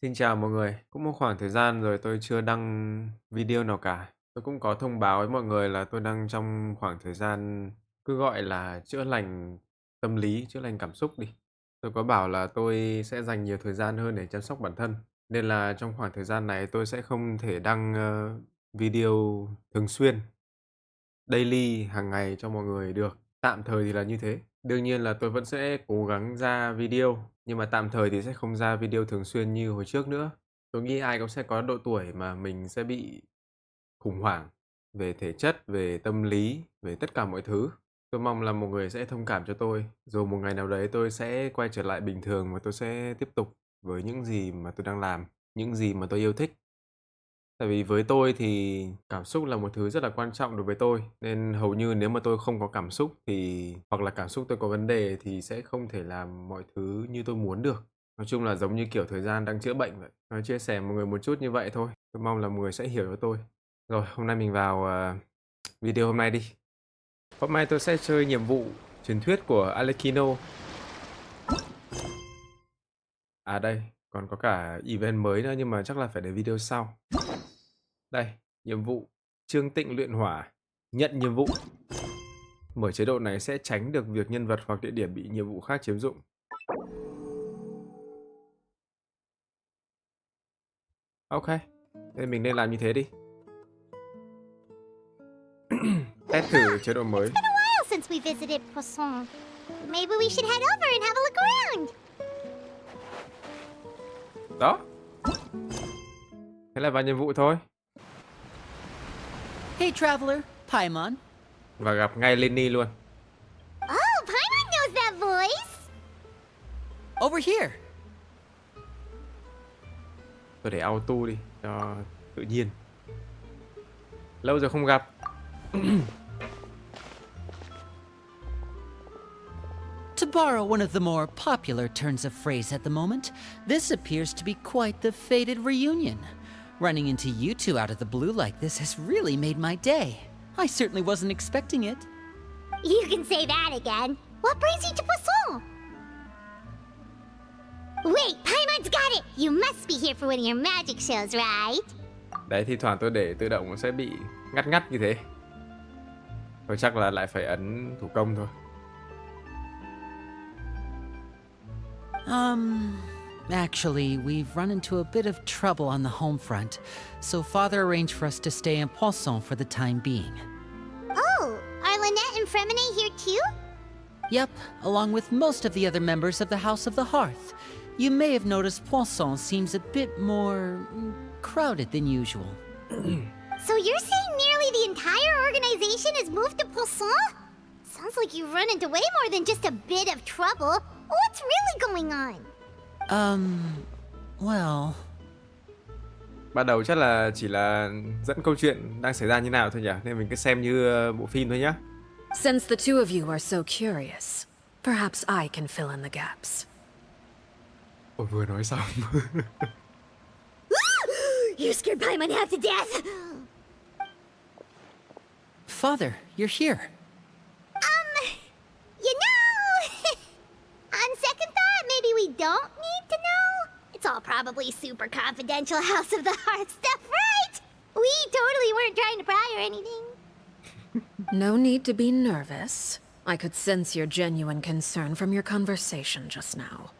Xin chào mọi người, cũng một khoảng thời gian rồi tôi chưa đăng video nào cả. Tôi cũng có thông báo với mọi người là tôi đang trong khoảng thời gian cứ gọi là chữa lành tâm lý, chữa lành cảm xúc đi. Tôi có bảo là tôi sẽ dành nhiều thời gian hơn để chăm sóc bản thân. Nên là trong khoảng thời gian này tôi sẽ không thể đăng video thường xuyên, daily, hàng ngày cho mọi người được. Tạm thời thì là như thế. Đương nhiên là tôi vẫn sẽ cố gắng ra video, nhưng mà tạm thời thì sẽ không ra video thường xuyên như hồi trước nữa. Tôi nghĩ ai cũng sẽ có độ tuổi mà mình sẽ bị khủng hoảng về thể chất, về tâm lý, về tất cả mọi thứ. Tôi mong là mọi người sẽ thông cảm cho tôi, rồi một ngày nào đấy tôi sẽ quay trở lại bình thường và tôi sẽ tiếp tục với những gì mà tôi đang làm, những gì mà tôi yêu thích. Tại vì với tôi thì cảm xúc là một thứ rất là quan trọng đối với tôi, nên hầu như nếu mà tôi không có cảm xúc thì hoặc là cảm xúc tôi có vấn đề thì sẽ không thể làm mọi thứ như tôi muốn được. Nói chung là giống như, kiểu, thời gian đang chữa bệnh vậy. Nói chia sẻ mọi người một chút như vậy thôi. Tôi mong là mọi người sẽ hiểu cho tôi. Rồi, hôm nay mình vào, video hôm nay đi. Hôm nay tôi sẽ chơi nhiệm vụ truyền thuyết của Arlecchino. À, đây, còn có cả event mới nữa nhưng mà chắc là phải để video sau. Đây, nhiệm vụ Trương Tịnh luyện hỏa, nhận nhiệm vụ. Mở chế độ này sẽ tránh được việc nhân vật hoặc địa điểm bị nhiệm vụ khác chiếm dụng. Ok, thế mình nên làm như thế đi. Test thử chế độ mới. It's been a while since we visited Poisson. Maybe we should head over and have a look around. Đó. Thế là vào nhiệm vụ thôi. Hey, traveler, Paimon. Và gặp ngay Lenny luôn. Oh, Paimon knows that voice. Over here. Tôi để auto đi cho tự nhiên. Lâu rồi không gặp. To borrow one of the more popular turns of phrase at the moment, this appears to be quite the fated reunion. Running into you two out of the blue like this has really made my day. I certainly wasn't expecting it. You can say that again. What brings you to Poisson? Wait, Paimon's got it. You must be here for one of your magic shows, right? Đấy, thi thoảng tôi để tự động nó sẽ bị ngắt ngắt như thế. Thôi chắc là lại phải ấn thủ công thôi. Actually, we've run into a bit of trouble on the home front, so Father arranged for us to stay in Poisson for the time being. Oh, are Lynette and Fremine here too? Yep, along with most of the other members of the House of the Hearth. You may have noticed Poisson seems a bit more crowded than usual. So you're saying nearly the entire organization has moved to Poisson? Sounds like you've run into way more than just a bit of trouble. What's really going on? Well... Ban đầu chắc là chỉ là dẫn câu chuyện đang xảy ra như nào thôi nhỉ, nên mình cứ xem như bộ phim thôi nhá. Since the two of you are so curious, perhaps I can fill in the gaps. Ôi vừa nói xong. You scared Paimon half to death. Father, you're here. You know, on second thought, maybe we don't need to know. It's all probably super confidential House of the Heart stuff, right? We totally weren't trying to pry or anything. No need to be nervous. I could sense your genuine concern from your conversation just now.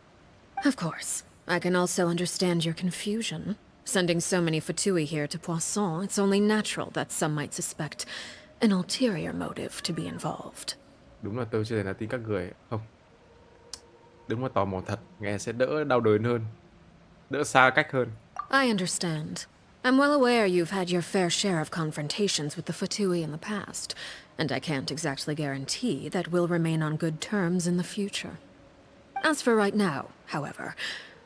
Of course, I can also understand your confusion. Sending so many Fatui here to Poisson, it's only natural that some might suspect an ulterior motive to be involved. Đúng là tôi chưa thể là tin các người. Không. Đúng là tò mò thật. Nghe sẽ đỡ đau đớn hơn. Đỡ xa cách hơn. I understand. I'm well aware you've had your fair share of confrontations with the Fatui in the past, and I can't exactly guarantee that we'll remain on good terms in the future. As for right now, however,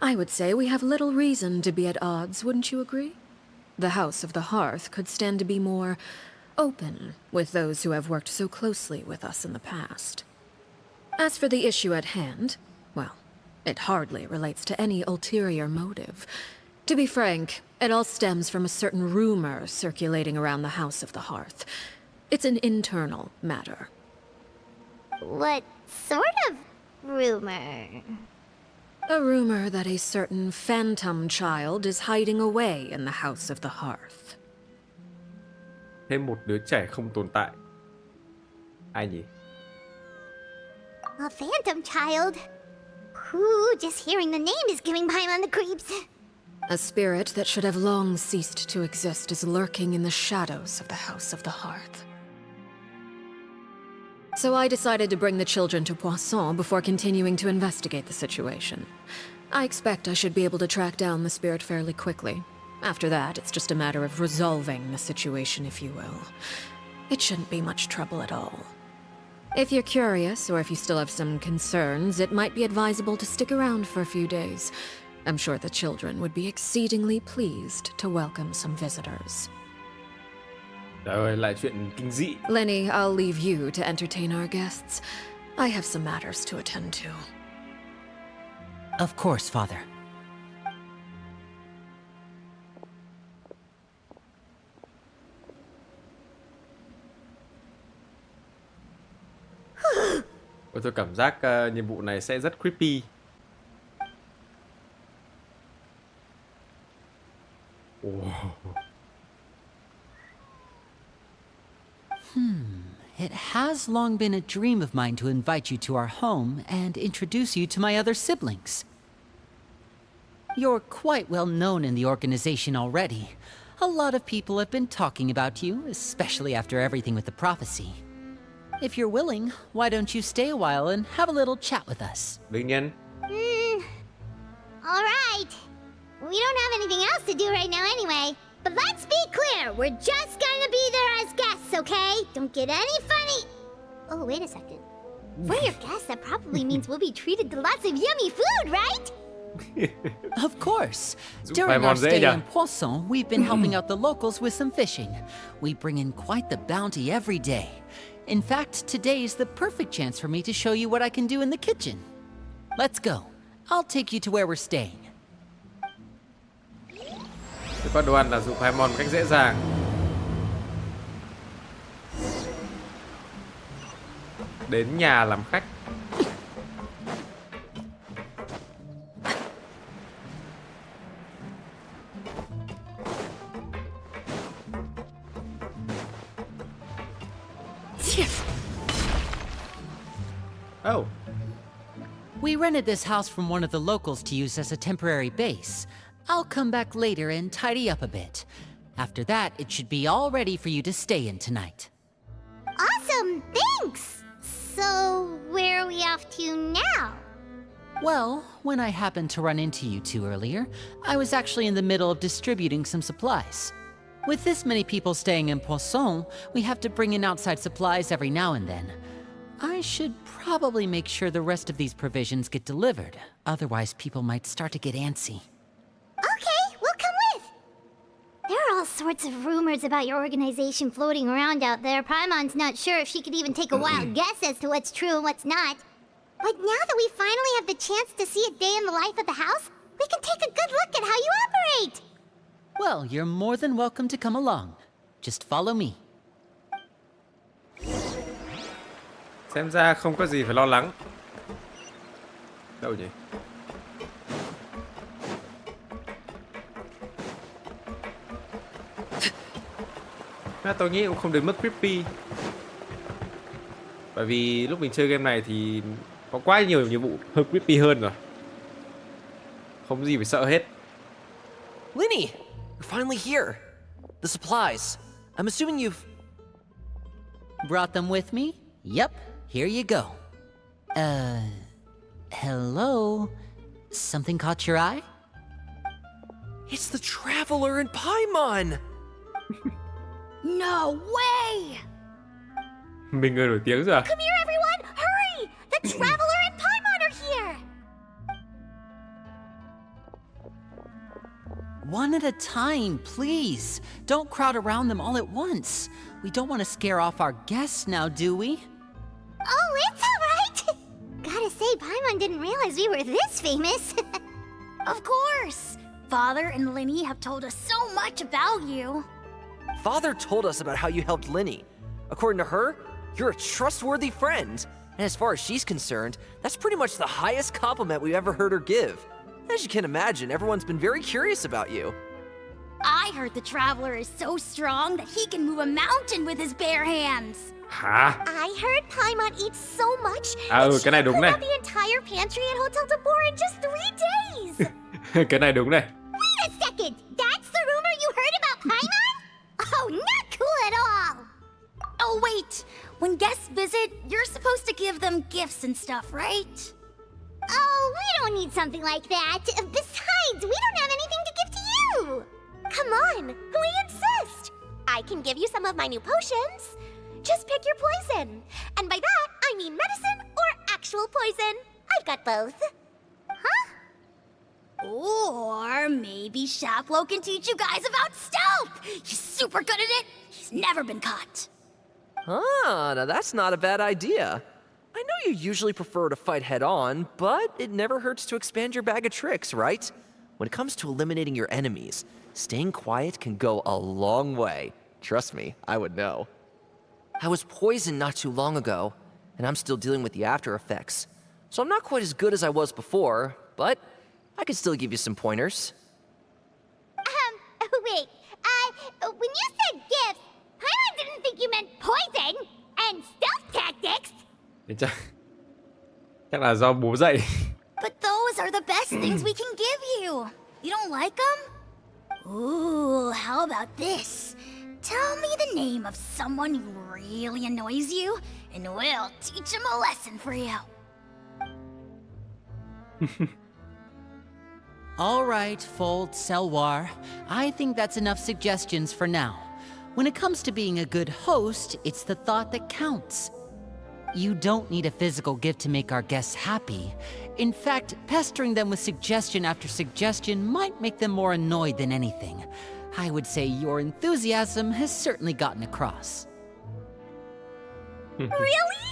I would say we have little reason to be at odds, wouldn't you agree? The House of the Hearth could stand to be more open with those who have worked so closely with us in the past. As for the issue at hand, well, it hardly relates to any ulterior motive. To be frank, it all stems from a certain rumor circulating around the House of the Hearth. It's an internal matter. What sort of rumor? A rumor that a certain phantom child is hiding away in the House of the Hearth. Thêm một đứa trẻ không tồn tại. Ai nhỉ? A phantom child? Ooh, just hearing the name is giving Paimon the creeps. A spirit that should have long ceased to exist is lurking in the shadows of the House of the Hearth. So I decided to bring the children to Poisson before continuing to investigate the situation. I expect I should be able to track down the spirit fairly quickly. After that, it's just a matter of resolving the situation, if you will. It shouldn't be much trouble at all. If you're curious, or if you still have some concerns, it might be advisable to stick around for a few days. I'm sure the children would be exceedingly pleased to welcome some visitors. Trời ơi, lại chuyện kinh dị. Lenny, I'll leave you to entertain our guests. I have some matters to attend to. Of course, Father. Tôi cảm giác nhiệm vụ này sẽ rất creepy. Wow. It has long been a dream of mine to invite you to our home and introduce you to my other siblings. You're quite well known in the organization already. A lot of people have been talking about you, especially after everything with the prophecy. If you're willing, why don't you stay a while and have a little chat with us? Đương nhiên. Alright. We don't have anything else to do right now anyway. But let's be clear, we're just gonna be there as guests, okay? Don't get any funny. Oh, wait a second. We're your guests, that probably means we'll be treated to lots of yummy food, right? Of course. Giúp During our Paimon dễ stay nhỉ? in Poisson, we've been helping out the locals with some fishing. We bring in quite the bounty every day. In fact, today's the perfect chance for me to show you what I can do in the kitchen. Let's go. I'll take you to where we're staying. Tôi có đồ ăn là giúp Paimon một cách dễ dàng. Đến nhà làm khách. Oh. We rented this house from one of the locals to use as a temporary base. I'll come back later and tidy up a bit. After that, it should be all ready for you to stay in tonight. Awesome, thanks! So, where are we off to now? Well, when I happened to run into you two earlier, I was actually in the middle of distributing some supplies. With this many people staying in Poisson, we have to bring in outside supplies every now and then. I should probably make sure the rest of these provisions get delivered, otherwise people might start to get antsy. Okay, we'll come with. There are all sorts of rumors about your organization floating around out there. Paimon's not sure if she could even take a wild guess as to what's true and what's not. But now that we finally have the chance to see a day in the life of the house, we can take a good look at how you operate. Well, you're more than welcome to come along. Just follow me. Xem ra không có gì phải lo lắng. Đâu nhỉ? Tôi nghĩ cũng không đến mức creepy. Bởi vì lúc mình chơi game này thì có quá nhiều nhiệm vụ hơi creepy hơn rồi. Không gì phải sợ hết. Linny, you're finally here. The supplies. I'm assuming you've... Brought them with me? Yep, here you go. Hello? Something caught your eye? It's the Traveler in Paimon! No way! Mình người nổi tiếng rồi à? Come here, everyone! Hurry! The Traveler and Paimon are here! One at a time, please. Don't crowd around them all at once. We don't want to scare off our guests now, do we? Oh, it's all right! Gotta say, Paimon didn't realize we were this famous. Of course! Father and Linny have told us so much about you. Father told us about how you helped Linny. According to her, you're a trustworthy friend. And as far as she's concerned, that's pretty much the highest compliment we've ever heard her give. As you can imagine, everyone's been very curious about you. I heard the Traveler is so strong that he can move a mountain with his bare hands. Hả? I heard Paimon eats so much cái này đúng này. the entire pantry at Hotel de Boer in just 3 days. Cái này đúng này. Wait a second! That's the rumor you heard about Paimon? Oh, not cool at all! Oh, wait! When guests visit, you're supposed to give them gifts and stuff, right? Oh, we don't need something like that. Besides, we don't have anything to give to you! Come on, we insist! I can give you some of my new potions. Just pick your poison. And by that, I mean medicine or actual poison. I've got both. Huh? Or maybe Shaplo can teach you guys about stealth. He's super good at it. He's never been caught. Ah, now that's not a bad idea. I know you usually prefer to fight head-on, but it never hurts to expand your bag of tricks, right? When it comes to eliminating your enemies, staying quiet can go a long way. Trust me, I would know. I was poisoned not too long ago, and I'm still dealing with the after effects. So I'm not quite as good as I was before, but I can still give you some pointers. Wait. When you said gifts, Paimon didn't think you meant poison and stealth tactics. Thế chắc là do bố dạy. But those are the best things we can give you. You don't like them? Ooh, how about this? Tell me the name of someone who really annoys you, and we'll teach him a lesson for you. All right, Fold, Selwar. I think that's enough suggestions for now. When it comes to being a good host, it's the thought that counts. You don't need a physical gift to make our guests happy. In fact, pestering them with suggestion after suggestion might make them more annoyed than anything. I would say your enthusiasm has certainly gotten across. Really?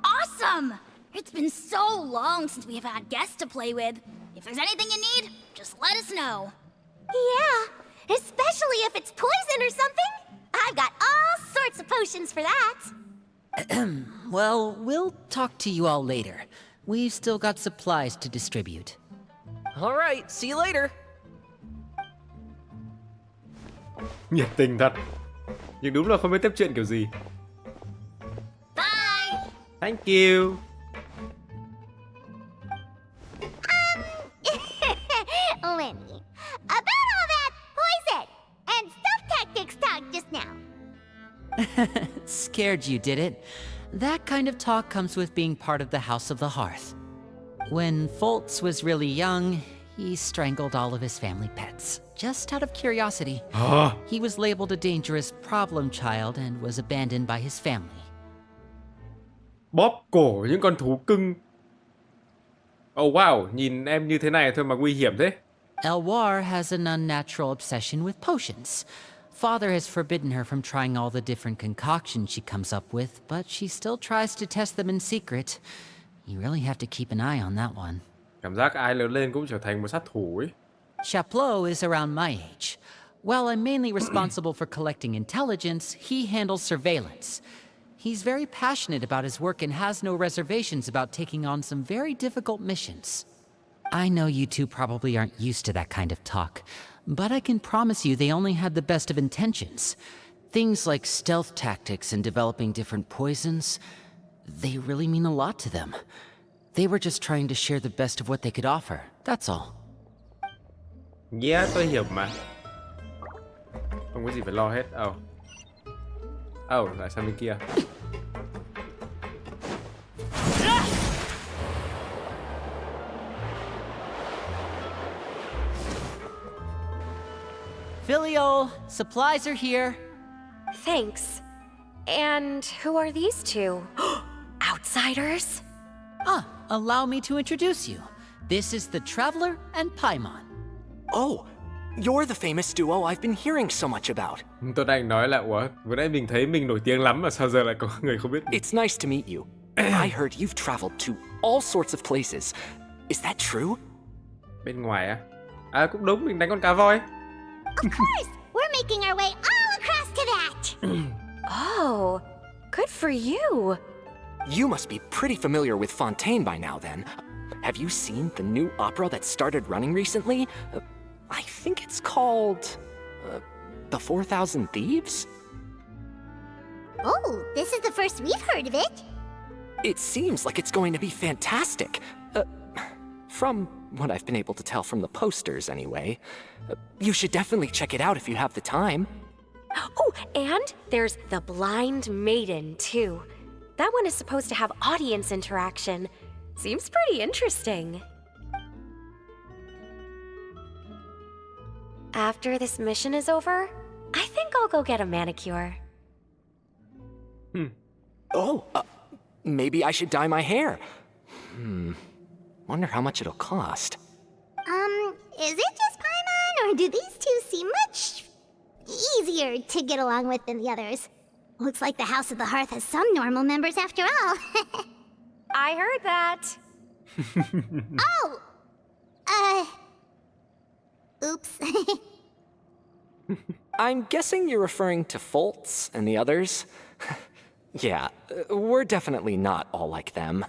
Awesome! It's been so long since we've had guests to play with. If there's anything you need, just let us know. Yeah, especially if it's poison or something. I've got all sorts of potions for that. Well, we'll talk to you all later. We've still got supplies to distribute. All right, see you later. Nhiệt tình thật. Nhưng đúng là không biết tiếp chuyện kiểu gì. Bye! Thank you. Lenny, about all that poison and stealth tactics talk just now. Scared you, did it? That kind of talk comes with being part of the House of the Hearth. When Foltz was really young, he strangled all of his family pets, just out of curiosity. He was labeled a dangerous problem child and was abandoned by his family. Bóp cổ những con thú cưng. Oh wow, nhìn em như thế này thôi mà nguy hiểm thế. Elwar has an unnatural obsession with potions. Father has forbidden her from trying all the different concoctions she comes up with, but she still tries to test them in secret. You really have to keep an eye on that one. Cảm giác ai lớn lên cũng trở thành một sát thủ ấy. Chaplot is around my age. While I'm mainly responsible for collecting intelligence, he handles surveillance. He's very passionate about his work and has no reservations about taking on some very difficult missions. I know you two probably aren't used to that kind of talk, but I can promise you they only had the best of intentions. Things like stealth tactics and developing different poisons, they really mean a lot to them. They were just trying to share the best of what they could offer, that's all. Yeah, tôi hiểu mà. Không có gì phải lo hết. Lại sang bên kia. Filial, supplies are here. Thanks. And who are these two? Outsiders? Allow me to introduce you. This is the Traveler and Paimon. Oh, you're the famous duo I've been hearing so much about. Tôi đang nói là ủa, vừa nãy mình thấy mình nổi tiếng lắm mà sao giờ lại có người không biết. It's nice to meet you. I heard you've traveled to all sorts of places. Is that true? Bên ngoài á? Cũng đúng, mình đánh con cá voi. Of course! We're making our way all across to that! Oh, Good for you. You must be pretty familiar with Fontaine by now, then. Have you seen the new opera that started running recently? I think it's called... The 4,000 Thieves? Oh, this is the first we've heard of it. It seems like it's going to be fantastic. From what I've been able to tell from the posters, anyway. You should definitely check it out if you have the time. Oh, and there's The Blind Maiden, too. That one is supposed to have audience interaction. Seems pretty interesting. After this mission is over, I think I'll go get a manicure. Oh, maybe I should dye my hair. Wonder how much it'll cost. Is it just Paimon, or do these two seem much easier to get along with than the others? Looks like the House of the Hearth has some normal members after all. I heard that. Oh! Oops. I'm guessing you're referring to Foltz and the others? Yeah, we're definitely not all like them.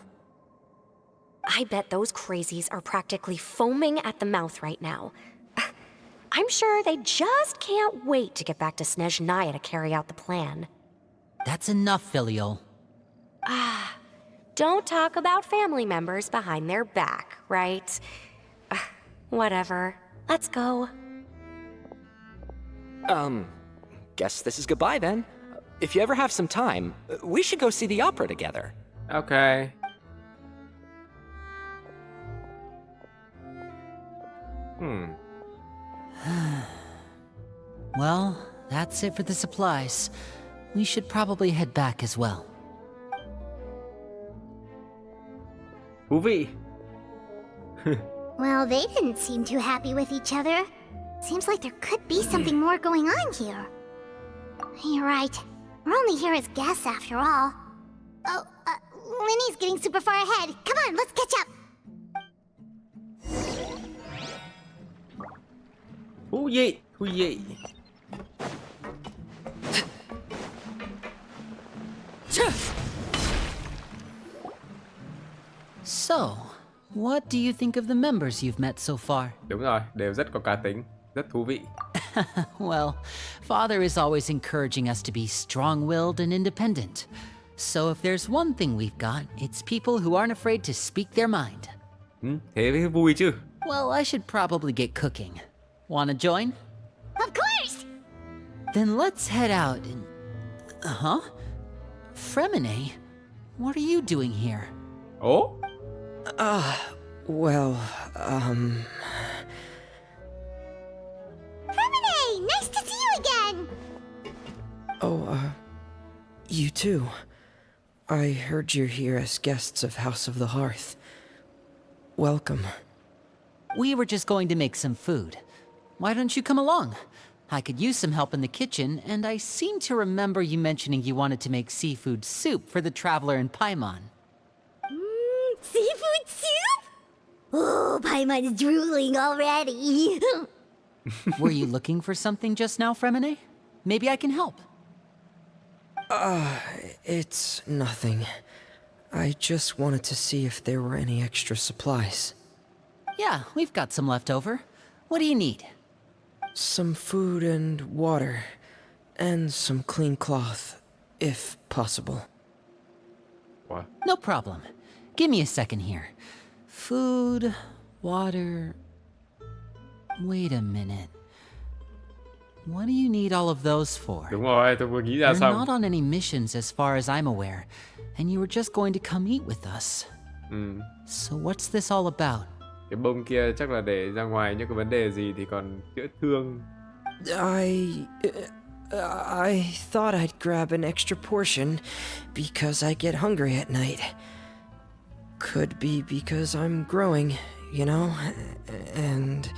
I bet those crazies are practically foaming at the mouth right now. I'm sure they just can't wait to get back to Snezhnaya to carry out the plan. That's enough, Filial. Don't talk about family members behind their back, right? Whatever. Let's go. Guess this is goodbye then. If you ever have some time, we should go see the opera together. Okay. Well, that's it for the supplies. We should probably head back as well. Thú vị. Well, they didn't seem too happy with each other. Seems like there could be something more going on here. You're right. We're only here as guests after all. Oh, Winnie's getting super far ahead. Come on, let's catch up. Thú vị, thú vị. So, what do you think of the members you've met so far? Đúng rồi, đều rất có cá tính, rất thú vị. Well, Father is always encouraging us to be strong-willed and independent. So if there's one thing we've got, it's people who aren't afraid to speak their mind. Thế mới vui chứ. Well, I should probably get cooking. Wanna join? Of course! Then let's head out and... Huh? Fremine? What are you doing here? Ồ? Well, Fremine, nice to see you again! you too. I heard you're here as guests of House of the Hearth. Welcome. We were just going to make some food. Why don't you come along? I could use some help in the kitchen, and I seem to remember you mentioning you wanted to make seafood soup for the traveler in Paimon. Seafood soup? Oh, Paimon is drooling already. Were you looking for something just now, Fremine? Maybe I can help. It's nothing. I just wanted to see if there were any extra supplies. Yeah, we've got some left over. What do you need? Some food and water. And some clean cloth, if possible. What? No problem. Give me a second here. Food, water... Wait a minute. What do you need all of those for? Đúng rồi, tôi vừa nghĩ ra You're xong. not on any missions as far as I'm aware, and you were just going to come eat with us. So what's this all about? Cái bông kia chắc là để ra ngoài những cái vấn đề gì thì còn chữa thương. I thought I'd grab an extra portion because I get hungry at night. Could be because I'm growing, you know, and...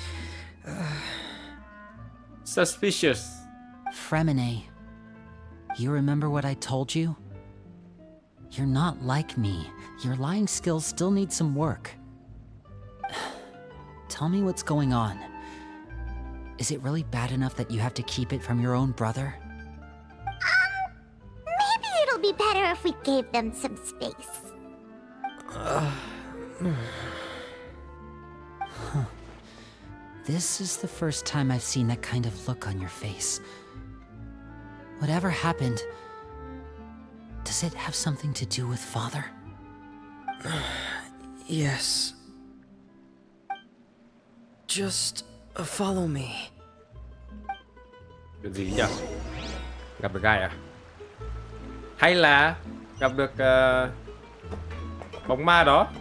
Suspicious. Fremine, you remember what I told you? You're not like me. Your lying skills still need some work. Tell me what's going on. Is it really bad enough that you have to keep it from your own brother? Maybe it'll be better if we gave them some space. This is the first time I've seen that kind of look on your face. Whatever happened, does it have something to do with Father? Yes. Just follow me. Chuyện gì nhỉ? Gặp được gai à? Hay là gặp được bóng ma đó?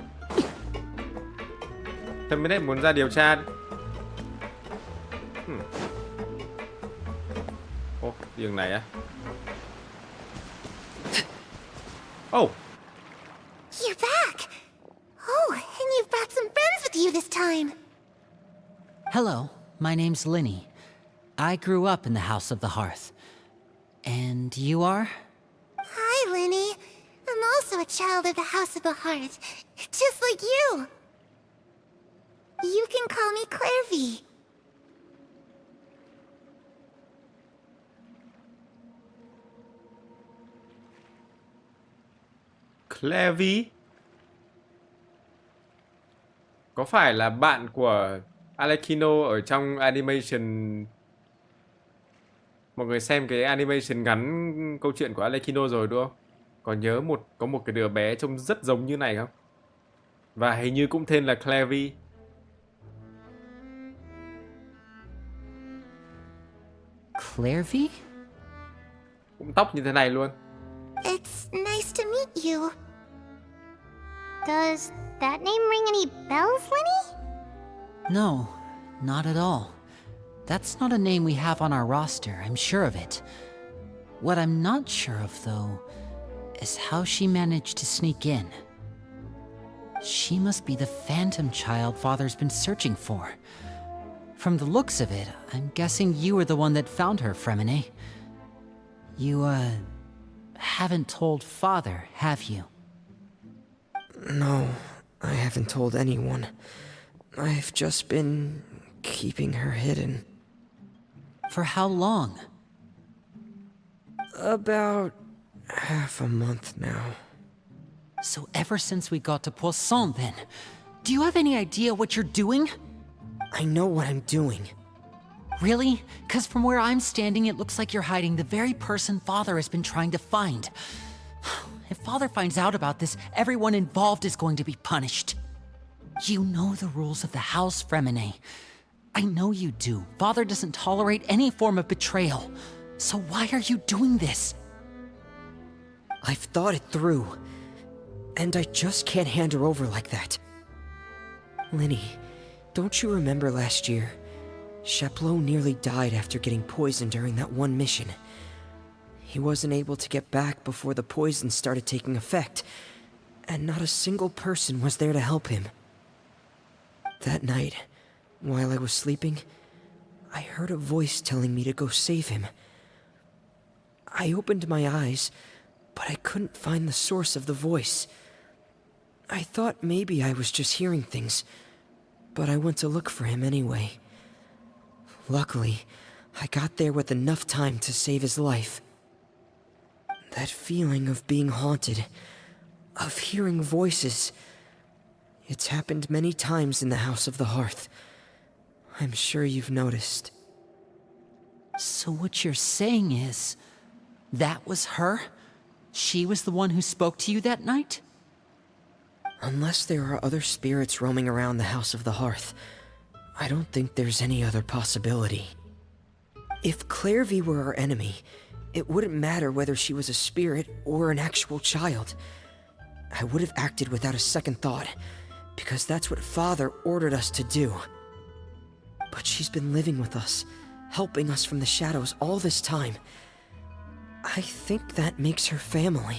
Terminate muốn ra điều tra. Ồ, đường này á. Oh! You're back! Oh, and you've brought some friends with you this time. Hello, my name's Linny. I grew up in the House of the Hearth. And you are? Hi, Linny. I'm also a child of the House of the Hearth, just like you. You can call me Clairy. Clairy? Có phải là bạn của Arlecchino ở trong animation? Mọi người xem cái animation ngắn câu chuyện của Arlecchino rồi đúng không? Còn nhớ có một cái đứa bé trông rất giống như này không? Và hình như cũng tên là Clairy. Clairy? Cũng tóc như thế này luôn. It's nice to meet you. Does that name ring any bells, Linny? No, not at all. That's not a name we have on our roster, I'm sure of it. What I'm not sure of, though, is how she managed to sneak in. She must be the phantom child Father's been searching for. From the looks of it, I'm guessing you were the one that found her, Fremine. You, haven't told Father, have you? No, I haven't told anyone. I've just been keeping her hidden. For how long? About half a month now. So ever since we got to Poisson, then. Do you have any idea what you're doing? I know what I'm doing. Really? 'Cause from where I'm standing, it looks like you're hiding the very person Father has been trying to find. If Father finds out about this, everyone involved is going to be punished. You know the rules of the house, Fremine. I know you do. Father doesn't tolerate any form of betrayal. So why are you doing this? I've thought it through. And I just can't hand her over like that. Linny, don't you remember last year? Chaplot nearly died after getting poisoned during that one mission. He wasn't able to get back before the poison started taking effect, and not a single person was there to help him. That night, while I was sleeping, I heard a voice telling me to go save him. I opened my eyes, but I couldn't find the source of the voice. I thought maybe I was just hearing things, but I went to look for him anyway. Luckily, I got there with enough time to save his life. That feeling of being haunted, of hearing voices, it's happened many times in the House of the Hearth. I'm sure you've noticed. So what you're saying is, that was her? She was the one who spoke to you that night? Unless there are other spirits roaming around the House of the Hearth, I don't think there's any other possibility. If Clairvy were our enemy, it wouldn't matter whether she was a spirit or an actual child. I would have acted without a second thought, because that's what Father ordered us to do. But she's been living with us, helping us from the shadows all this time. I think that makes her family.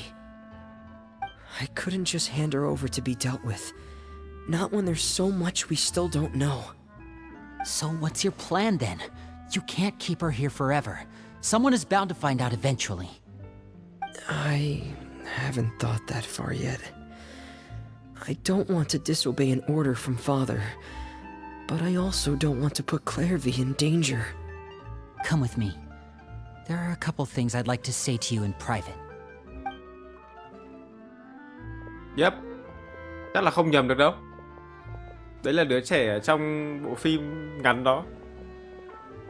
I couldn't just hand her over to be dealt with. Not when there's so much we still don't know. So what's your plan then? You can't keep her here forever. Someone is bound to find out eventually. I haven't thought that far yet. I don't want to disobey an order from Father, but I also don't want to put Clairvy in danger. Come with me. There are a couple things I'd like to say to you in private. Yep, chắc là không nhầm được đâu. Đấy là đứa trẻ ở trong bộ phim ngắn đó,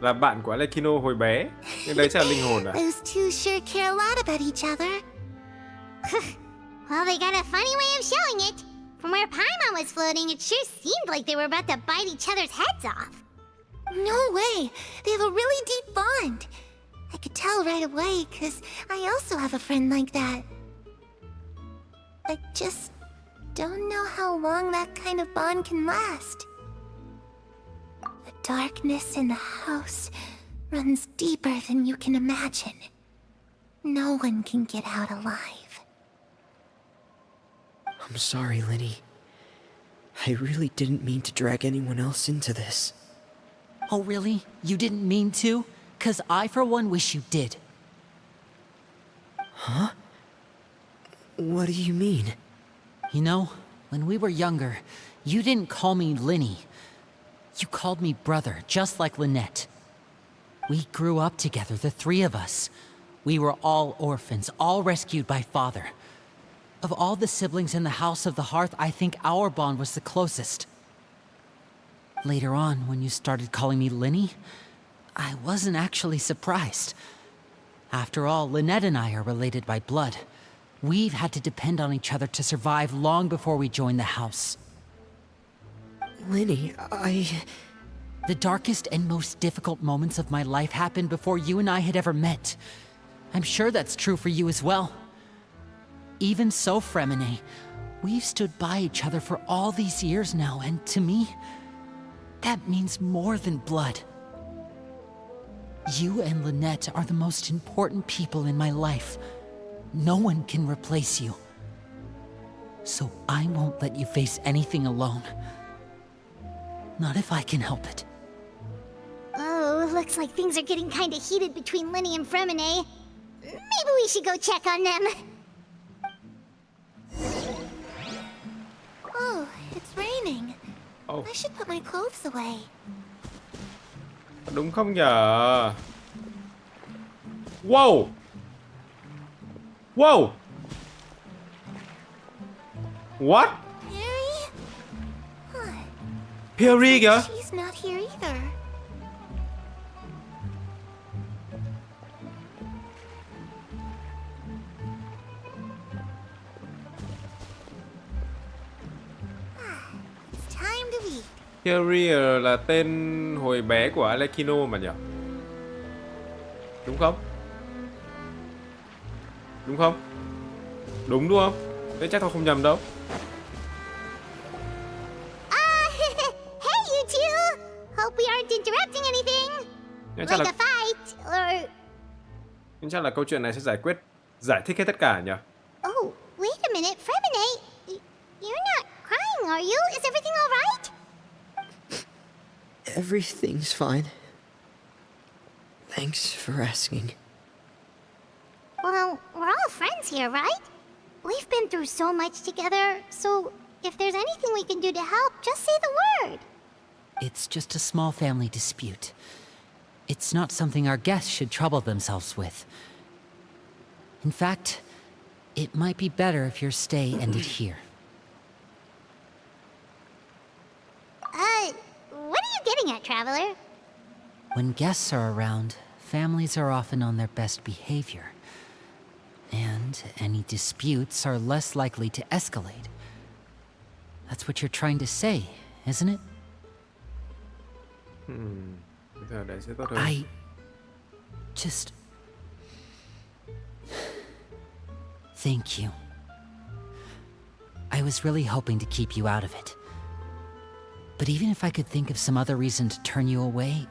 là bạn của Arlecchino hồi bé. Nhưng đấy chắc là linh hồn à? Those two sure care a lot about each other. Well, they got a funny way of showing it. From where Paimon was floating, it sure seemed like they were about to bite each other's heads off. No way! They have a really deep bond. I could tell right away, because I also have a friend like that. I just don't know how long that kind of bond can last. The darkness in the house runs deeper than you can imagine. No one can get out alive. I'm sorry, Lenny. I really didn't mean to drag anyone else into this. Oh, really? You didn't mean to? 'Cause I, for one, wish you did. Huh? What do you mean? You know, when we were younger, you didn't call me Linny. You called me brother, just like Lynette. We grew up together, the three of us. We were all orphans, all rescued by father. Of all the siblings in the House of the Hearth, I think our bond was the closest. Later on, when you started calling me Linny, I wasn't actually surprised. After all, Lynette and I are related by blood. We've had to depend on each other to survive long before we joined the house. Lenny, The darkest and most difficult moments of my life happened before you and I had ever met. I'm sure that's true for you as well. Even so, Fremine, we've stood by each other for all these years now, and to me, that means more than blood. You and Lynette are the most important people in my life. No one can replace you. So I won't let you face anything alone. Not if I can help it. Oh, looks like things are getting kind of heated between Linny and Fremine. Maybe we should go check on them. Oh, it's raining. Oh, I should put my clothes away. đúng không nhở? Wow! Wow! What? Harry? Huh. Perry kìa? She's not here either. It's time to eat. Perry là tên hồi bé của Arlecchino mà nhở? Đúng không? Đúng không? Đúng đúng không? Thế chắc tao không nhầm đâu. Hey, you two! Hope we aren't interrupting anything. Nhưng chắc Like là, a fight, or... nhưng chắc là câu chuyện này sẽ giải thích hết tất cả nhở? Oh, wait a minute, Fremine. You're not crying, are you? Is everything all right? everything's fine. Thanks for asking. Well, we're all friends here, right? We've been through so much together, so if there's anything we can do to help, just say the word. It's just a small family dispute. It's not something our guests should trouble themselves with. In fact, it might be better if your stay ended here. What are you getting at, Traveler? When guests are around, families are often on their best behavior. And any disputes are less likely to escalate. That's what you're trying to say, isn't it? Giờ đấy sẽ tốt hơn. I just... Thank you. I was really hoping to keep you out of it. But even if I could think of some other reason to turn you away,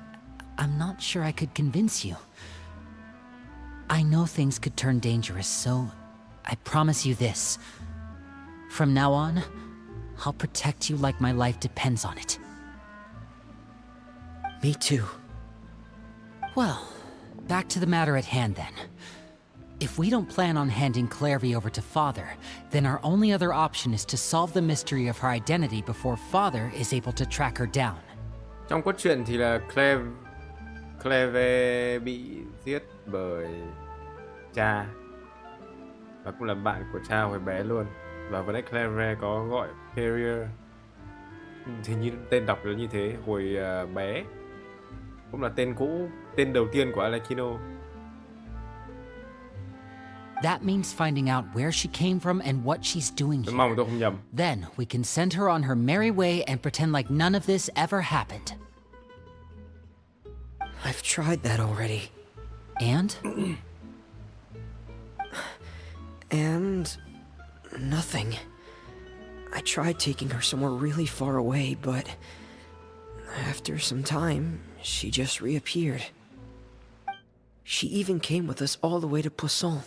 I'm not sure I could convince you. I know things could turn dangerous, so I promise you this. From now on, I'll protect you like my life depends on it. Me too. Well, back to the matter at hand then. If we don't plan on handing Clairy over to Father, then our only other option is to solve the mystery of her identity before Father is able to track her down. Trong cốt truyện thì là Clave bị giết bởi cha và cũng là bạn của cha hồi bé luôn. Và vừa nãy Claire có gọi Carrier, hình như tên đọc là như thế, hồi bé. Cũng là tên cũ, tên đầu tiên của Arlecchino. That means finding out where she came from and what she's doing Tôi mong here. tôi không nhầm. Then we can send her on her merry way and pretend like none of this ever happened. I've tried that already. And? And nothing. I tried taking her somewhere really far away, but after some time, she just reappeared. She even came with us all the way to Poisson.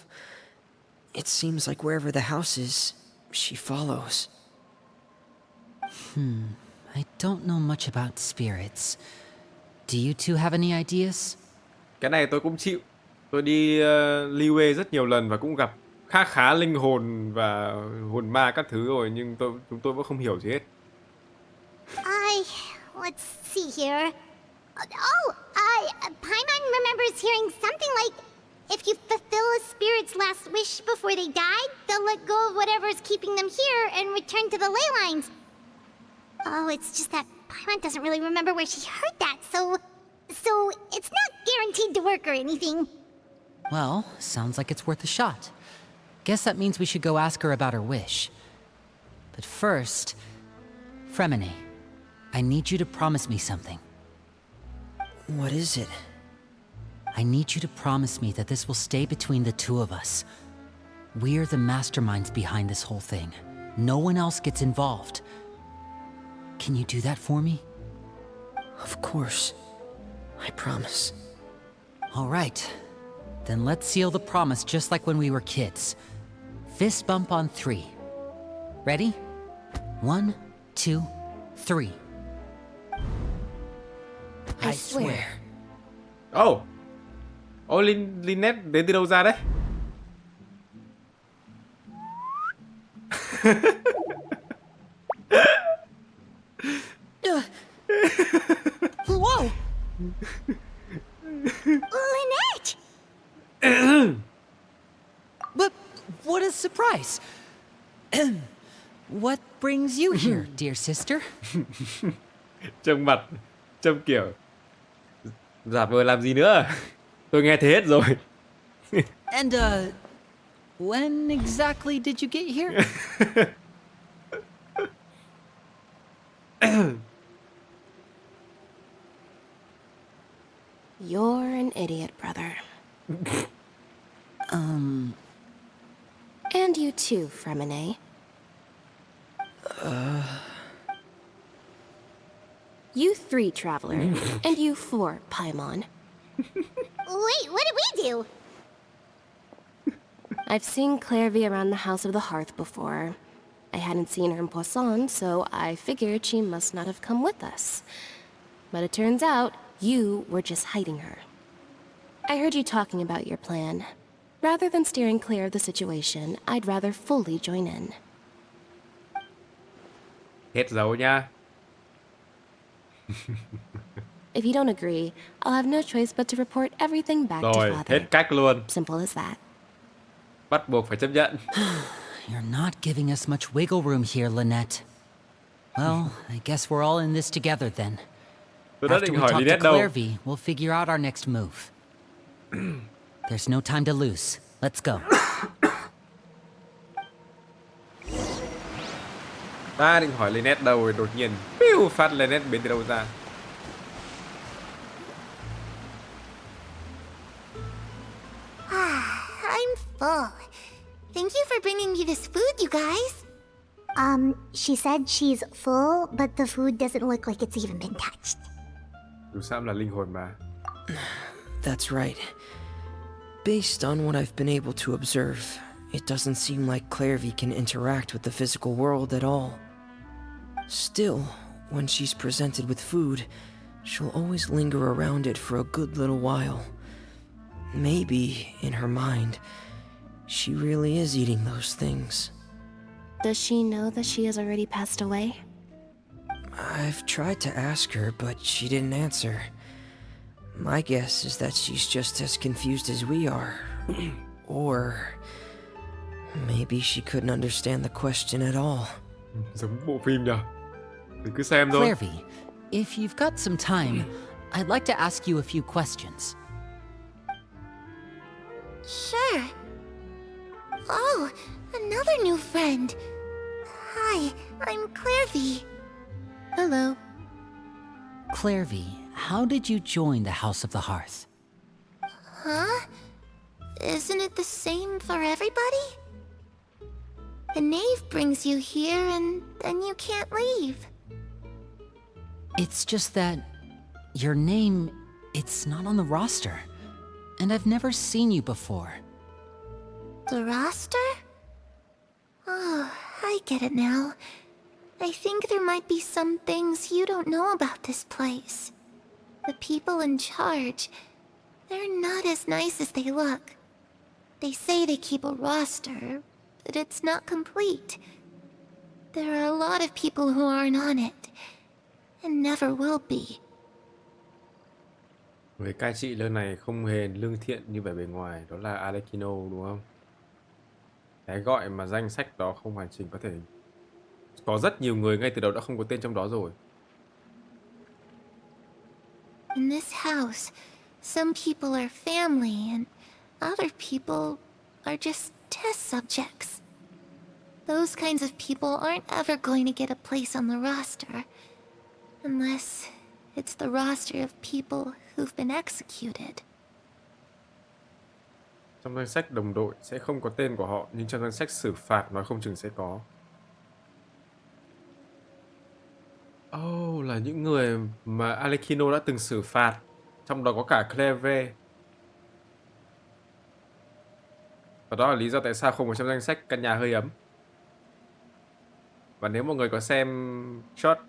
It seems like wherever the house is, she follows. I don't know much about spirits. Do you two have any ideas? Cái này tôi cũng chịu. Tôi đi Liwe rất nhiều lần và cũng gặp khá linh hồn và hồn ma các thứ rồi, nhưng chúng tôi vẫn không hiểu gì hết. Let's see here. Paimon remembers hearing something like, if you fulfill a spirit's last wish before they died, they'll let go of whatever's keeping them here and return to the ley lines. Oh, it's just that Paimon doesn't really remember where she heard that, so it's not guaranteed to work or anything. Well, sounds like it's worth a shot. Guess that means we should go ask her about her wish. But first, Fremine, I need you to promise me something. What is it? I need you to promise me that this will stay between the two of us. We're the masterminds behind this whole thing. No one else gets involved. Can you do that for me? Of course. I promise. All right. Then let's seal the promise just like when we were kids. Fist bump on 3. Ready? 1, 2, 3. I swear. Oh, Lynette đến từ đâu ra đấy? Whoa! Lynette! But what a surprise! What brings you here, dear sister? Trông mặt, trông kiểu giả vờ làm gì nữa? Tôi nghe thế hết rồi. And, when exactly did you get here? You're an idiot, brother. And you too, Fremine. You 3, Traveler, and you 4, Paimon. Wait, what did we do? I've seen Clairy around the House of the Hearth before. I hadn't seen her in Poisson, so I figured she must not have come with us. But it turns out you were just hiding her. I heard you talking about your plan. Rather than steering clear of the situation, I'd rather fully join in. Hết dấu nha. If you don't agree, I'll have no choice but to report everything back to Rồi, Father. hết cách luôn. Simple as that. Bắt buộc phải chấp nhận. You're not giving us much wiggle room here, Lynette. Well, I guess we're all in this together then. Tôi đã After định we hỏi talk to Lynette đâu. Clairvy, we'll figure out our next move. There's no time to lose. Let's go. Ta định hỏi Lynette đâu rồi đột nhiên piu phát Lynette biến từ đâu ra. I'm full. Thank you for bringing me this food, you guys. She said she's full, but the food doesn't look like it's even been touched. Dù sao là linh hồn mà. That's right. Based on what I've been able to observe, it doesn't seem like Clairvy can interact with the physical world at all. Still, when she's presented with food, she'll always linger around it for a good little while. Maybe, in her mind, she really is eating those things. Does she know that she has already passed away? I've tried to ask her, but she didn't answer. My guess is that she's just as confused as we are. Or Maybe she couldn't understand the question at all. Giống bộ phim nhỉ? Thì cứ xem thôi. Clairvy, if you've got some time, I'd like to ask you a few questions. Sure. Oh, another new friend. Hi, I'm Clairvy. Hello. Clairvy, how did you join the House of the Hearth? Huh? Isn't it the same for everybody? The Nave brings you here and then you can't leave. It's just that your name, it's not on the roster. And I've never seen you before. The roster? Oh, I get it now. I think there might be some things you don't know about this place. The people in charge, they're not as nice as they look. They say they keep a roster, but it's not complete. There are a lot of people who aren't on it, and never will be. Người cai trị nơi này không hề lương thiện như vẻ bề ngoài, đó là Arlecchino đúng không? Cái gọi mà danh sách đó không hoàn chỉnh có thể có rất nhiều người ngay từ đầu đã không có tên trong đó rồi. In this house, some people are family and other people are just test subjects. Those kinds of people aren't ever going to get a place on the roster, unless it's the roster of people who've been executed. Trong danh sách đồng đội sẽ không có tên của họ, nhưng trong danh sách xử phạt nói không chừng sẽ có. Oh, là những người mà Arlecchino đã từng xử phạt, trong đó có cả Clairy. Và đó là lý do tại sao không có trong danh sách căn nhà hơi ấm. Và nếu mọi người có xem short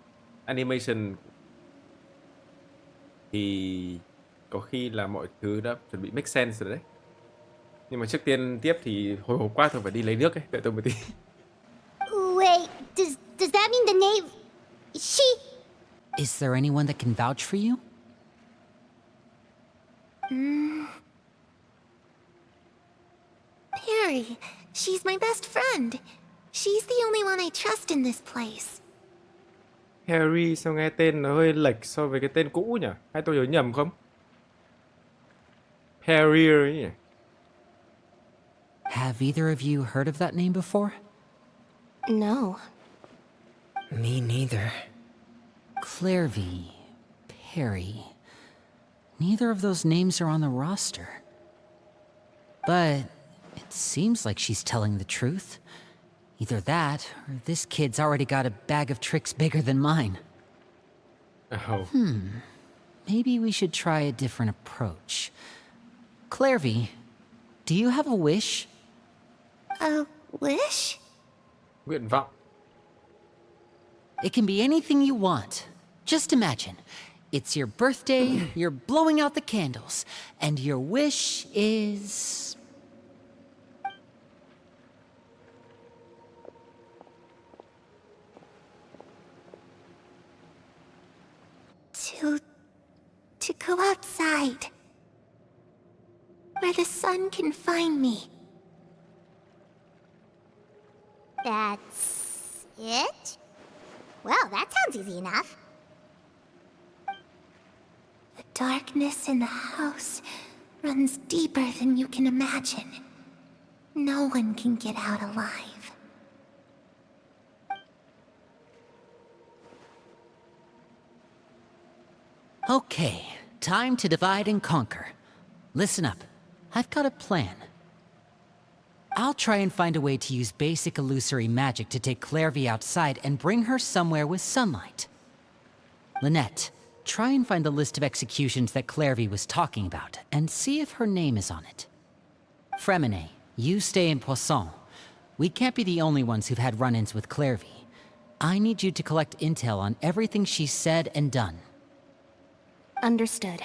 animation thì có khi là mọi thứ đã chuẩn bị make sense rồi đấy. Nhưng mà trước tiên tiếp thì hồi hộp quá, tôi phải đi lấy nước ấy, đợi tôi một tí. Wait, does that mean the Nave... She... Is there anyone that can vouch for you? Perry, she's my best friend. She's the only one I trust in this place. Harry sao nghe tên nó hơi lệch so với cái tên cũ nhỉ? Hay tôi nhớ nhầm không? Harry ấy nhỉ? Have either of you heard of that name before? No. Me neither. Clairvy, Perry. Neither of those names are on the roster. But it seems like she's telling the truth. Either that, or this kid's already got a bag of tricks bigger than mine. Oh. Maybe we should try a different approach. Clairvy, do you have a wish? A wish? Nguyện vọng. It can be anything you want. Just imagine. It's your birthday, you're blowing out the candles, and your wish is... To go outside. Where the sun can find me. That's it? Well, that sounds easy enough. The darkness in the house runs deeper than you can imagine. No one can get out alive. Okay, time to divide and conquer. Listen up, I've got a plan. I'll try and find a way to use basic illusory magic to take Clairvy outside and bring her somewhere with sunlight. Lynette, try and find the list of executions that Clairvy was talking about, and see if her name is on it. Fremine, you stay in Poisson. We can't be the only ones who've had run-ins with Clairvy. I need you to collect intel on everything she's said and done. Understood.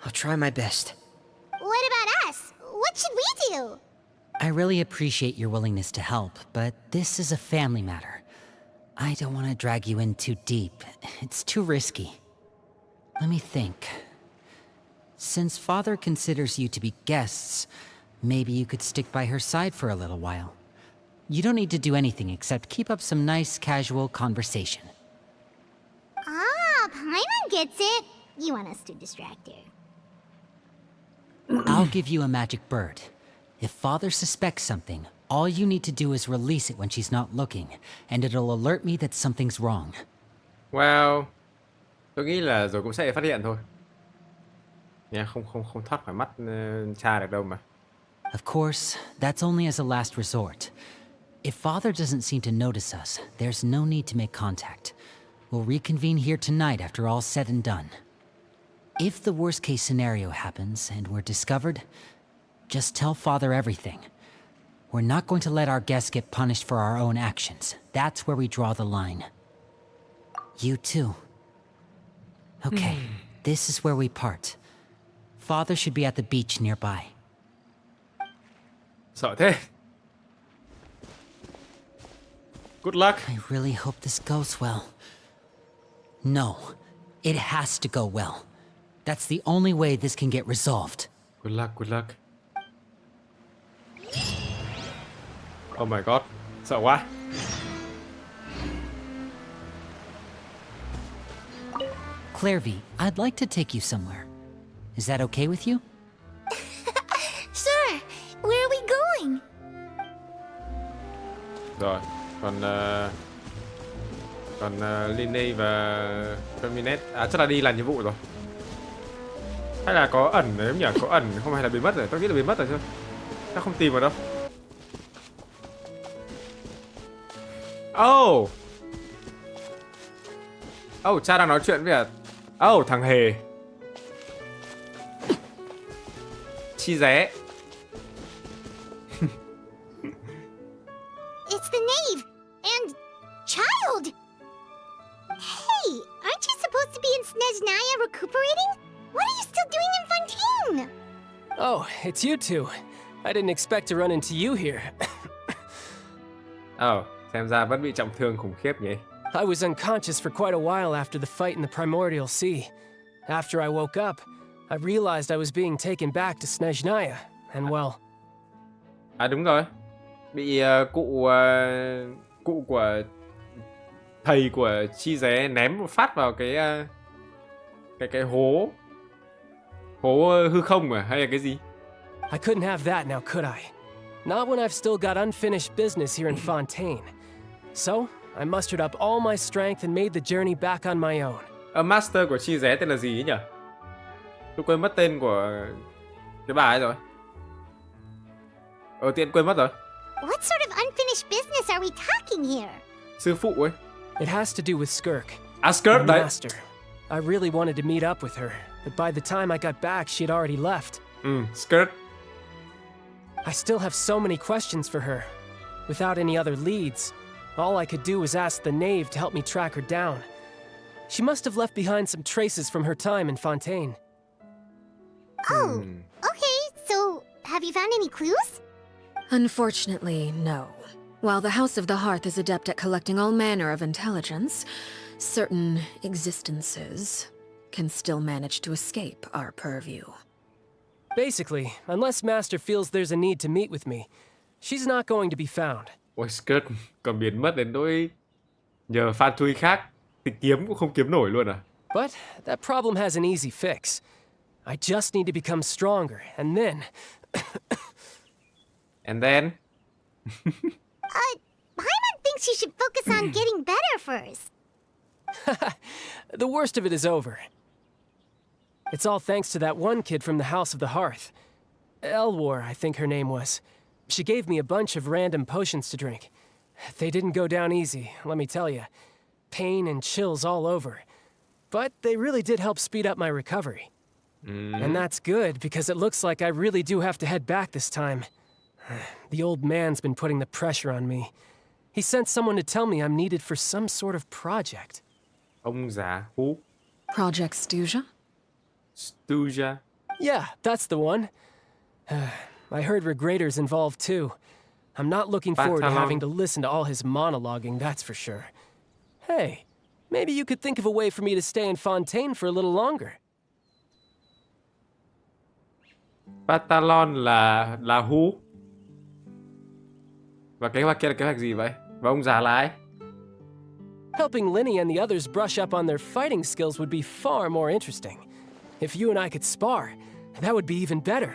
I'll try my best. What about us? What should we do? I really appreciate your willingness to help, but this is a family matter. I don't want to drag you in too deep. It's too risky. Let me think. Since Father considers you to be guests, maybe you could stick by her side for a little while. You don't need to do anything except keep up some nice, casual conversation. Ah, Paimon gets it. You want us to distract her. I'll give you a magic bird. If Father suspects something, all you need to do is release it when she's not looking, and it'll alert me that something's wrong. Well, tôi nghĩ là rồi cũng sẽ phát hiện thôi. Nha, không thoát khỏi mắt cha được đâu mà. Of course, that's only as a last resort. If Father doesn't seem to notice us, there's no need to make contact. We'll reconvene here tonight after all's said and done. If the worst case scenario happens and we're discovered, just tell Father everything. We're not going to let our guests get punished for our own actions. That's where we draw the line. You too. Okay, this is where we part. Father should be at the beach nearby. Sợ thế. Good luck. I really hope this goes well. No, it has to go well. That's the only way this can get resolved. Good luck, good luck. Oh my god, sợ quá. Clairy, I'd like to take you somewhere. Is that okay with you? Sure. Where are we going? Rồi, còn Linne và Terminate. À, chắc là đi làm nhiệm vụ rồi. Hay là có ẩn đấy nhỉ? Có ẩn không hay là biến mất rồi? Tôi nghĩ là biến mất rồi chứ. Chắc không tìm vào đâu. Oh! Oh, cha đang nói chuyện với Oh, thằng Hề. Chi ré. It's the Nave and child. Hey, aren't you supposed to be in Snezhnaya recuperating? What are you still doing in Fontaine? Oh, it's you two. I didn't expect to run into you here. Oh, xem ra vẫn bị trọng thương khủng khiếp nhỉ. I was unconscious for quite a while after the fight in the Primordial Sea. After I woke up, I realized I was being taken back to Snezhnaya, and well... À đúng rồi. Bị cụ của thầy của Chi Ré ném một phát vào cái hố hư không à hay là cái gì? I couldn't have that now, could I? Not when I've still got unfinished business here in Fontaine. So, I mustered up all my strength and made the journey back on my own. Master của Chi Ré tên là gì ấy nhỉ? Tôi quên mất tên của cái bà ấy rồi. Tiện quên mất rồi. What sort of unfinished business are we talking here? Sư phụ ấy. It has to do with Skirk. À, Skirk đấy. Master. I really wanted to meet up with her, but by the time I got back, she had already left. Skirk. I still have so many questions for her. Without any other leads, all I could do was ask the Nave to help me track her down. She must have left behind some traces from her time in Fontaine. Oh, okay, so have you found any clues? Unfortunately, no. While the House of the Hearth is adept at collecting all manner of intelligence, certain existences can still manage to escape our purview. Basically, unless Master feels there's a need to meet with me, she's not going to be found. Ôi, Skirt còn biến mất đến nỗi nhờ Phan Thui khác thì kiếm cũng không kiếm nổi luôn à? But that problem has an easy fix. I just need to become stronger, and then... And then? Paimon thinks you should focus on getting better first. The worst of it is over. It's all thanks to that one kid from the House of the Hearth. Elwar, I think her name was. She gave me a bunch of random potions to drink. They didn't go down easy, let me tell you. Pain and chills all over. But they really did help speed up my recovery. And that's good, because it looks like I really do have to head back this time. The old man's been putting the pressure on me. He sent someone to tell me I'm needed for some sort of project. Ông già hú. Project Stuja? Stuja. Yeah, that's the one. I heard Regrador's involved too. I'm not looking forward to having to listen to all his monologuing, that's for sure. Hey, maybe you could think of a way for me to stay in Fontaine for a little longer. Batalon là hú. Và kế hoạch kia là kế hoạch gì vậy? Và ông già là ai? Helping Linny and the others brush up on their fighting skills would be far more interesting. If you and I could spar, that would be even better.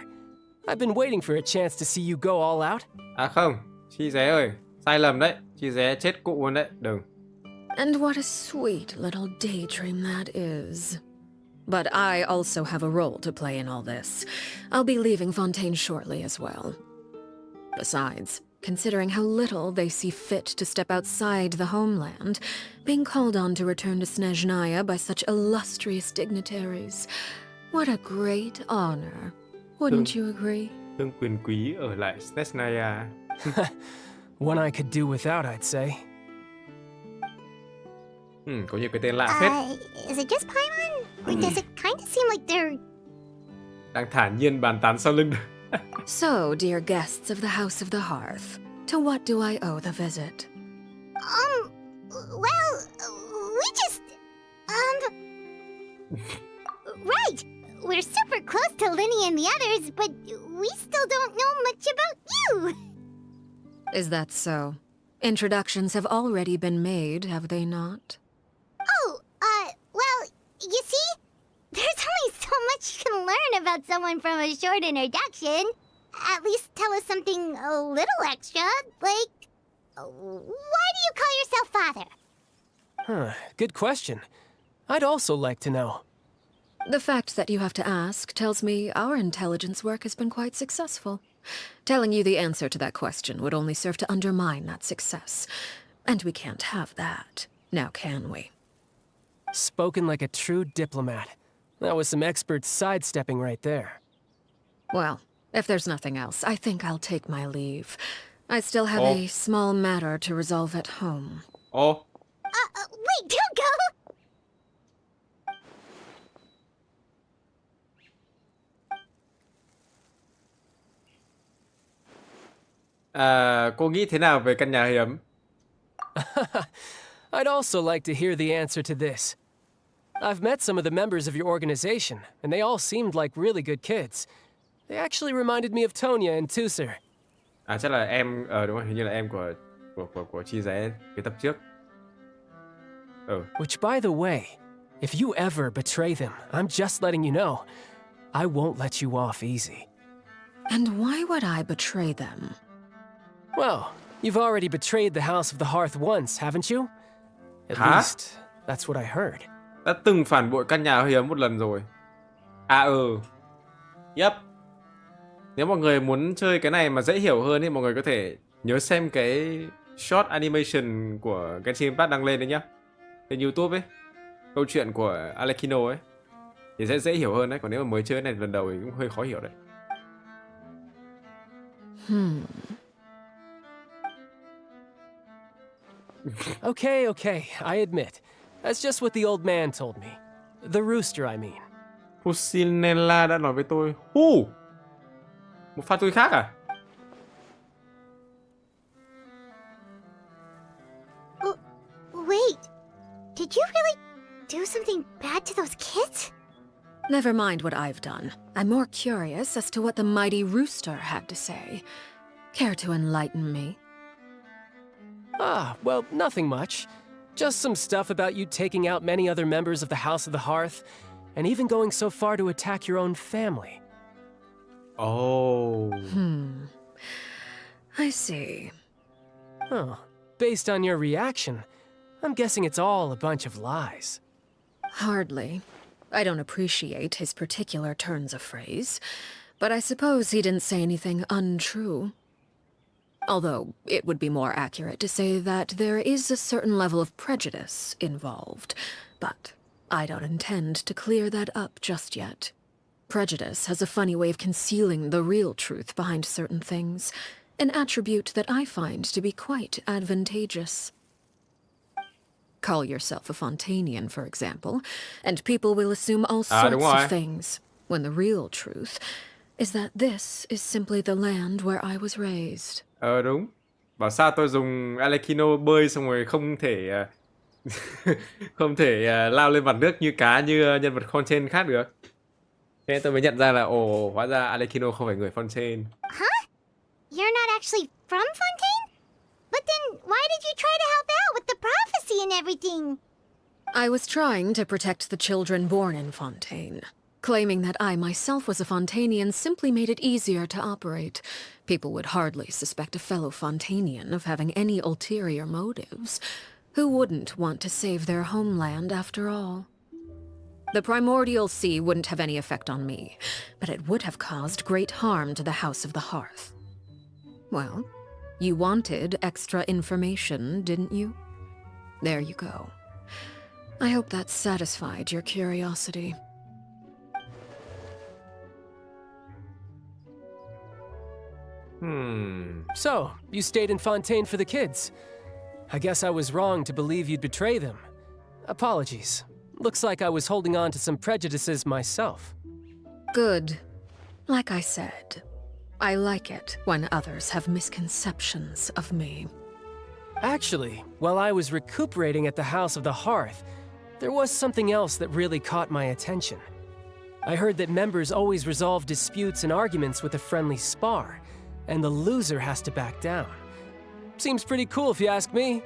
I've been waiting for a chance to see you go all out. À không, chị Dé ơi, sai lầm đấy. Chị Dé chết cụ luôn đấy, đừng. And what a sweet little daydream that is. But I also have a role to play in all this. I'll be leaving Fontaine shortly as well. Besides, considering how little they see fit to step outside the homeland, being called on to return to Snezhnaya by such illustrious dignitaries, what a great honor. Wouldn't you agree? Thương quyền quý ở lại Snezhnaya. One I could do without, I'd say. Có nhiều cái tên lạ phết. Is it just Paimon? Or does it kind of seem like they're... Đang thản nhiên bàn tán sau lưng. So, dear guests of the House of the Hearth, to what do I owe the visit? Well, we just... Right! We're super close to Linny and the others, but we still don't know much about you! Is that so? Introductions have already been made, have they not? Oh, well, you see? There's only so much you can learn about someone from a short introduction. At least tell us something a little extra, like... Why do you call yourself father? Good question. I'd also like to know. The fact that you have to ask tells me our intelligence work has been quite successful. Telling you the answer to that question would only serve to undermine that success. And we can't have that, now can we? Spoken like a true diplomat. That was some expert sidestepping right there. Well, if there's nothing else, I think I'll take my leave. I still have a small matter to resolve at home. Ồ, Wait, don't go! cô nghĩ thế nào về căn nhà hiếm? I'd also like to hear the answer to this. I've met some of the members of your organization, and they all seemed like really good kids. They actually reminded me of Tonya and Tusser. À chắc là em, đúng rồi, hình như là em của Chi Dé cái tập trước. Which, by the way, if you ever betray them, I'm just letting you know, I won't let you off easy. And why would I betray them? Well, you've already betrayed the House of the Hearth once, haven't you? At Hả? least, that's what I heard. Đã từng phản bội căn nhà hiếm một lần rồi. Yep. Nếu mọi người muốn chơi cái này mà dễ hiểu hơn thì mọi người có thể nhớ xem cái short animation của Genshin Impact đăng lên đấy nhá. Trên YouTube ấy. Câu chuyện của Arlecchino ấy. Thì sẽ dễ hiểu hơn đấy. Còn nếu mà mới chơi này lần đầu thì cũng hơi khó hiểu đấy. Okay, I admit. That's just what the old man told me. The rooster, I mean. Pusinella đã nói với tôi. Một pha tôi khác à? Wait, did you really do something bad to those kids? Never mind what I've done. I'm more curious as to what the mighty rooster had to say. Care to enlighten me? Well, nothing much. Just some stuff about you taking out many other members of the House of the Hearth, and even going so far to attack your own family. Oh. I see. Oh, based on your reaction, I'm guessing it's all a bunch of lies. Hardly. I don't appreciate his particular turns of phrase, but I suppose he didn't say anything untrue. Although, it would be more accurate to say that there is a certain level of prejudice involved, but I don't intend to clear that up just yet. Prejudice has a funny way of concealing the real truth behind certain things, an attribute that I find to be quite advantageous. Call yourself a Fontainian, for example, and people will assume all sorts of things, when the real truth is that this is simply the land where I was raised. Đúng. Bảo sao tôi dùng Arlecchino bơi xong rồi không thể lao lên mặt nước như cá như nhân vật Fontaine khác được. Thế tôi mới nhận ra là hóa ra Arlecchino không phải người Fontaine. Huh? You're not actually from Fontaine? But then, why did you try to help out with the prophecy and everything? I was trying to protect the children born in Fontaine. Claiming that I myself was a Fontainian simply made it easier to operate. People would hardly suspect a fellow Fontainian of having any ulterior motives. Who wouldn't want to save their homeland after all? The primordial sea wouldn't have any effect on me, but it would have caused great harm to the House of the Hearth. Well, you wanted extra information, didn't you? There you go. I hope that satisfied your curiosity. So, you stayed in Fontaine for the kids. I guess I was wrong to believe you'd betray them. Apologies. Looks like I was holding on to some prejudices myself. Good. Like I said, I like it when others have misconceptions of me. Actually, while I was recuperating at the House of the Hearth, there was something else that really caught my attention. I heard that members always resolve disputes and arguments with a friendly spar, and the loser has to back down. Seems pretty cool if you ask me.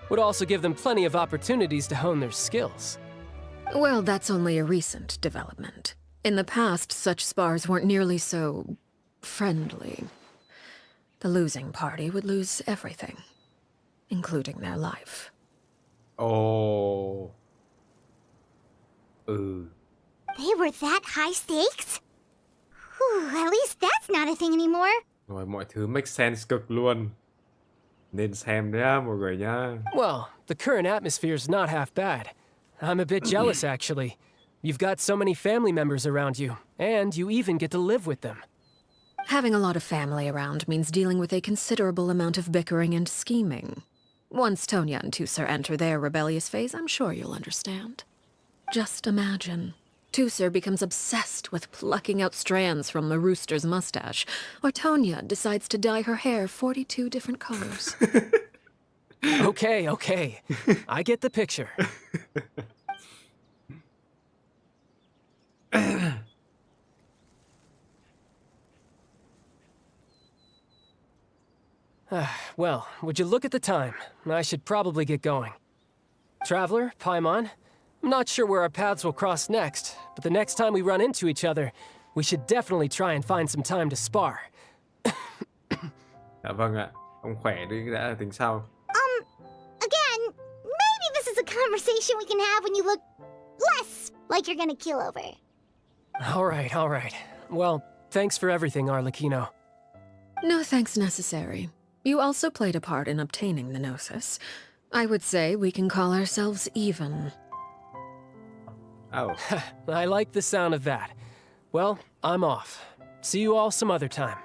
Would also give them plenty of opportunities to hone their skills. Well, that's only a recent development. In the past, such spars weren't nearly so friendly. The losing party would lose everything, including their life. Oh. They were that high stakes? Whew, at least that's not a thing anymore. Rồi, mọi thứ make sense cực luôn. Nên xem đấy á, mọi người nhá. Well, the current atmosphere's not half bad. I'm a bit jealous, actually. You've got so many family members around you, and you even get to live with them. Having a lot of family around means dealing with a considerable amount of bickering and scheming. Once Tonya and Tusser enter their rebellious phase, I'm sure you'll understand. Just imagine. Tusser becomes obsessed with plucking out strands from the rooster's mustache, or Tonya decides to dye her hair 42 different colors. Okay. I get the picture. Well, would you look at the time? I should probably get going. Traveler, Paimon, I'm not sure where our paths will cross next, but the next time we run into each other, we should definitely try and find some time to spar. Dạ vâng ạ. Ông khỏe đi đã là tính sau. Again, maybe this is a conversation we can have when you look less like you're gonna keel over. All right. Well, thanks for everything, Arlecchino. No thanks necessary. You also played a part in obtaining the Gnosis. I would say we can call ourselves even. Oh. I like the sound of that. Well, I'm off. See you all some other time.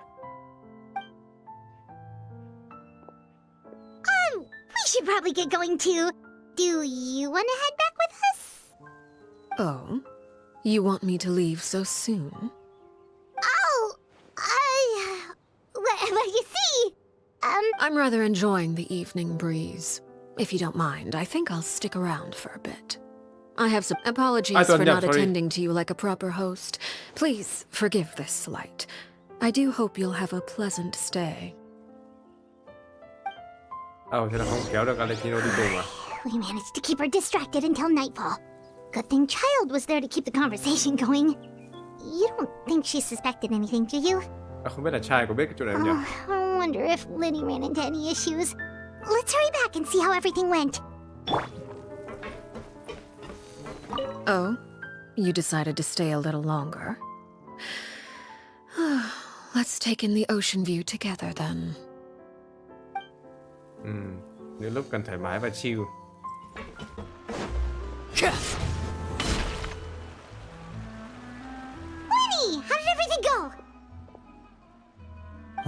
We should probably get going too. Do you want to head back with us? Oh? You want me to leave so soon? Oh, well, you see, I'm rather enjoying the evening breeze. If you don't mind, I think I'll stick around for a bit. I have some apologies for not attending to you like a proper host. Please forgive this slight. I do hope you'll have a pleasant stay. Thế là không kéo được Arlecchino đi cùng à? We managed to keep her distracted until nightfall. Good thing Child was there to keep the conversation going. You don't think she suspected anything, do you? Không biết là trai có biết cái chỗ này không nhỉ? I wonder if Liddy ran into any issues. Let's hurry back and see how everything went. Oh? You decided to stay a little longer? Let's take in the ocean view together then. Những lúc cần thoải mái và chill. Lenny, how did everything go?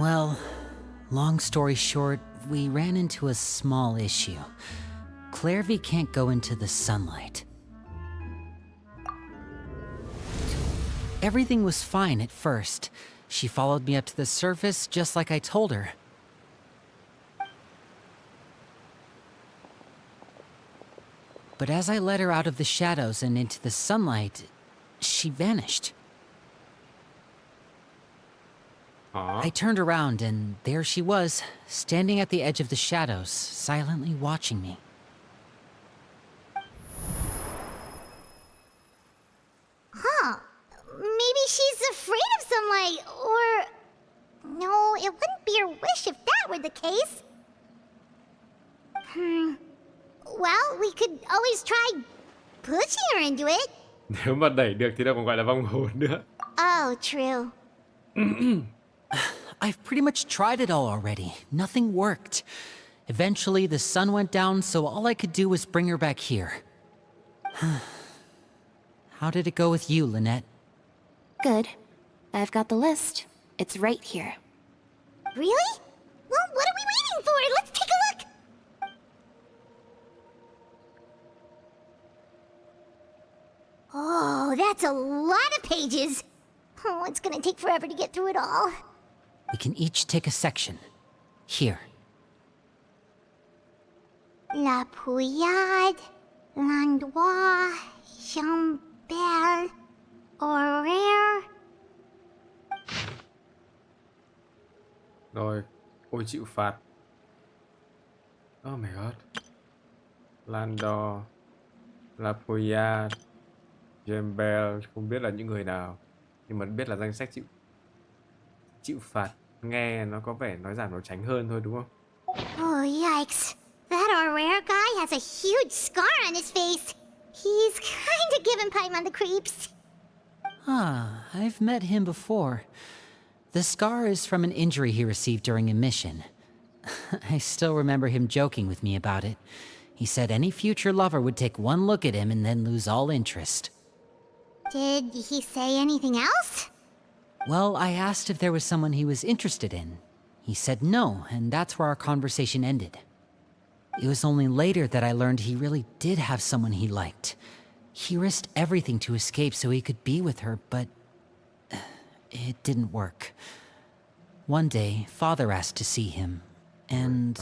Well, long story short, we ran into a small issue. Clairy can't go into the sunlight. Everything was fine at first. She followed me up to the surface just like I told her. But as I led her out of the shadows and into the sunlight, she vanished. I turned around and there she was, standing at the edge of the shadows, silently watching me. Huh. Maybe she's afraid of sunlight, or... No, it wouldn't be her wish if that were the case. Well, we could always try pushing her into it. Nếu mà đẩy được thì đâu còn gọi là vong hồn nữa. Oh, true. I've pretty much tried it all already. Nothing worked. Eventually, the sun went down, so all I could do was bring her back here. How did it go with you, Lynette? Good. I've got the list. It's right here. Really? Well, what are we waiting for? Let's take a look! Oh, that's a lot of pages. Oh, it's gonna take forever to get through it all. We can each take a section. Here. La Pouillade, l'endroit, Chambel, horaire. Rồi, ôi chịu phạt. Oh my god. Landor, La Pouillade, Jambel, không biết là những người nào, nhưng mà biết là danh sách chịu phạt. Nghe nó có vẻ nói giảm nói tránh hơn thôi đúng không? Oh, yikes. That horaire guy has a huge scar on his face. He's kinda giving Paimon the creeps. I've met him before. The scar is from an injury he received during a mission. I still remember him joking with me about it. He said any future lover would take one look at him and then lose all interest. Did he say anything else? Well, I asked if there was someone he was interested in. He said no, and that's where our conversation ended. It was only later that I learned he really did have someone he liked. He risked everything to escape so he could be with her, but it didn't work. One day, Father asked to see him, and,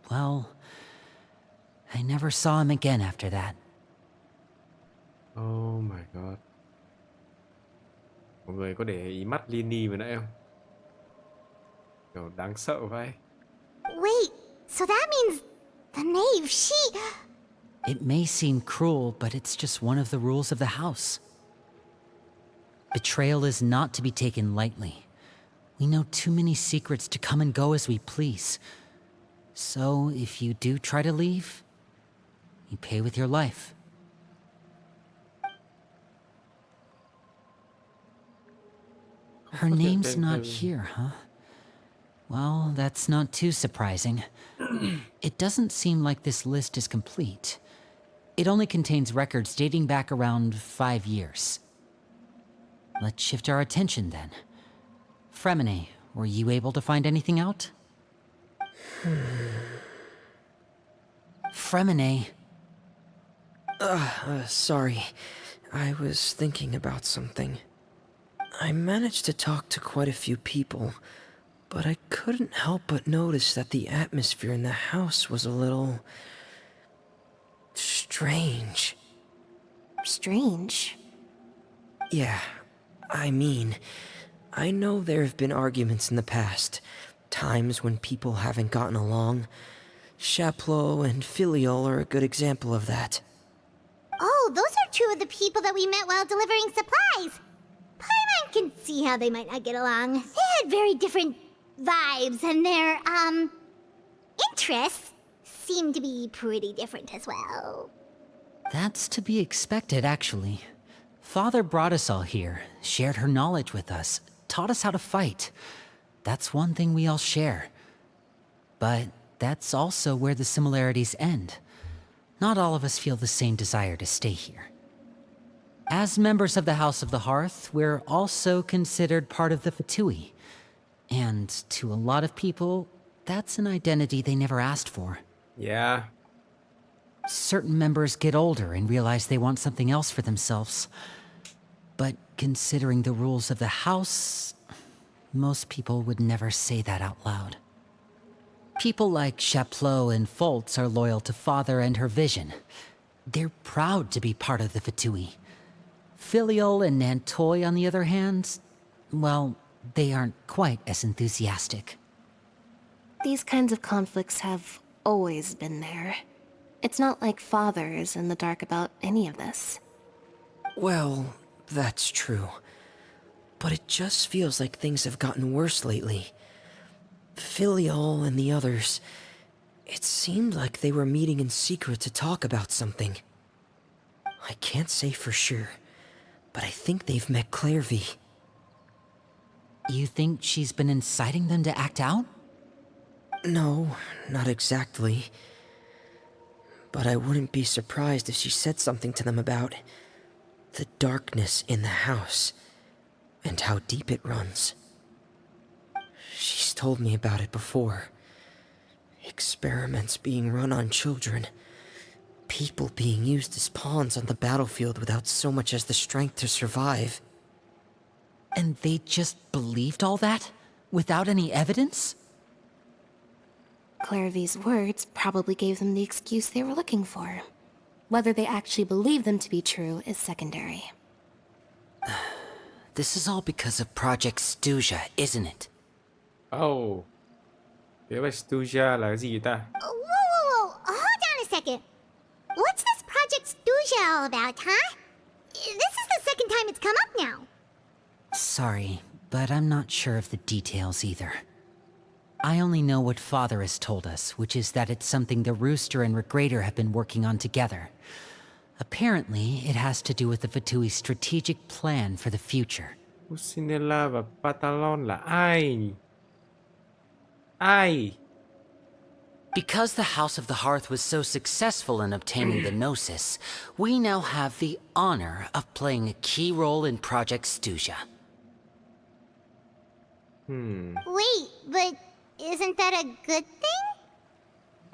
well, I never saw him again after that. Oh my god. Mọi người có để ý mắt Lini vừa nãy không? Kiểu đáng sợ vậy. Wait, so that means the knave, she... It may seem cruel, but it's just one of the rules of the house. Betrayal is not to be taken lightly. We know too many secrets to come and go as we please. So, if you do try to leave, you pay with your life. Her name's not here, huh? Well, that's not too surprising. It doesn't seem like this list is complete. It only contains records dating back around 5 years. Let's shift our attention then. Fremine, were you able to find anything out? Fremine. Sorry. I was thinking about something. I managed to talk to quite a few people, but I couldn't help but notice that the atmosphere in the house was a little... strange. Strange? Yeah, I mean, I know there have been arguments in the past, times when people haven't gotten along. Chaplot and Filiol are a good example of that. Oh, those are two of the people that we met while delivering supplies. Paimon can see how they might not get along. They had very different vibes, and their, interests seem to be pretty different as well. That's to be expected, actually. Father brought us all here, shared her knowledge with us, taught us how to fight. That's one thing we all share. But that's also where the similarities end. Not all of us feel the same desire to stay here. As members of the House of the Hearth, we're also considered part of the Fatui. And to a lot of people, that's an identity they never asked for. Yeah. Certain members get older and realize they want something else for themselves. But considering the rules of the house, most people would never say that out loud. People like Chaplot and Foltz are loyal to Father and her vision. They're proud to be part of the Fatui. Filiol and Nantoy, on the other hand, well, they aren't quite as enthusiastic. These kinds of conflicts have always been there. It's not like Father is in the dark about any of this. Well, that's true. But it just feels like things have gotten worse lately. Filial and the others, it seemed like they were meeting in secret to talk about something. I can't say for sure, but I think they've met Clairy. You think she's been inciting them to act out? No, not exactly. But I wouldn't be surprised if she said something to them about the darkness in the house and how deep it runs. She's told me about it before. Experiments being run on children. People being used as pawns on the battlefield without so much as the strength to survive. And they just believed all that? Without any evidence? Clairvy's words probably gave them the excuse they were looking for. Whether they actually believe them to be true is secondary. This is all because of Project Stuja, isn't it? Oh. Kế hoạch Stuja là cái gì ta? Whoa. Hold on a second. What's this Project Stuja all about, huh? This is the second time it's come up now. Sorry, but I'm not sure of the details either. I only know what Father has told us, which is that it's something the Rooster and Regrader have been working on together. Apparently, it has to do with the Fatui's strategic plan for the future. Pusinella và Patalon là ai nhỉ? Ai? Because the House of the Hearth was so successful in obtaining the Gnosis, we now have the honor of playing a key role in Project Stuja. Wait, but isn't that a good thing?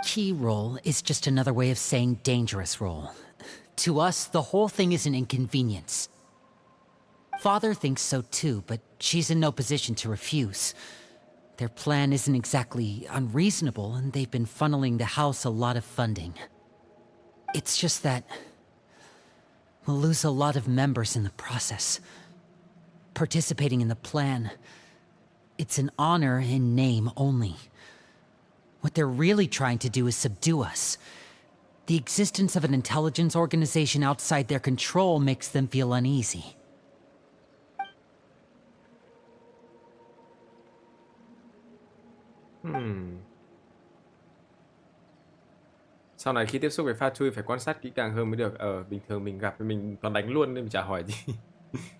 Key role is just another way of saying dangerous role. To us, the whole thing is an inconvenience. Father thinks so too, but she's in no position to refuse. Their plan isn't exactly unreasonable, and they've been funneling the house a lot of funding. It's just that we'll lose a lot of members in the process. Participating in the plan, it's an honor in name only. What they're really trying to do is subdue us. The existence of an intelligence organization outside their control makes them feel uneasy. Sau này khi tiếp xúc với Fatui phải quan sát kỹ càng hơn mới được. Bình thường mình gặp mình toàn đánh luôn nên mình chả hỏi gì.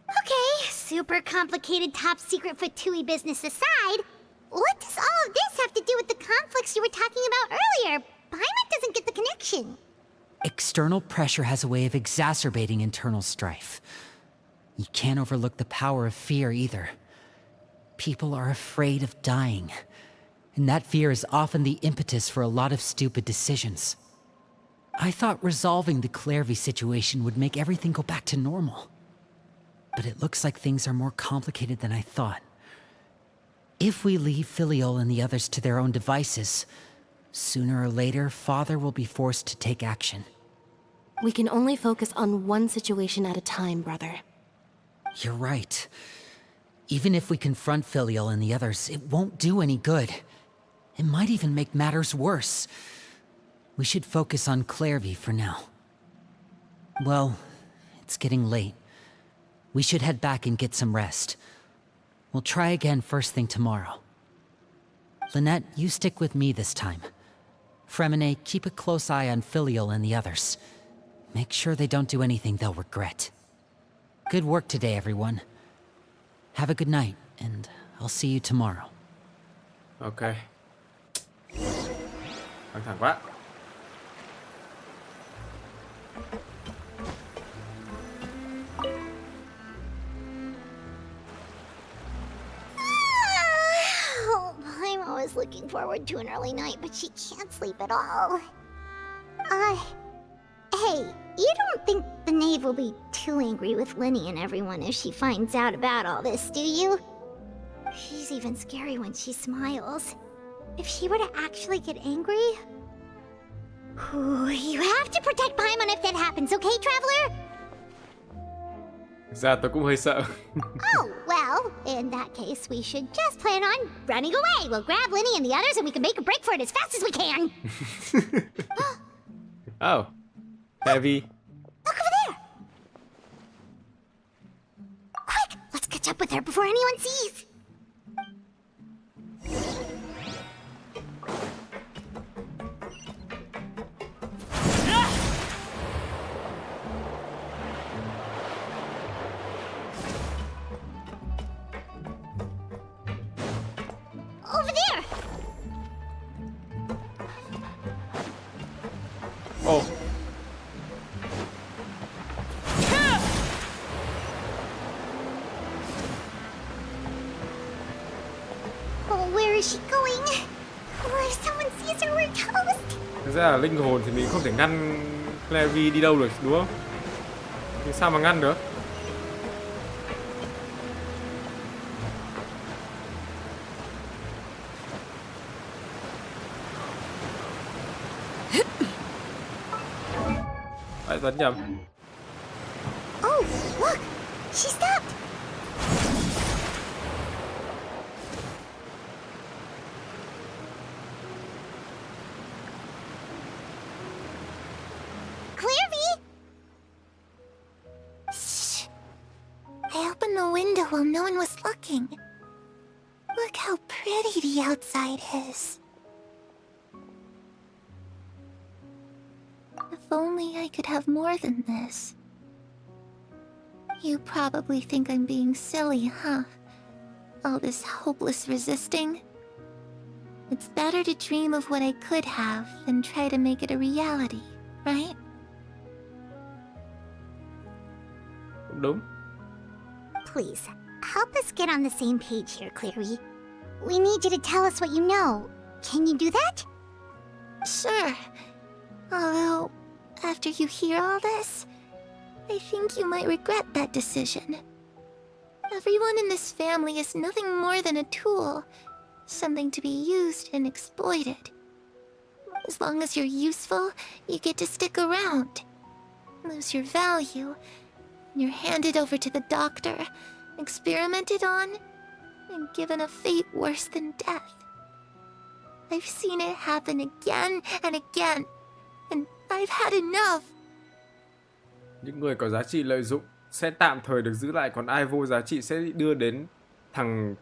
Okay, super complicated top secret Fatui business aside, what does all of this have to do with the conflicts you were talking about earlier? Paimon doesn't get the connection. External pressure has a way of exacerbating internal strife. You can't overlook the power of fear either. People are afraid of dying, and that fear is often the impetus for a lot of stupid decisions. I thought resolving the Clairvy situation would make everything go back to normal. But it looks like things are more complicated than I thought. If we leave Filial and the others to their own devices, sooner or later, Father will be forced to take action. We can only focus on one situation at a time, brother. You're right. Even if we confront Filial and the others, it won't do any good. It might even make matters worse. We should focus on Clairvy for now. Well, it's getting late. We should head back and get some rest. We'll try again first thing tomorrow. Lynette, you stick with me this time. Fremine, keep a close eye on Filial and the others. Make sure they don't do anything they'll regret. Good work today, everyone. Have a good night, and I'll see you tomorrow. Ok. Căng thẳng quá. Oh, I'm always looking forward to an early night, but she can't sleep at all. Hey, you don't think the Nave will be too angry with Linny and everyone if she finds out about all this, do you? She's even scary when she smiles. If she were to actually get angry... Ooh, you have to protect Paimon if that happens, okay, Traveler? Thực ra tôi cũng hơi sợ. Oh, well, In that case, we should just plan on running away. We'll grab Lenny and the others and we can make a break for it as fast as we can. Oh, heavy. Look over there! Quick, let's catch up with her before anyone sees. Over there! Oh, Oh, where is she going? What if someone sees her, we're toast. thực ra là linh hồn thì mình không thể ngăn Clairy đi đâu được, đúng không? Thì sao mà ngăn được? Lại vẫn nhầm. Oh, look! She stopped! Clairy! Shh! I opened the window while no one was looking. Look how pretty the outside is. If only I could have more than this. You probably think I'm being silly, huh? All this hopeless resisting. It's better to dream of what I could have than try to make it a reality, right? Cũng đúng. Please, help us get on the same page here, Clairy. We need you to tell us what you know. Can you do that? Sure. Although, after you hear all this, I think you might regret that decision. Everyone in this family is nothing more than a tool, something to be used and exploited. As long as you're useful, you get to stick around. Lose your value, and you're handed over to the doctor, experimented on, and given a fate worse than death. I've seen it happen again and again, and I've had enough. Những người có giá trị lợi dụng sẽ tạm thời được giữ lại, còn ai vô giá trị sẽ bị đưa đến thằng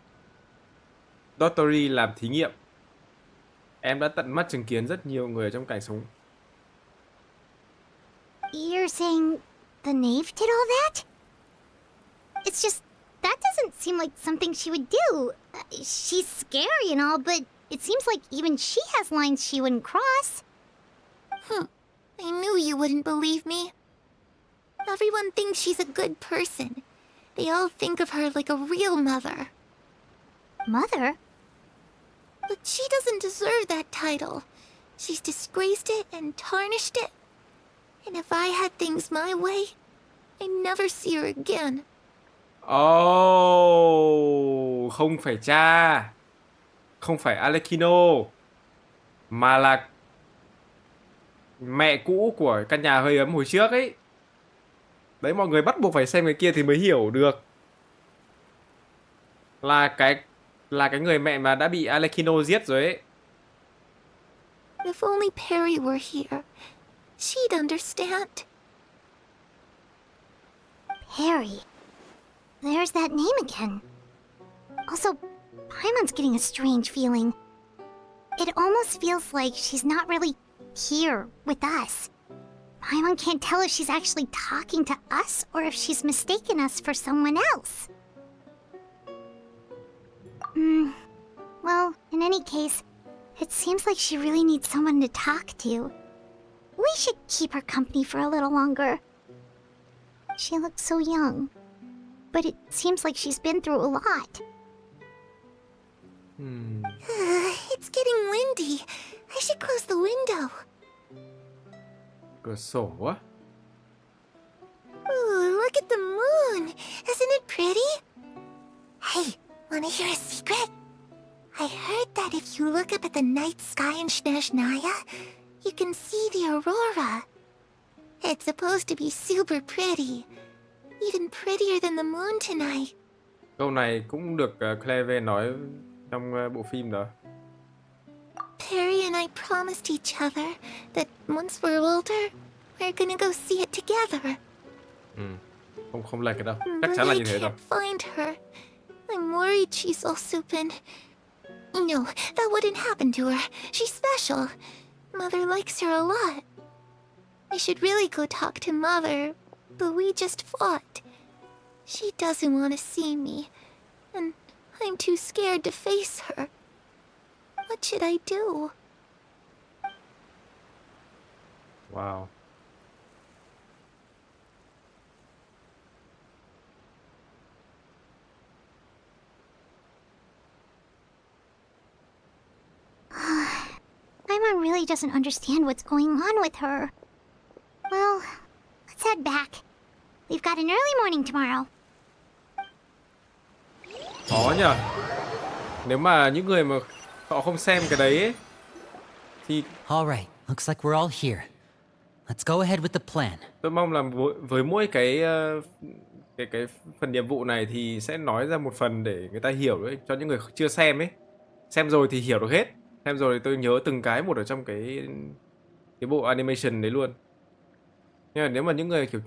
Doctory làm thí nghiệm. Em đã tận mắt chứng kiến rất nhiều người trong cảnh sống. You're saying the Nave did all that? It's just, that doesn't seem like something she would do. She's scary and all, but it seems like even she has lines she wouldn't cross. I knew you wouldn't believe me. Everyone thinks she's a good person. They all think of her like a real mother. Mother? But she doesn't deserve that title. She's disgraced it and tarnished it. And if I had things my way, I'd never see her again. Oh, không phải cha, không phải Arlecchino, mà là mẹ cũ của căn nhà hơi ấm hồi trước ấy. Đấy, mọi người bắt buộc phải xem cái kia thì mới hiểu được. Là cái người mẹ mà đã bị Arlecchino giết rồi ấy. If only Perry were here, she'd understand. Perry. There's that name again. Also, Paimon's getting a strange feeling. It almost feels like she's not really here with us. Paimon can't tell if she's actually talking to us or if she's mistaken us for someone else. Well, in any case, it seems like she really needs someone to talk to. We should keep her company for a little longer. She looks so young, but it seems like she's been through a lot. It's getting windy. I should close the window. Cửa sổ á. Ooh, look at the moon. Isn't it pretty? Hey, wanna hear a secret? I heard that if you look up at the night sky in Snezhnaya, you can see the aurora. It's supposed to be super pretty. Even prettier than the moon tonight. Câu này cũng được Clairy nói trong bộ phim đó. Perry and I promised each other that once we're older, we're gonna go see it together. Không lệch cái đâu. Chắc But chắn là I như thế rồi. can't find her. I'm worried she's also been... No, that wouldn't happen to her. She's special. Mother likes her a lot. I should really go talk to Mother, but we just fought. She doesn't want to see me, and I'm too scared to face her. What should I do? Wow. Paimon really doesn't understand what's going on with her. Well, let's head back. We've got an early morning tomorrow. Khó nhỉ. Nếu mà những người mà họ không xem cái đấy ấy, thì All right, looks like we're all here. Let's go ahead with the plan. tôi mong là với mỗi cái phần nhiệm vụ này thì sẽ nói ra một phần để người ta hiểu đấy, cho những người chưa xem ấy. Xem rồi thì hiểu được hết. Xem rồi thì tôi nhớ từng cái một ở trong cái bộ animation đấy luôn. Nhưng mà nếu mà những người kiểu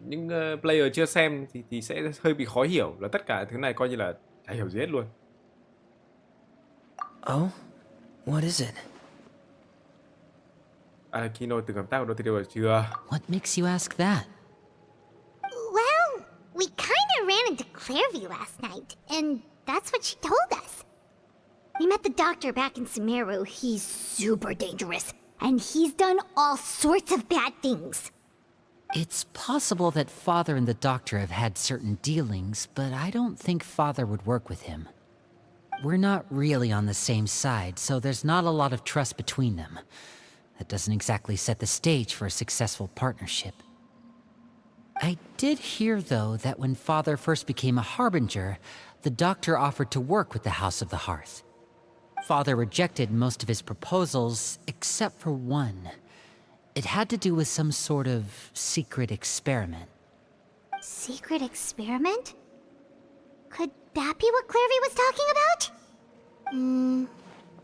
những player chưa xem thì sẽ hơi bị khó hiểu, là tất cả thứ này coi như là chả hiểu gì hết luôn. Oh? What is it? Arlecchino từng hợp tác với Nave chưa? What makes you ask that? Well, we kinda ran into Clairy last night, and that's what she told us. We met the doctor back in Sumeru. He's super dangerous, and he's done all sorts of bad things. It's possible that Father and the Doctor have had certain dealings, but I don't think Father would work with him. We're not really on the same side, so there's not a lot of trust between them. That doesn't exactly set the stage for a successful partnership. I did hear, though, that when Father first became a Harbinger, the Doctor offered to work with the House of the Hearth. Father rejected most of his proposals, except for one. It had to do with some sort of secret experiment. Secret experiment? Could that be what Clairy was talking about?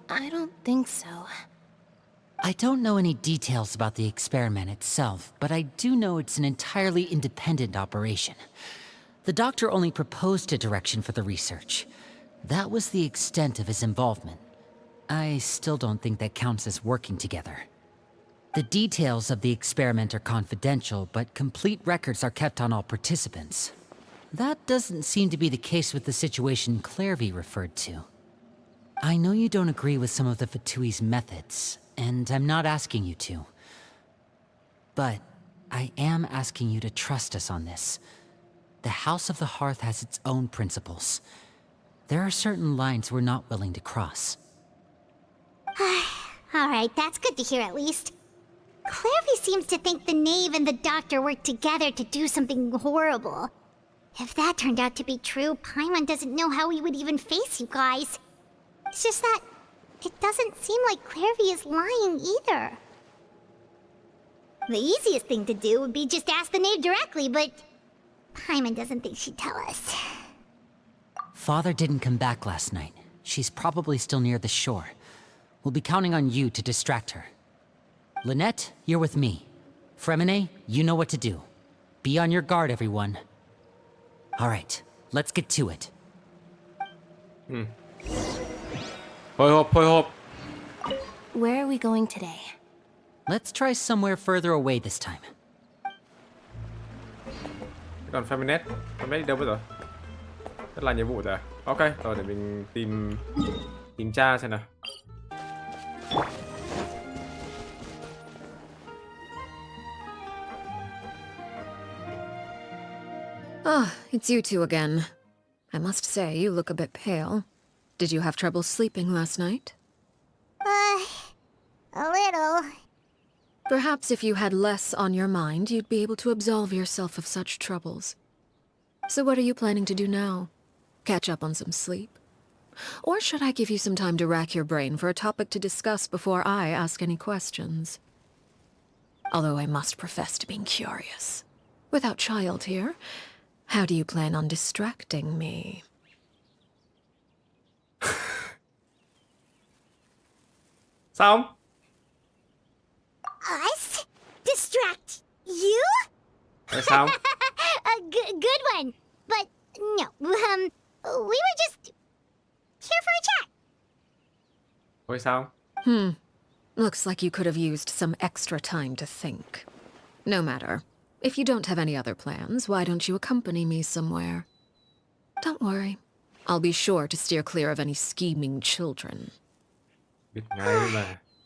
I don't think so. I don't know any details about the experiment itself, but I do know it's an entirely independent operation. The Doctor only proposed a direction for the research. That was the extent of his involvement. I still don't think that counts as working together. The details of the experiment are confidential, but complete records are kept on all participants. That doesn't seem to be the case with the situation Clairy referred to. I know you don't agree with some of the Fatui's methods, and I'm not asking you to. But I am asking you to trust us on this. The House of the Hearth has its own principles. There are certain lines we're not willing to cross. Alright, that's good to hear at least. Clairy seems to think the Nave and the Doctor worked together to do something horrible. If that turned out to be true, Paimon doesn't know how he would even face you guys. It's just that it doesn't seem like Clairy is lying either. The easiest thing to do would be just ask the Nave directly, but Paimon doesn't think she'd tell us. Father didn't come back last night. She's probably still near the shore. We'll be counting on you to distract her. Lynette, you're with me. Fremine, you know what to do. Be on your guard, everyone. All right, let's get to it. Hồi hộp. Where are we going today? Let's try somewhere further away this time. Còn Feminist đi đâu bây giờ? Rất là nhiệm vụ rồi. Ok, rồi để mình tìm tra xem nào. Ah, it's you two again. I must say, you look a bit pale. Did you have trouble sleeping last night? A little. Perhaps if you had less on your mind, you'd be able to absolve yourself of such troubles. So what are you planning to do now? Catch up on some sleep? Or should I give you some time to rack your brain for a topic to discuss before I ask any questions? Although I must profess to being curious. Without child here, how do you plan on distracting me? Xong. Us? Distract you? Rồi xong. A good one. But no, we were just here for a chat. Thôi xong. Looks like you could have used some extra time to think. No matter. If you don't have any other plans, why don't you accompany me somewhere? Don't worry. I'll be sure to steer clear of any scheming children. Biết ngay mà.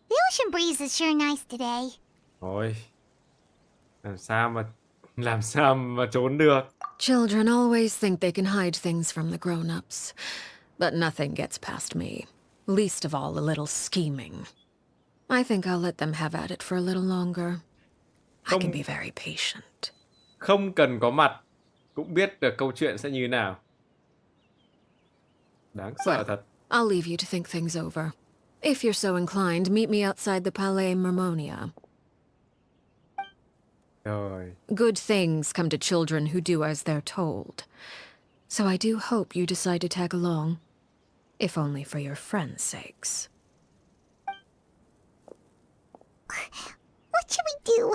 The ocean breeze is sure nice today. Thôi. Làm sao mà trốn được. Children always think they can hide things from the grown-ups. But nothing gets past me. Least of all a little scheming. I think I'll let them have at it for a little longer. I can be very patient. Không cần có mặt cũng biết được câu chuyện sẽ như thế nào. Đáng sợ thật. I'll leave you to think things over. If you're so inclined, meet me outside the Palais Mermonia. Rồi. Good things come to children who do as they're told. So I do hope you decide to tag along. If only for your friends' sakes. What should we do?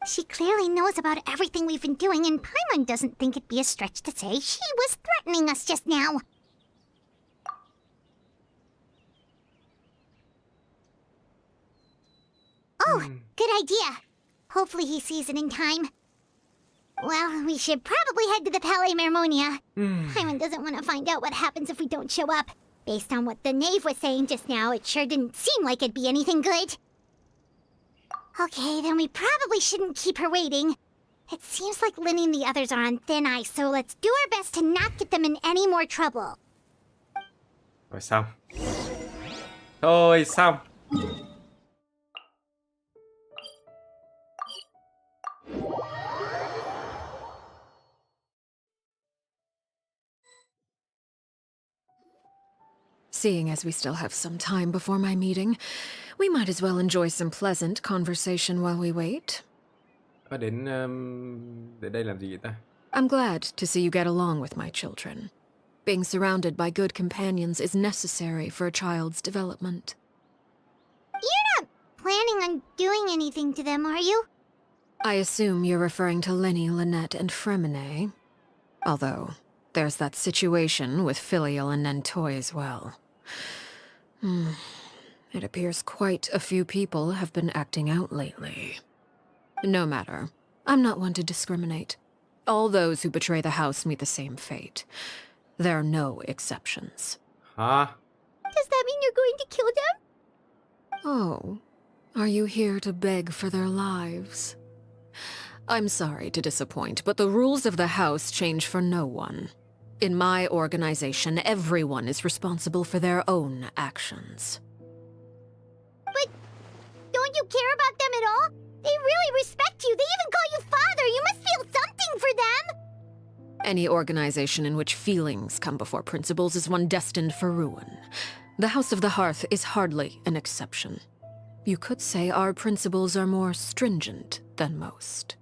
She clearly knows about everything we've been doing, and Paimon doesn't think it'd be a stretch to say she was threatening us just now. Oh, good idea. Hopefully he sees it in time. Well, we should probably head to the Palais Mermonia. Paimon doesn't want to find out what happens if we don't show up. Based on what the Nave was saying just now, it sure didn't seem like it'd be anything good. Okay, then we probably shouldn't keep her waiting. It seems like Linny and the others are on thin ice, so let's do our best to not get them in any more trouble. Rồi xong. Thôi xong. Seeing as we still have some time before my meeting, we might as well enjoy some pleasant conversation while we wait. Có đến đây làm gì vậy ta? I'm glad to see you get along with my children. Being surrounded by good companions is necessary for a child's development. You're not planning on doing anything to them, are you? I assume you're referring to Linny, Lynette, and Fremine. Although, there's that situation with Filial and Nentoy as well. It appears quite a few people have been acting out lately. No matter. I'm not one to discriminate. All those who betray the house meet the same fate. There are no exceptions. Hả? Does that mean you're going to kill them? Oh, are you here to beg for their lives? I'm sorry to disappoint, but the rules of the house change for no one. In my organization, everyone is responsible for their own actions. But don't you care about them at all? They really respect you. They even call you father. You must feel something for them. Any organization in which feelings come before principles is one destined for ruin. The House of the Hearth is hardly an exception. You could say our principles are more stringent than most.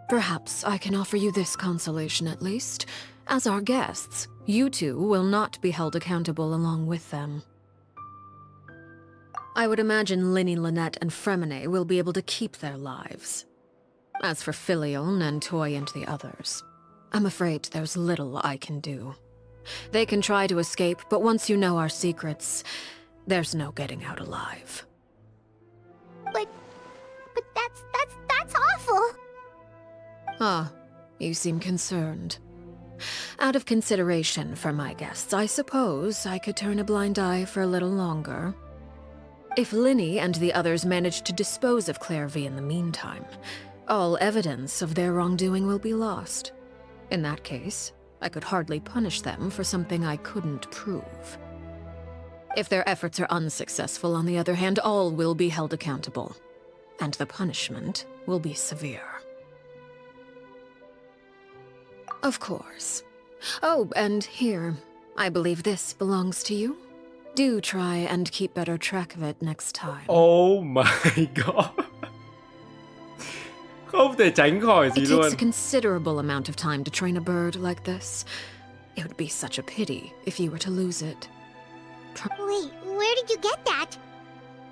Perhaps I can offer you this consolation at least. As our guests, you two will not be held accountable along with them. I would imagine Linny, Lynette, and Fremine will be able to keep their lives. As for Filial, Nentoy, and the others, I'm afraid there's little I can do. They can try to escape, but once you know our secrets, there's no getting out alive. But that's awful. Ah, you seem concerned. Out of consideration for my guests, I suppose I could turn a blind eye for a little longer. If Linny and the others manage to dispose of Clairy in the meantime, all evidence of their wrongdoing will be lost. In that case, I could hardly punish them for something I couldn't prove. If their efforts are unsuccessful, on the other hand, all will be held accountable, and the punishment will be severe. Of course. Oh, and here, I believe this belongs to you. Do try and keep better track of it next time. Oh my god. Không thể tránh khỏi gì It luôn. takes a considerable amount of time to train a bird like this. It would be such a pity if you were to lose it. Wait, where did you get that?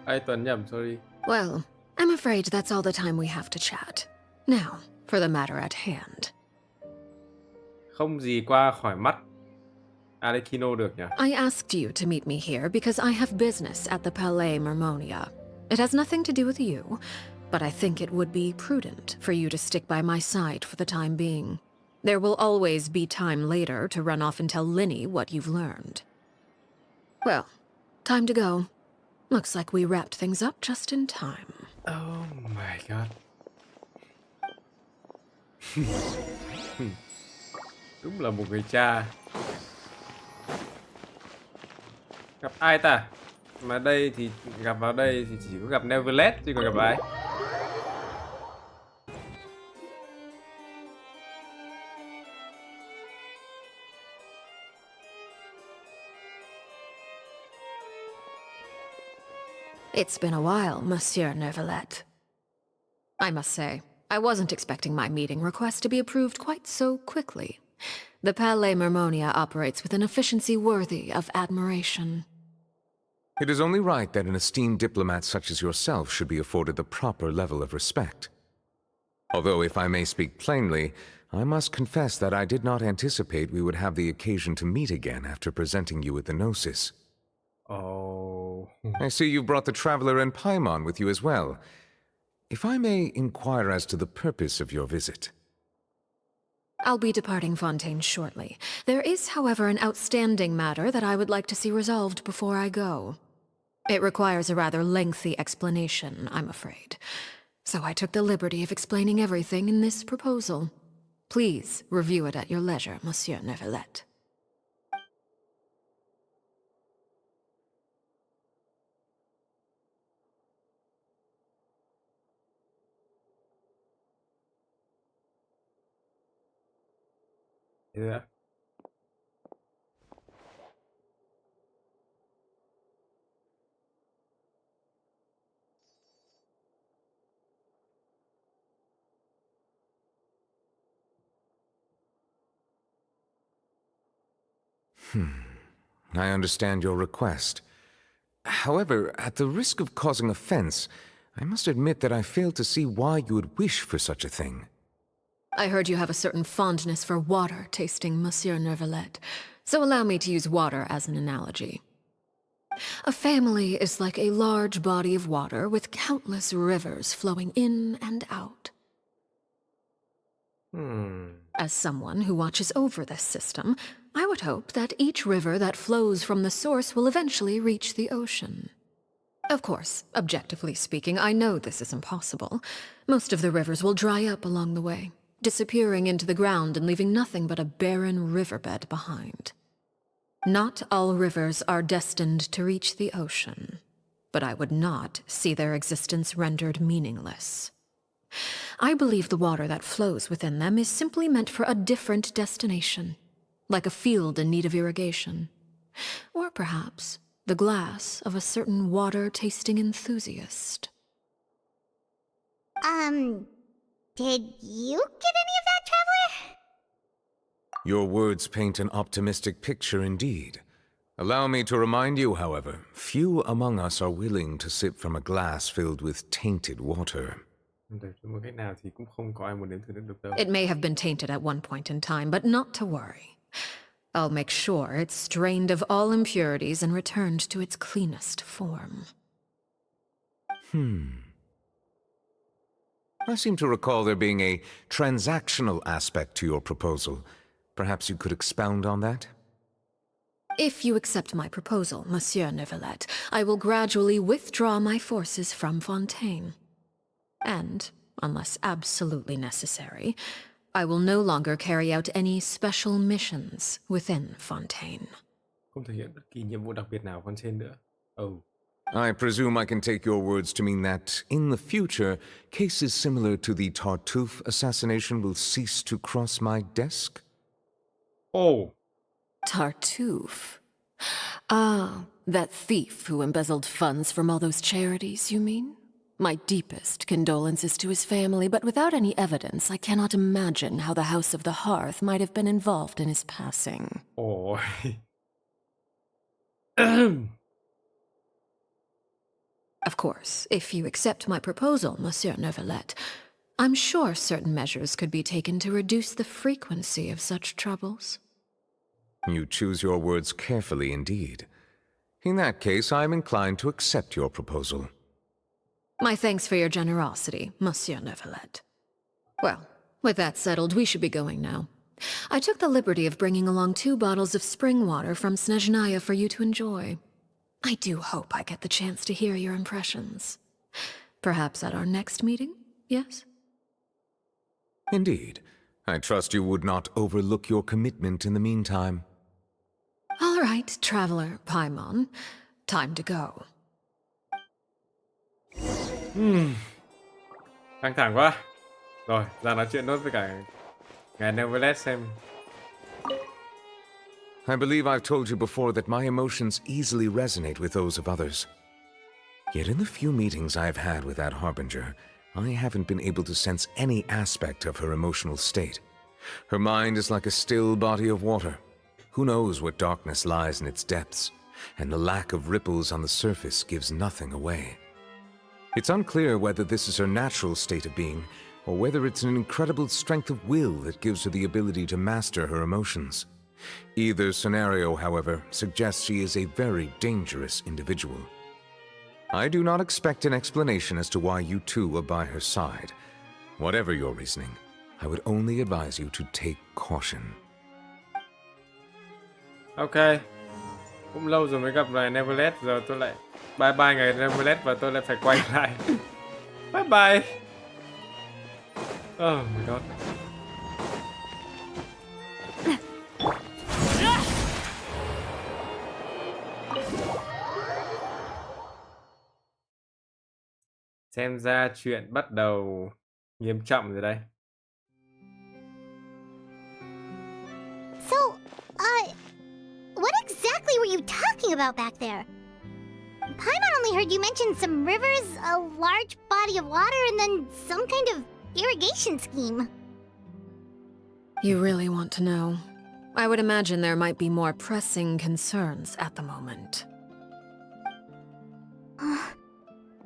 Ai Tuấn nhầm, sorry. Well, I'm afraid that's all the time we have to chat. Now, for the matter at hand. Không gì qua khỏi mắt Arlecchino được nhỉ? I asked you to meet me here because I have business at the Palais Mermonia. It has nothing to do with you, but I think it would be prudent for you to stick by my side for the time being. There will always be time later to run off and tell Linny what you've learned. Well, time to go. Looks like we wrapped things up just in time. Oh my god. Đúng là một người cha. Gặp ai ta? Mà đây thì gặp vào đây thì chỉ có gặp Nave chứ còn gặp ai? It's been a while, Monsieur Neuvillette. I must say, I wasn't expecting my meeting request to be approved quite so quickly. The Palais Mermonia operates with an efficiency worthy of admiration. It is only right that an esteemed diplomat such as yourself should be afforded the proper level of respect. Although, if I may speak plainly, I must confess that I did not anticipate we would have the occasion to meet again after presenting you with the Gnosis. Oh. I see you brought the Traveler and Paimon with you as well. If I may inquire as to the purpose of your visit. I'll be departing Fontaine shortly. There is, however, an outstanding matter that I would like to see resolved before I go. It requires a rather lengthy explanation, I'm afraid. So I took the liberty of explaining everything in this proposal. Please review it at your leisure, Monsieur Neuvillette. Yeah. I understand your request. However, at the risk of causing offense, I must admit that I fail to see why you would wish for such a thing. I heard you have a certain fondness for water tasting, Monsieur Neuvillette, so allow me to use water as an analogy. A family is like a large body of water with countless rivers flowing in and out. As someone who watches over this system, I would hope that each river that flows from the source will eventually reach the ocean. Of course, objectively speaking, I know this is impossible. Most of the rivers will dry up along the way, disappearing into the ground and leaving nothing but a barren riverbed behind. Not all rivers are destined to reach the ocean, but I would not see their existence rendered meaningless. I believe the water that flows within them is simply meant for a different destination, like a field in need of irrigation. Or perhaps the glass of a certain water-tasting enthusiast. Did you get any of that, Traveler? Your words paint an optimistic picture indeed. Allow me to remind you, however, few among us are willing to sip from a glass filled with tainted water. It may have been tainted at one point in time, but not to worry. I'll make sure it's strained of all impurities and returned to its cleanest form. I seem to recall there being a transactional aspect to your proposal. Perhaps you could expound on that? If you accept my proposal, Monsieur Neuvillette, I will gradually withdraw my forces from Fontaine. And, unless absolutely necessary, I will no longer carry out any special missions within Fontaine. Không thực hiện bất kỳ nhiệm vụ đặc biệt nào con trên nữa. Oh. I presume I can take your words to mean that, in the future, cases similar to the Tartuffe assassination will cease to cross my desk? Oh. Tartuffe? Ah, that thief who embezzled funds from all those charities, you mean? My deepest condolences to his family, but without any evidence, I cannot imagine how the House of the Hearth might have been involved in his passing. Oh. course, if you accept my proposal, Monsieur Neuvillette, I'm sure certain measures could be taken to reduce the frequency of such troubles. You choose your words carefully indeed. In that case, I am inclined to accept your proposal. My thanks for your generosity, Monsieur Neuvillette. Well, with that settled, we should be going now. I took the liberty of bringing along 2 bottles of spring water from Snezhnaya for you to enjoy. I do hope I get the chance to hear your impressions. Perhaps at our next meeting, yes? Indeed. I trust you would not overlook your commitment in the meantime. All right, Traveler Paimon. Time to go. Căng thẳng quá. Rồi, ra nói chuyện nốt với cả ngài Neverlet xem. I believe I've told you before that my emotions easily resonate with those of others. Yet in the few meetings I've had with that Harbinger, I haven't been able to sense any aspect of her emotional state. Her mind is like a still body of water. Who knows what darkness lies in its depths, and the lack of ripples on the surface gives nothing away. It's unclear whether this is her natural state of being, or whether it's an incredible strength of will that gives her the ability to master her emotions. Either scenario, however, suggests she is a very dangerous individual. I do not expect an explanation as to why you two are by her side. Whatever your reasoning, I would only advise you to take caution. Ok. Cũng lâu rồi mới gặp ngài Neverlet, giờ tôi lại bye bye ngài Neverlet và tôi lại phải quay lại. Bye bye. Oh my god. Xem ra chuyện bắt đầu nghiêm trọng rồi đây. So, what exactly were you talking about back there? Paimon only heard you mention some rivers, a large body of water, and then some kind of irrigation scheme. You really want to know? I would imagine there might be more pressing concerns at the moment.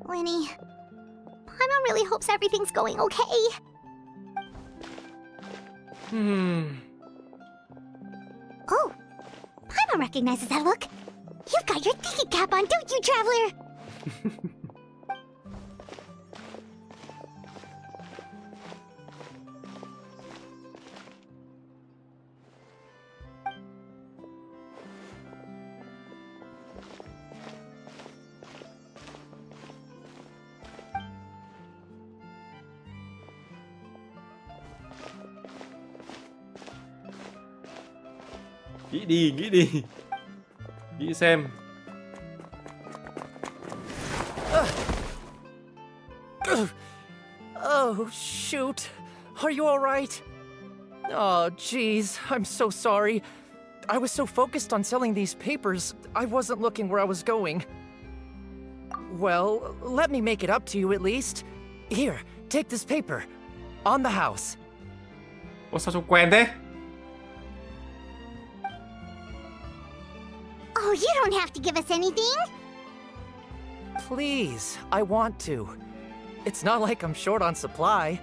Winnie, Paimon really hopes everything's going okay. Oh, Paimon recognizes that look. You've got your thinking cap on, don't you, Traveler? Nghĩ đi, nghĩ đi. Nghĩ xem. Oh, shoot. Are you all right? Oh, geez, I'm so sorry. I was so focused on selling these papers, I wasn't looking where I was going. Well, let me make it up to you at least. Here, take this paper. On the house. Ủa sao trông quen thế? Oh, you don't have to give us anything. Please, I want to. It's not like I'm short on supply.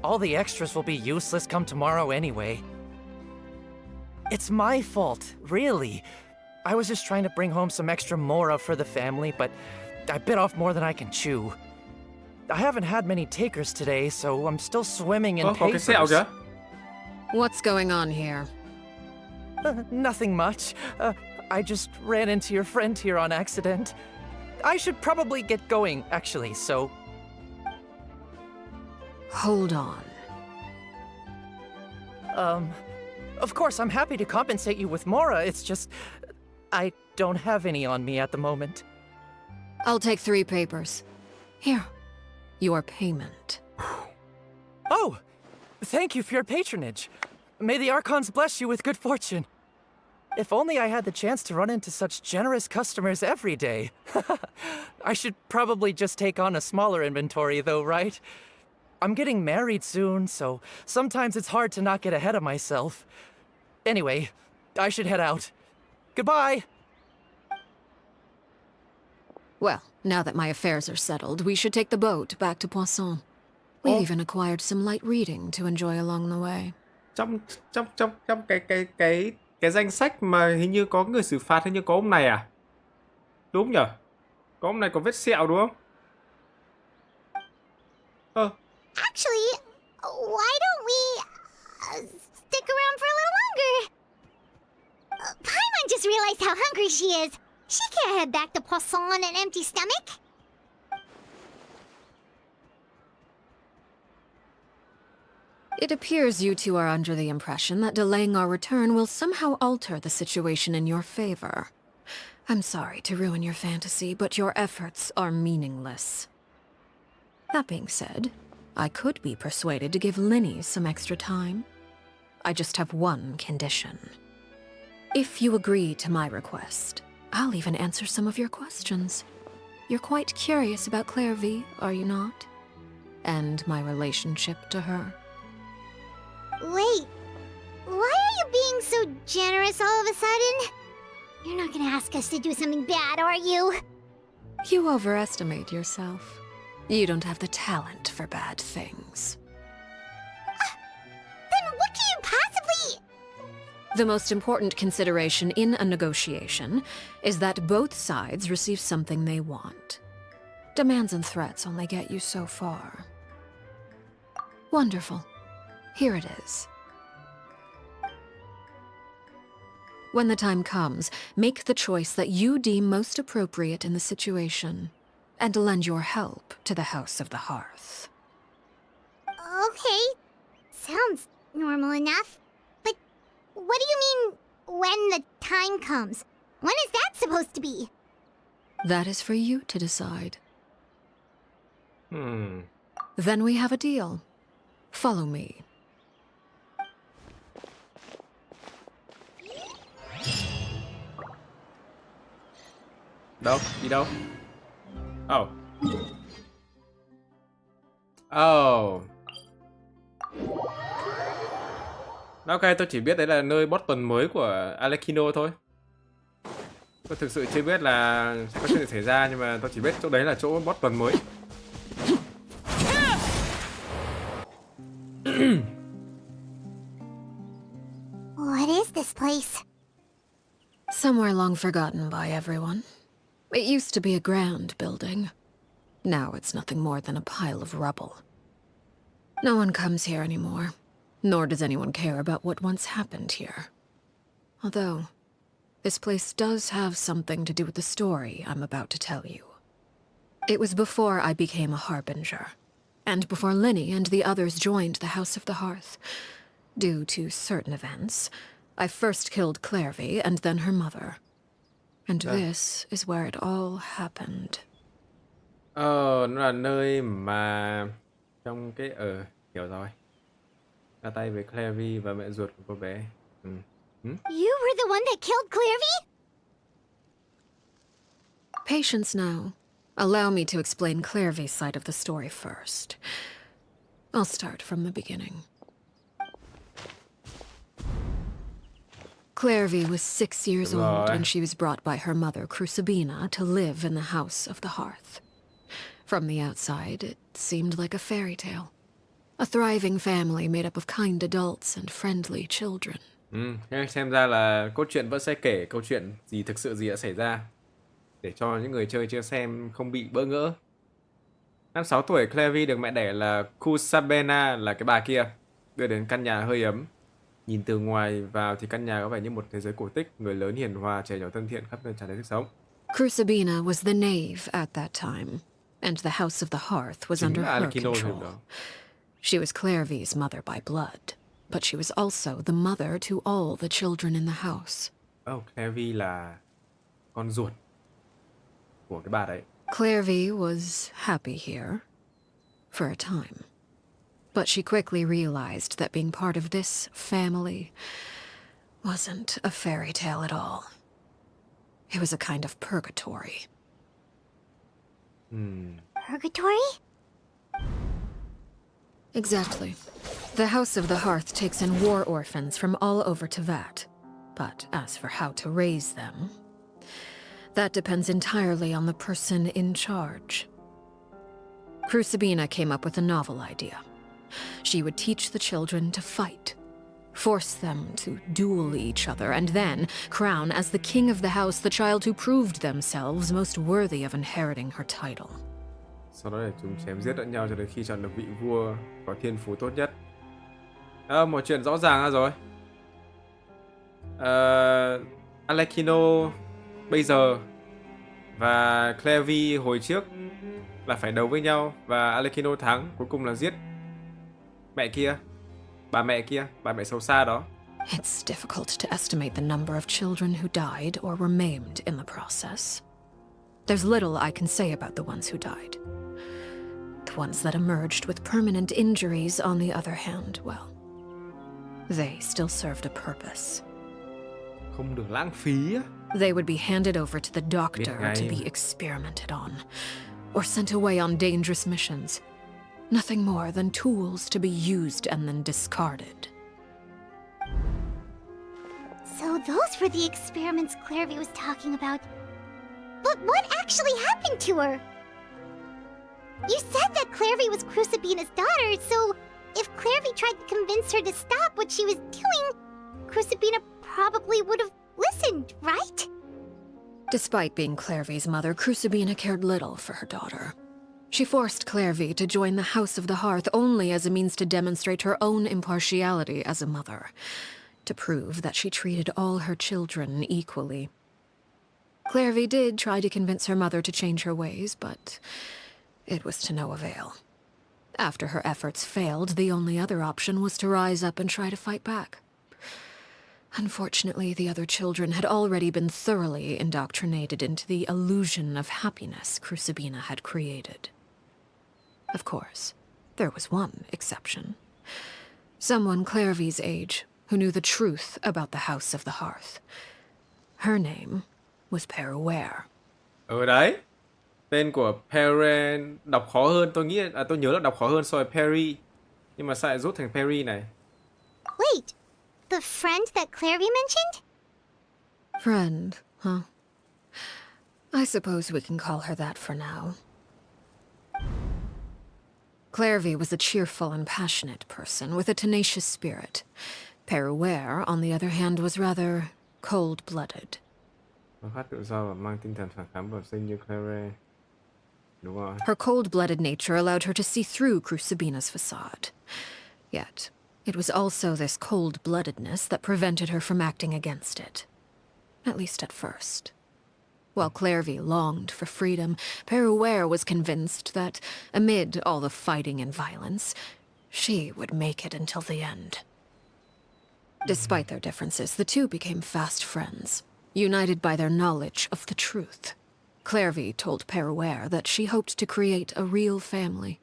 All the extras will be useless come tomorrow anyway. It's my fault, really. I was just trying to bring home some extra mora for the family, but I bit off more than I can chew. I haven't had many takers today, so I'm still swimming in Có cái papers. sẹo kìa. What's going on here? Nothing much. I just ran into your friend here on accident. I should probably get going, actually, so... Hold on. Of course, I'm happy to compensate you with mora, it's just... I don't have any on me at the moment. I'll take 3 papers. Here, your payment. Oh! Thank you for your patronage. May the Archons bless you with good fortune. If only I had the chance to run into such generous customers every day. I should probably just take on a smaller inventory though, right? I'm getting married soon, so sometimes it's hard to not get ahead of myself. Anyway, I should head out. Goodbye! Well, now that my affairs are settled, we should take the boat back to Poisson. We've even acquired some light reading to enjoy along the way. Trong trong trong trong cái danh sách mà hình như có người xử phạt, hình như có ông này à? Đúng nhở? Có ông này có vết sẹo đúng không? Actually, why don't we stick around for a little longer? Paimon just realized how hungry she is. She can't head back to Poisson on an empty stomach. It appears you two are under the impression that delaying our return will somehow alter the situation in your favor. I'm sorry to ruin your fantasy, but your efforts are meaningless. That being said, I could be persuaded to give Linny some extra time. I just have one condition. If you agree to my request, I'll even answer some of your questions. You're quite curious about Clairy, are you not? And my relationship to her. Wait, why are you being so generous all of a sudden? You're not gonna ask us to do something bad, are you? You overestimate yourself. You don't have the talent for bad things. Then what can you possibly... The most important consideration in a negotiation is that both sides receive something they want. Demands and threats only get you so far. Wonderful. Here it is. When the time comes, make the choice that you deem most appropriate in the situation, and lend your help to the House of the Hearth. Okay, sounds normal enough. But what do you mean, when the time comes? When is that supposed to be? That is for you to decide. Then we have a deal. Follow me. Đâu? Đi đâu? Oh. Oh. Ok, tôi chỉ biết đấy là nơi bottom mới của Arlecchino thôi. Tôi thực sự chưa biết là sẽ có chuyện gì xảy ra, nhưng mà tôi chỉ biết chỗ đấy là chỗ bottom mới. What is this place? Somewhere long forgotten by everyone. It used to be a grand building. Now it's nothing more than a pile of rubble. No one comes here anymore, nor does anyone care about what once happened here. Although, this place does have something to do with the story I'm about to tell you. It was before I became a Harbinger, and before Linny and the others joined the House of the Hearth. Due to certain events, I first killed Clairy and then her mother. And this is where it all happened. Nó là nơi mà trong cái hiểu rồi. Ra tay với Clairy và mẹ ruột của cô bé. You were the one that killed Clairy? Patience now. Allow me to explain Clairvy's side of the story first. I'll start from the beginning. Clairvy was 6 years old when she was brought by her mother, Crucibina, to live in the House of the Hearth. From the outside, it seemed like a fairy tale. A thriving family made up of kind adults and friendly children. Xem ra là cốt truyện vẫn sẽ kể câu chuyện gì thực sự gì đã xảy ra, để cho những người chơi chưa xem không bị bỡ ngỡ. Năm 6 tuổi, Clairy được mẹ đẻ là Crucibina, là cái bà kia, đưa đến căn nhà hơi ấm. Nhìn từ ngoài vào thì căn nhà có vẻ như một thế giới cổ tích, người lớn hiền hòa, trẻ nhỏ thân thiện, khắp nơi tràn đầy sức sống. Crucibina was the Nave at that time, and the House of the Hearth was under her control. She was Clairvy's mother by blood, but she was also the mother to all the children in the house. Clairy là con ruột của cái bà đấy. Clairvy was happy here, for a time. But she quickly realized that being part of this family wasn't a fairy tale at all. It was a kind of purgatory. Purgatory? Exactly. The House of the Hearth takes in war orphans from all over Tevat. But as for how to raise them, That depends entirely on the person in charge. Crucibina came up with a novel idea. She would teach the children to fight, force them to duel each other, and then crown as the king of the house the child who proved themselves most worthy of inheriting her title. Sau đó để chúng chém giết lẫn nhau cho đến khi chọn được vị vua có thiên phú tốt nhất. Mọi chuyện rõ ràng ra rồi. Arlecchino bây giờ và Clairy hồi trước là phải đấu với nhau, và Arlecchino thắng, cuối cùng là giết mẹ kia, bà mẹ xấu xa đó. It's difficult to estimate the number of children who died or were maimed in the process. There's little I can say about the ones who died. The ones that emerged with permanent injuries, on the other hand, well, they still served a purpose. Không được lãng phí á. They would be handed over to the doctor to be experimented on, or sent away on dangerous missions. Nothing more than tools to be used and then discarded. So those were the experiments Clairy was talking about. But what actually happened to her? You said that Clairy was Crucibina's daughter, so if Clairy tried to convince her to stop what she was doing, Crucibina probably would have listened, right? Despite being Clairvy's mother, Crucibina cared little for her daughter. She forced Clairvy to join the House of the Hearth only as a means to demonstrate her own impartiality as a mother, to prove that she treated all her children equally. Clairvy did try to convince her mother to change her ways, but it was to no avail. After her efforts failed, the only other option was to rise up and try to fight back. Unfortunately, the other children had already been thoroughly indoctrinated into the illusion of happiness Crucibina had created. Of course, there was one exception. Someone Clairvy's age who knew the truth about the House of the Hearth. Her name was Peruere. Đấy. Tên của Peruere đọc khó hơn, tôi nhớ là đọc khó hơn so với Perry. Nhưng mà sao lại rút thành Perry này? Wait, the friend that Clairy mentioned? Friend, huh? I suppose we can call her that for now. Clairvy was a cheerful and passionate person with a tenacious spirit. Peruere, on the other hand, was rather cold-blooded. Khát tự do và mang tinh thần phản kháng bẩm sinh như Claire. Đúng rồi. Her cold-blooded nature allowed her to see through Crucibina's facade. Yet, it was also this cold-bloodedness that prevented her from acting against it. At least at first. While Clairvy longed for freedom, Peruere was convinced that, amid all the fighting and violence, she would make it until the end. Despite their differences, the two became fast friends, united by their knowledge of the truth. Clairvy told Peruere that she hoped to create a real family,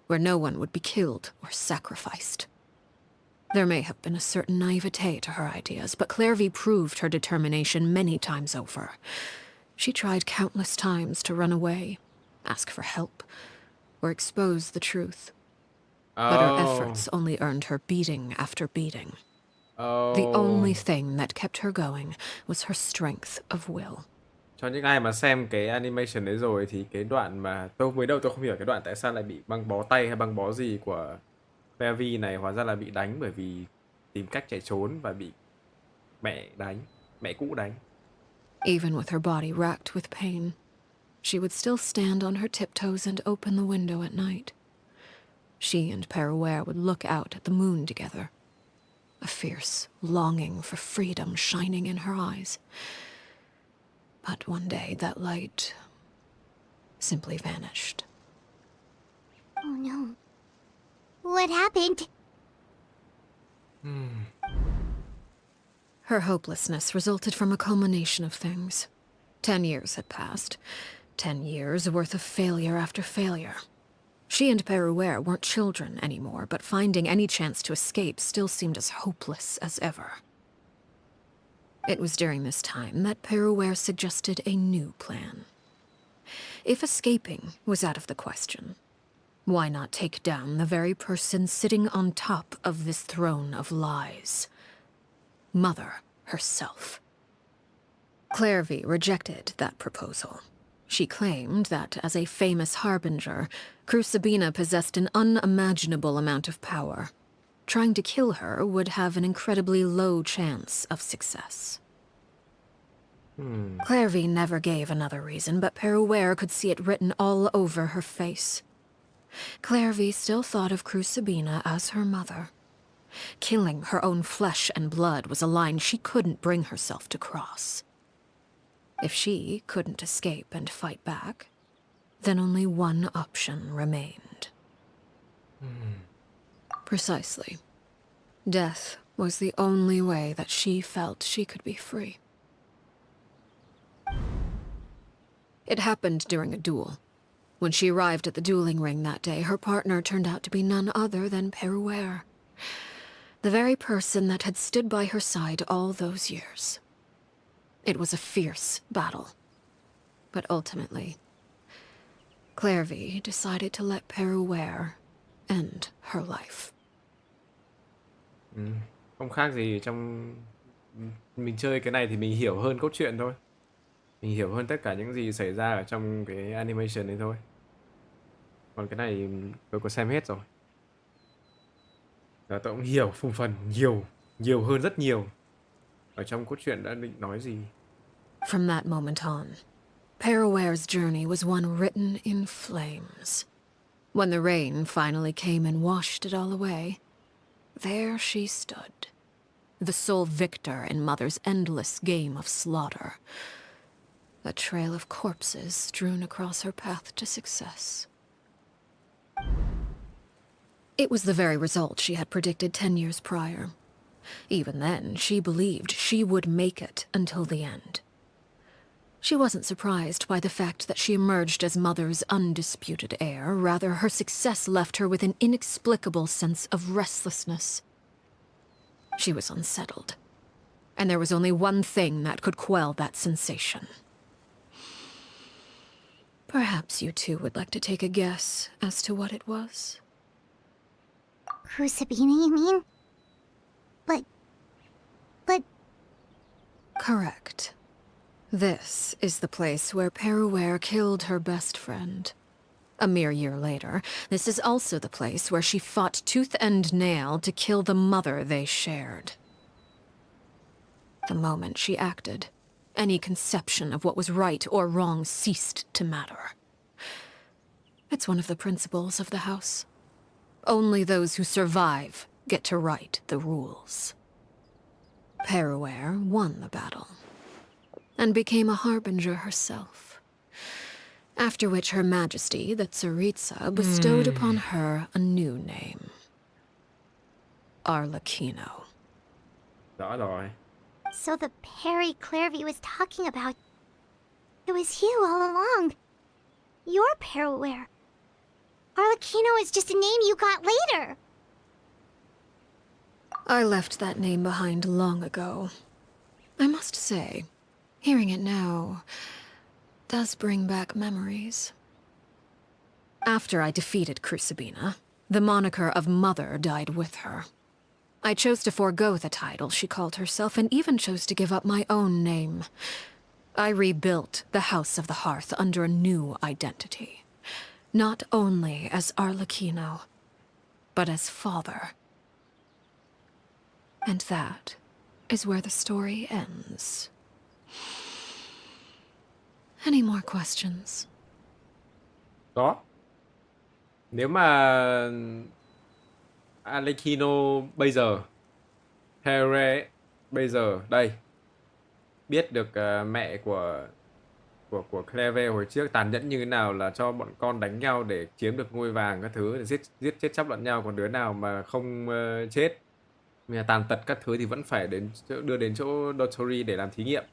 where no one would be killed or sacrificed. There may have been a certain naivete to her ideas, but Clairvy proved her determination many times over. She tried countless times to run away, ask for help, or expose the truth. But her efforts only earned her beating after beating. The only thing that kept her going was her strength of will. Cho những ai mà xem cái animation đấy rồi thì cái đoạn mà tôi mới đầu tôi không hiểu cái đoạn tại sao lại bị băng bó tay hay băng bó gì của Clairvy này, hóa ra là bị đánh bởi vì tìm cách chạy trốn và bị mẹ cũ đánh. Even with her body racked with pain, she would still stand on her tiptoes and open the window at night. She and Peruere would look out at the moon together, a fierce longing for freedom shining in her eyes. But one day that light simply vanished. Oh no. What happened? Her hopelessness resulted from a culmination of things. 10 years had passed. 10 years worth of failure after failure. She and Peruere weren't children anymore, but finding any chance to escape still seemed as hopeless as ever. It was during this time that Peruere suggested a new plan. If escaping was out of the question, why not take down the very person sitting on top of this throne of lies? Mother herself. Clairy rejected that proposal. She claimed that, as a famous Harbinger, Crucibina possessed an unimaginable amount of power. Trying to kill her would have an incredibly low chance of success. Clairy never gave another reason, but Perouer could see it written all over her face. Clairy still thought of Crucibina as her mother. Killing her own flesh and blood was a line she couldn't bring herself to cross. If she couldn't escape and fight back, then only one option remained. Precisely. Death was the only way that she felt she could be free. It happened during a duel. When she arrived at the dueling ring that day, her partner turned out to be none other than Perouer, the very person that had stood by her side all those years. It was a fierce battle. But ultimately, Clairy decided to let Perouer end her life. Không khác gì trong mình chơi cái này thì mình hiểu hơn cốt truyện thôi. Mình hiểu hơn tất cả những gì xảy ra ở trong cái animation này thôi. Còn cái này tôi có xem hết rồi. Và tôi cũng hiểu phần nhiều hơn rất nhiều ở trong cốt truyện đã định nói gì. From that moment on, Perouer's journey was one written in flames. When the rain finally came and washed it all away, there she stood, the sole victor in Mother's endless game of slaughter. A trail of corpses strewn across her path to success. It was the very result she had predicted 10 years prior. Even then, she believed she would make it until the end. She wasn't surprised by the fact that she emerged as Mother's undisputed heir. Rather, her success left her with an inexplicable sense of restlessness. She was unsettled, and there was only one thing that could quell that sensation. Perhaps you two would like to take a guess as to what it was? Crucibina, you mean? But... Correct. This is the place where Perouer killed her best friend. A mere year later, this is also the place where she fought tooth and nail to kill the mother they shared. The moment she acted, any conception of what was right or wrong ceased to matter. It's one of the principles of the house. Only those who survive get to write the rules. Perouer won the battle, and became a Harbinger herself. After which Her Majesty, the Tsaritsa, bestowed upon her a new name. Arlecchino. Rõ rồi. So the Perry Clairvy was talking about... It was you all along. You're Perouer. Arlecchino is just a name you got later. I left that name behind long ago. I must say, hearing it now does bring back memories. After I defeated Crucibina, the moniker of Mother died with her. I chose to forego the title she called herself, and even chose to give up my own name. I rebuilt the House of the Hearth under a new identity. Not only as Arlecchino, but as father. And that is where the story ends. Any more questions? Có. Nếu mà Arlecchino bây giờ, Harry bây giờ đây biết được mẹ của Clairy hồi trước tàn nhẫn như thế nào, là cho bọn con đánh nhau để chiếm được ngôi vàng các thứ, để giết chết chóc lẫn nhau, còn đứa nào mà không chết, mà tàn tật các thứ thì vẫn phải đưa đến chỗ Dortory để làm thí nghiệm.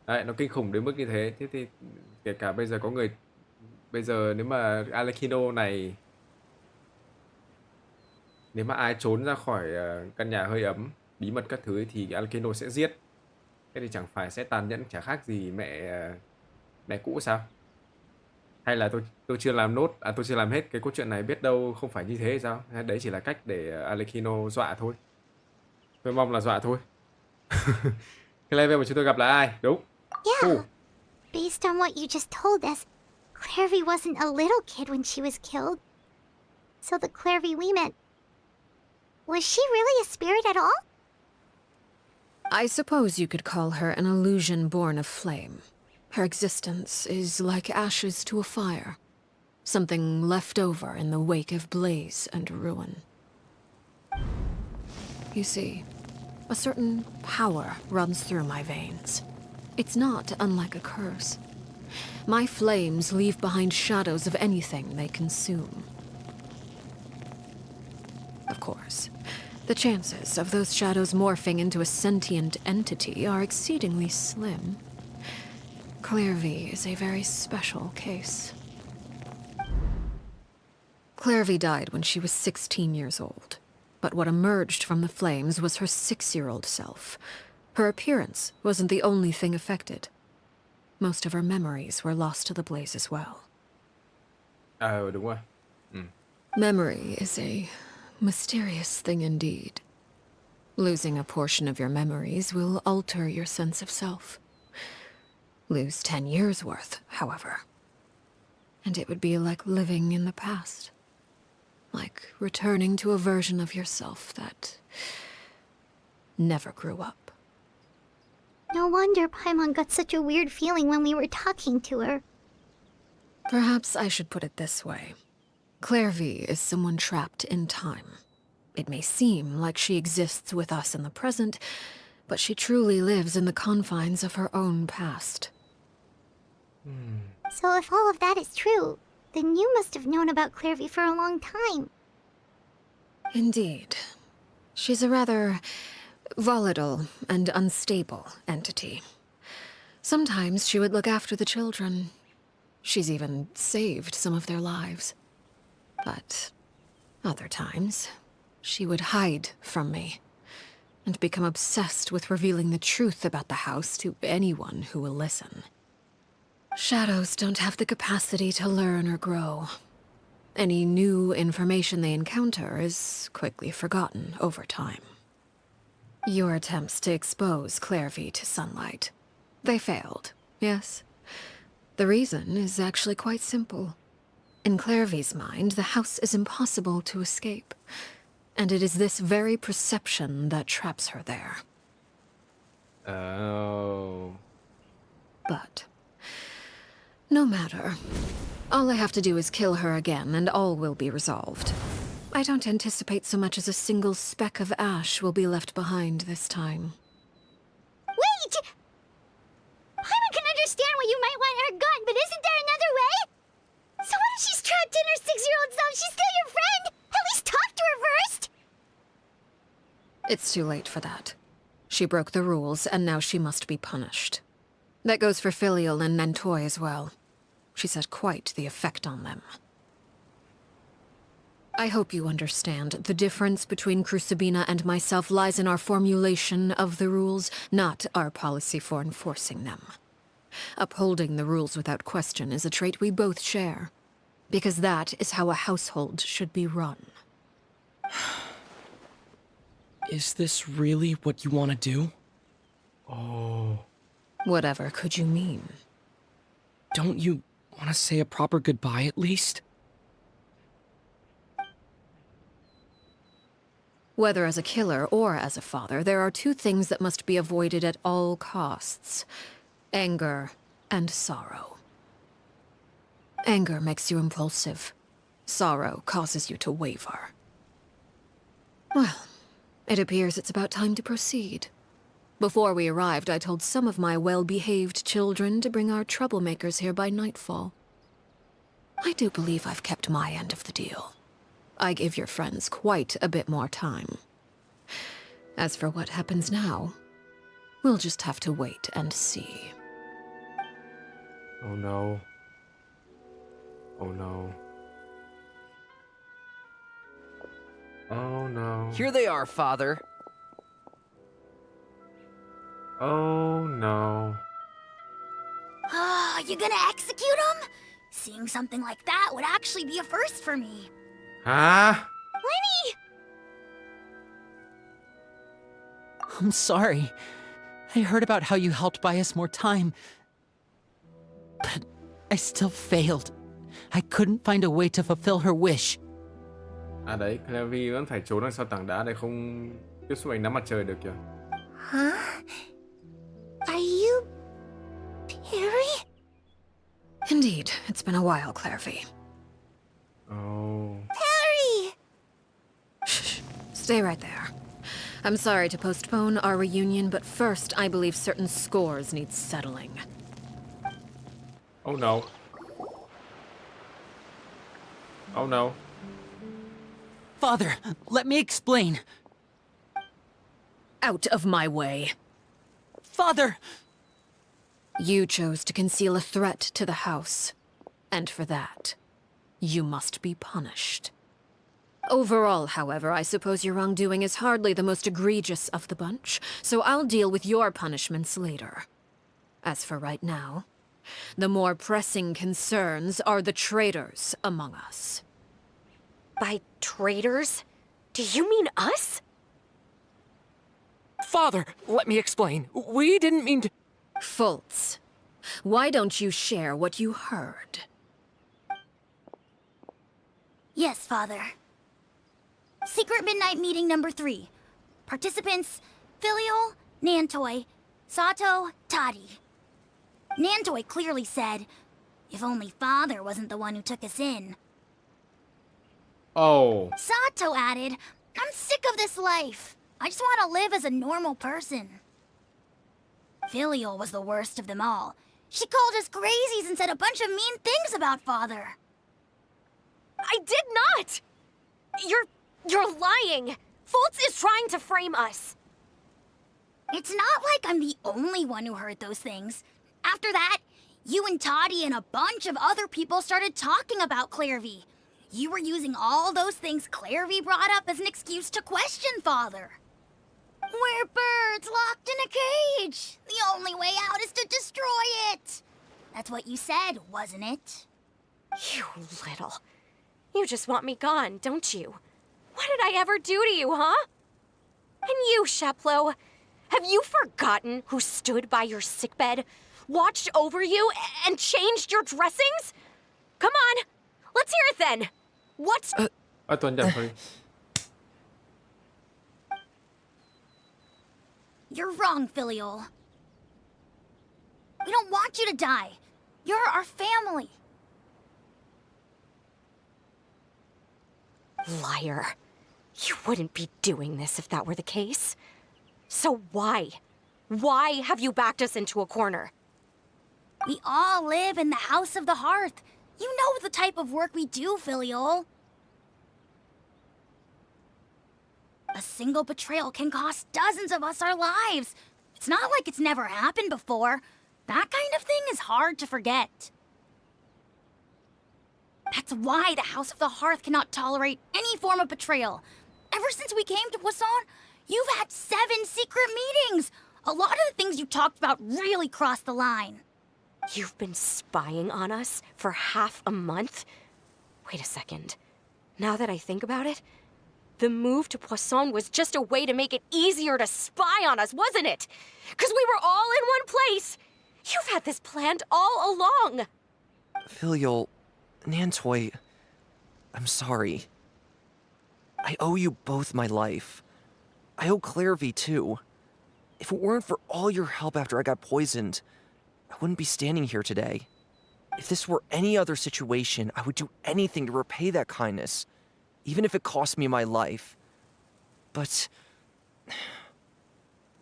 Đấy, nó kinh khủng đến mức như thế. Thế thì kể cả bây giờ có người, bây giờ nếu mà Arlecchino này, nếu mà ai trốn ra khỏi căn nhà hơi ấm bí mật các thứ thì Arlecchino sẽ giết. Thế thì chẳng phải sẽ tàn nhẫn chả khác gì mẹ cũ sao? Hay là tôi chưa làm nốt, tôi chưa làm hết cái cốt truyện này, biết đâu không phải như thế hay sao? Hay đấy chỉ là cách để Arlecchino dọa thôi. Tôi mong là dọa thôi. Cái level mà chúng tôi gặp là ai? Đúng, Yeah. Based on what you just told us, Clairy wasn't a little kid when she was killed. So the Clairy we met... Was she really a spirit at all? I suppose you could call her an illusion born of flame. Her existence is like ashes to a fire. Something left over in the wake of blaze and ruin. You see, a certain power runs through my veins. It's not unlike a curse. My flames leave behind shadows of anything they consume. Of course, the chances of those shadows morphing into a sentient entity are exceedingly slim. Clairy is a very special case. Clairy died when she was 16 years old, but what emerged from the flames was her 6-year-old self. Her appearance wasn't the only thing affected. Most of her memories were lost to the blaze as well. Đúng rồi. Memory is a mysterious thing indeed. Losing a portion of your memories will alter your sense of self. Lose 10 years' worth, however, and it would be like living in the past. Like returning to a version of yourself that never grew up. No wonder Paimon got such a weird feeling when we were talking to her. Perhaps I should put it this way. Clairvy is someone trapped in time. It may seem like she exists with us in the present, but she truly lives in the confines of her own past. So if all of that is true, then you must have known about Clairvy for a long time. Indeed. She's a rather volatile and unstable entity. Sometimes she would look after the children. She's even saved some of their lives. But other times, she would hide from me and become obsessed with revealing the truth about the house to anyone who will listen. Shadows don't have the capacity to learn or grow. Any new information they encounter is quickly forgotten over time. Your attempts to expose Clairvy to sunlight. They failed, yes. The reason is actually quite simple. In Clairvy's mind, the house is impossible to escape, and it is this very perception that traps her there. Oh. But no matter. All I have to do is kill her again, and all will be resolved. I don't anticipate so much as a single speck of ash will be left behind this time. Wait! Paimon can understand why you might want her gone, but isn't there another way? So what if she's trapped in her 6-year-old self? She's still your friend! At least talk to her first! It's too late for that. She broke the rules, and now she must be punished. That goes for Filial and Nantoy as well. She's had quite the effect on them. I hope you understand. The difference between Crucibina and myself lies in our formulation of the rules, not our policy for enforcing them. Upholding the rules without question is a trait we both share, because that is how a household should be run. Is this really what you want to do? Oh. Whatever could you mean? Don't you want to say a proper goodbye at least? Whether as a killer or as a father, there are two things that must be avoided at all costs: anger and sorrow. Anger makes you impulsive. Sorrow causes you to waver. Well, it appears it's about time to proceed. Before we arrived, I told some of my well-behaved children to bring our troublemakers here by nightfall. I do believe I've kept my end of the deal. I gave your friends quite a bit more time. As for what happens now, we'll just have to wait and see. Oh no. Oh no. Oh no. Here they are, Father. Oh no. Ah, you gonna execute him? Seeing something like that would actually be a first for me. Ah! Lenny! I'm sorry. I heard about how you helped buy us more time. But I still failed. I couldn't find a way to fulfill her wish. À đấy, Clairy vẫn phải trốn đằng sau tảng đá để không tiếp xúc ánh nắng mặt trời được kìa. Huh? Are you... Perry? Indeed, it's been a while, Clairy. Oh. Perry! Shh. Stay right there. I'm sorry to postpone our reunion, but first I believe certain scores need settling. Oh no. Oh no. Father, let me explain. Out of my way. Father! You chose to conceal a threat to the house, and for that, you must be punished. Overall, however, I suppose your wrongdoing is hardly the most egregious of the bunch, so I'll deal with your punishments later. As for right now, the more pressing concerns are the traitors among us. By traitors? Do you mean us? Father, let me explain. We didn't mean to... Fultz, why don't you share what you heard? Yes, Father. Secret Midnight Meeting number 3. Participants, Filial, Nantoi, Sato, Toddy. Nantoi clearly said, if only Father wasn't the one who took us in. Oh. Sato added, I'm sick of this life. I just want to live as a normal person. Filial was the worst of them all. She called us crazies and said a bunch of mean things about Father. I did not! You're lying! Fultz is trying to frame us. It's not like I'm the only one who heard those things. After that, you and Toddy and a bunch of other people started talking about Clairy. You were using all those things Clairy brought up as an excuse to question Father. We're birds locked in a cage. The only way out is to destroy it. That's what you said, wasn't it? You little... You just want me gone, don't you? What did I ever do to you, huh? And you, Sheplo, have you forgotten who stood by your sickbed, watched over you, and changed your dressings? Come on, let's hear it then. What's... Tuấn nhầm, sorry. You're wrong, Filial. We don't want you to die. You're our family. Liar. You wouldn't be doing this if that were the case. So why? Why have you backed us into a corner? We all live in the House of the Hearth. You know the type of work we do, Filial. A single betrayal can cost dozens of us our lives. It's not like it's never happened before. That kind of thing is hard to forget. That's why the House of the Hearth cannot tolerate any form of betrayal. Ever since we came to Poisson, you've had 7 secret meetings. A lot of the things you talked about really crossed the line. You've been spying on us for half a month? Wait a second. Now that I think about it, the move to Poisson was just a way to make it easier to spy on us, wasn't it? Because we were all in one place. You've had this planned all along. Filial, Nantoi, I'm sorry. I owe you both my life. I owe Clairy too. If it weren't for all your help after I got poisoned, I wouldn't be standing here today. If this were any other situation, I would do anything to repay that kindness, even if it cost me my life. But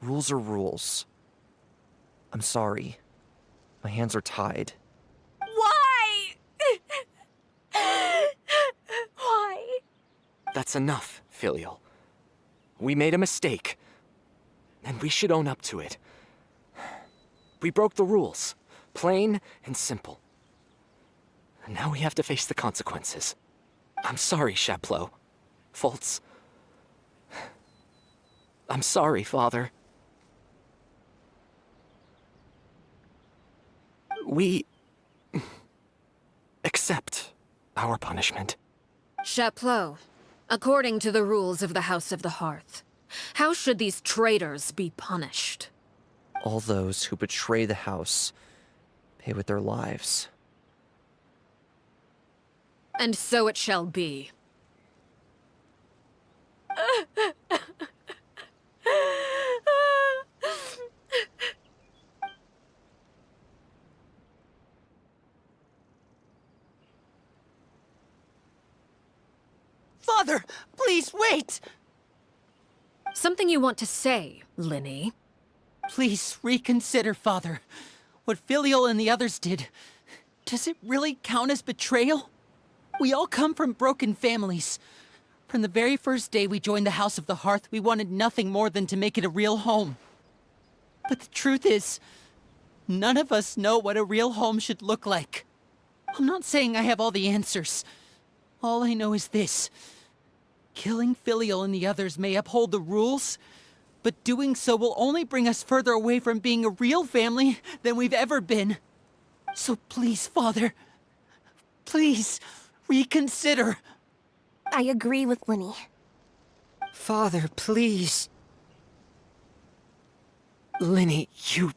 rules are rules. I'm sorry. My hands are tied. Why? Why? That's enough, Filial. We made a mistake, and we should own up to it. We broke the rules, plain and simple. And now we have to face the consequences. I'm sorry, Chapleau. Fultz. I'm sorry, Father. We accept our punishment. Chapleau, according to the rules of the House of the Hearth, how should these traitors be punished? All those who betray the house pay with their lives. And so it shall be. Father, please wait! Something you want to say, Linny? Please reconsider, Father. What Filial and the others did, does it really count as betrayal? We all come from broken families. From the very first day we joined the House of the Hearth, we wanted nothing more than to make it a real home. But the truth is, none of us know what a real home should look like. I'm not saying I have all the answers. All I know is this. Killing Filial and the others may uphold the rules, but doing so will only bring us further away from being a real family than we've ever been. So please, Father, please reconsider. I agree with Linny. Father, please. Linny, you...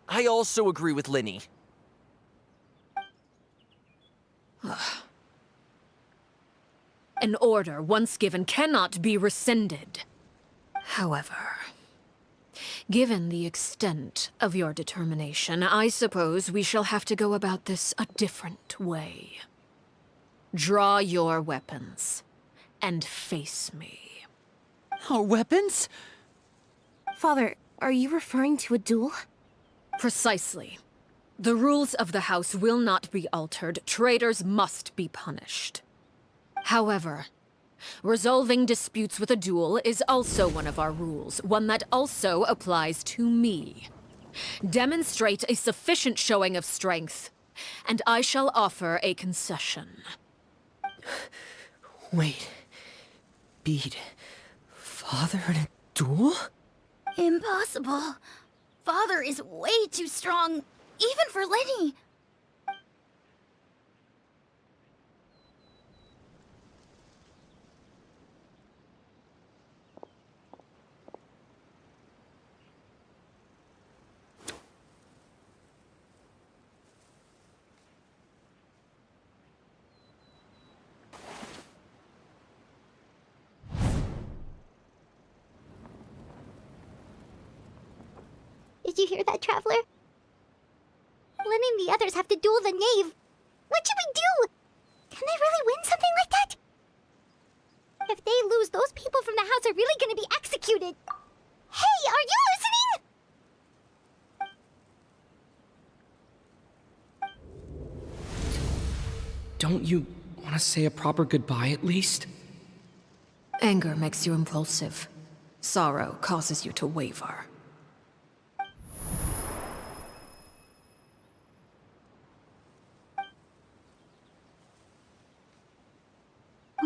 I also agree with Linny. An order once given cannot be rescinded. However, given the extent of your determination, I suppose we shall have to go about this a different way. Draw your weapons and face me. Our weapons? Father, are you referring to a duel? Precisely. The rules of the house will not be altered. Traitors must be punished. However, resolving disputes with a duel is also one of our rules, one that also applies to me. Demonstrate a sufficient showing of strength, and I shall offer a concession. Wait. Beat Father in a duel? Impossible. Father is way too strong, even for Linny. Did you hear that, Traveler? Lenny and the others have to duel the Nave. What should we do? Can they really win something like that? If they lose, those people from the house are really gonna be executed. Hey, are you listening? Don't you want to say a proper goodbye at least? Anger makes you impulsive. Sorrow causes you to waver.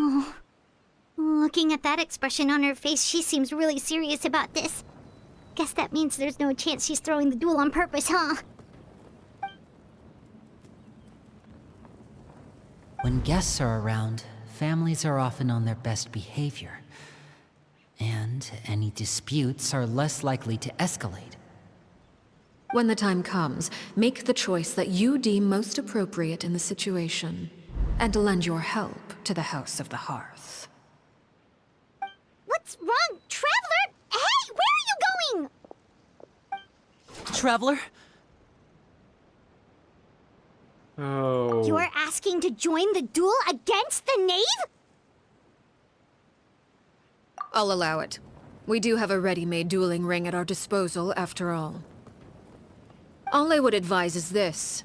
Oh. Looking at that expression on her face, she seems really serious about this. Guess that means there's no chance she's throwing the duel on purpose, huh? When guests are around, families are often on their best behavior. And any disputes are less likely to escalate. When the time comes, make the choice that you deem most appropriate in the situation, and lend your help to the House of the Hearth. What's wrong, Traveler? Hey, where are you going? Traveler? Oh. You're asking to join the duel against the Nave? I'll allow it. We do have a ready-made dueling ring at our disposal, after all. All I would advise is this.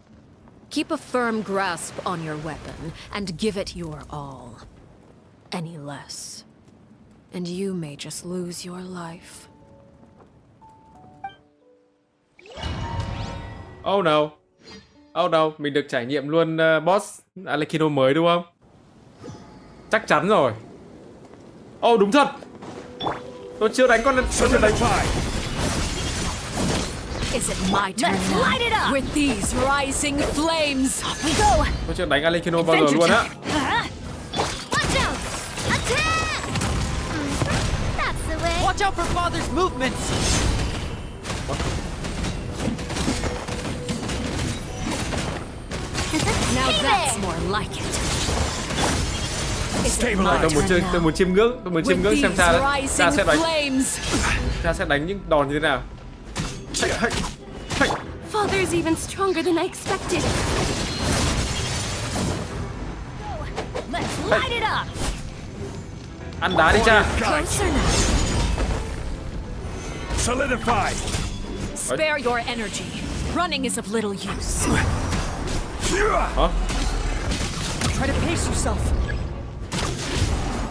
Keep a firm grasp on your weapon, and give it your all. Any less, and you may just lose your life. Oh no. Oh no, mình được trải nghiệm luôn boss Arlecchino mới đúng không? Chắc chắn rồi. Oh đúng thật. Tôi chưa đánh con chưa đánh phải. Is it my turn now? light it up! With these rising flames! Off we go! Tôi chưa đánh Arlecchino bao giờ luôn á. Watch out! Attack! Watch out for father's movements! Now that's more like it. Tôi muốn chiêm ngưỡng xem cha sẽ đánh những đòn như thế nào. Father's even stronger than I expected. Let's light it up. Ăn đá đi cha. Closer now. Solidify. Spare your energy. Running is of little use. Hả? Try to pace yourself.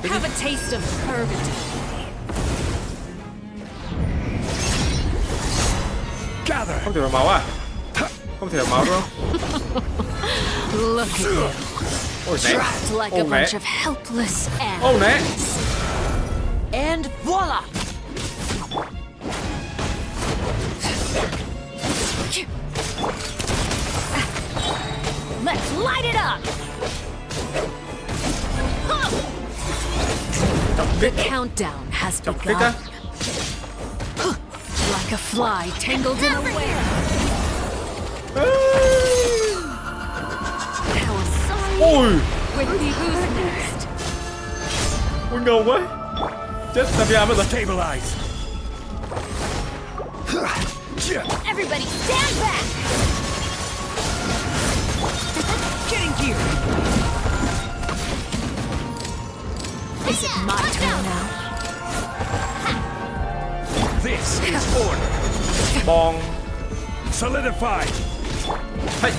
Have a taste of purgatory. Gather. Không thể đổ máu à? Không thể đổ máu đúng không? Look at you. Ôi né. Trapped like a bunch of helpless Ô né. animals. And voila! Let's light it up. The countdown has begun. Like a fly tangled in a web. Ôi. Whitney, who's next? Ôi ngầu quá. Chết Nave bây giờ. Stabilize. Everybody stand back. Getting gear! Is it my turn now? This is order. Bong. Solidify. Hey.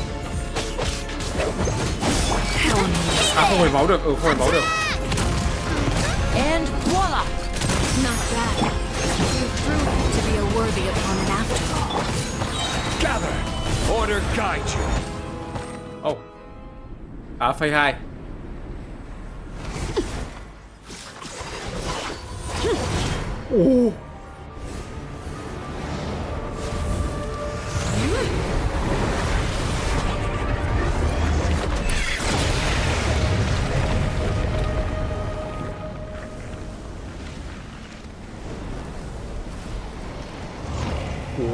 How amazing. À không hồi máu được. Không hồi máu được. And voila! Not bad. You've proven to be a worthy opponent after all. Gather. Order guide you. Oh. À phase 2.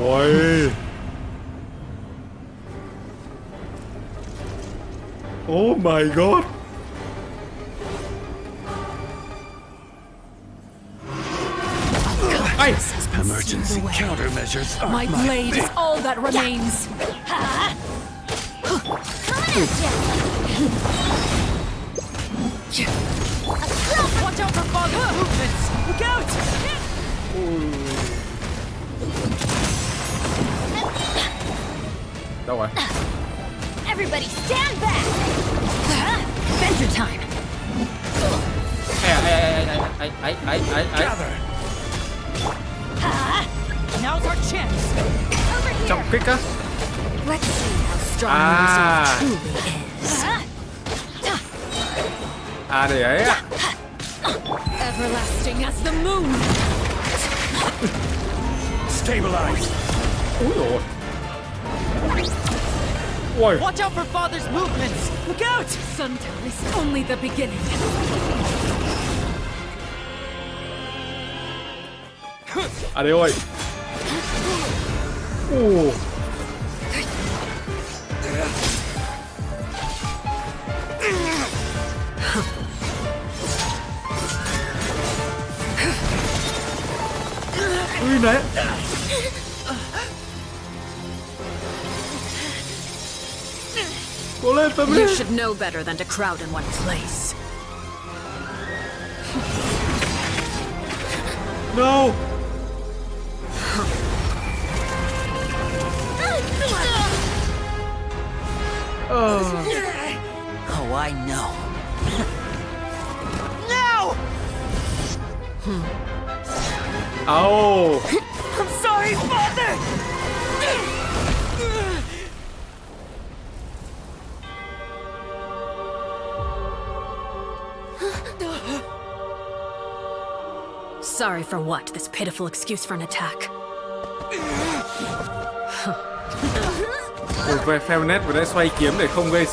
Ôi. Oh my god. Ay. Emergency countermeasures are My blade is all that remains. Watch out for father's movements! Look out! Đâu rồi? Everybody stand back. Adventure time. Ai. gather. Now's our chance! Over here. Trọng kích á. Let's see how strong Ah. your resolve truly is. À để ấy á. Everlasting as the moon. Stabilize. Úi dồi. Ôi. Watch out for father's movements! Look out! Sometimes it's only the beginning. À đây ơi. Ui đấy. Cố lên Tâm. You should know better than to crowd in one place. No. Oh, I know. Au. I'm sorry, father! Sorry for what? This pitiful excuse for an attack. Ôi về Fairnet vừa đã xoay kiếm để không gây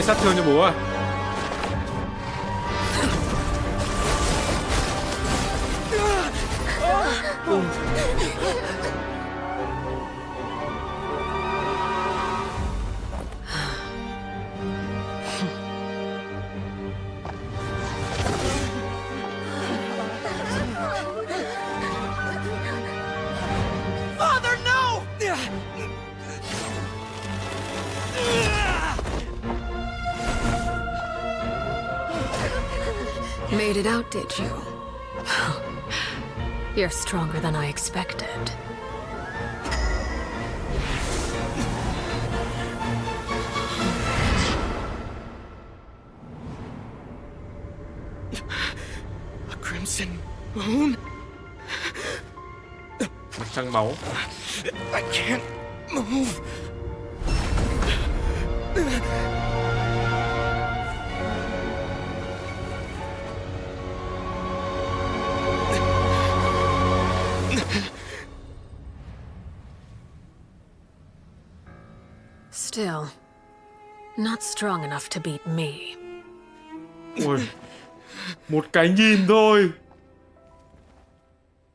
sát thương cho bố à. Father, no! Made it out, did you? You're stronger than I expected. A crimson moon? Mặt trăng máu. I can't move. Still, not strong enough to beat me. Ui, một cái nhìn thôi.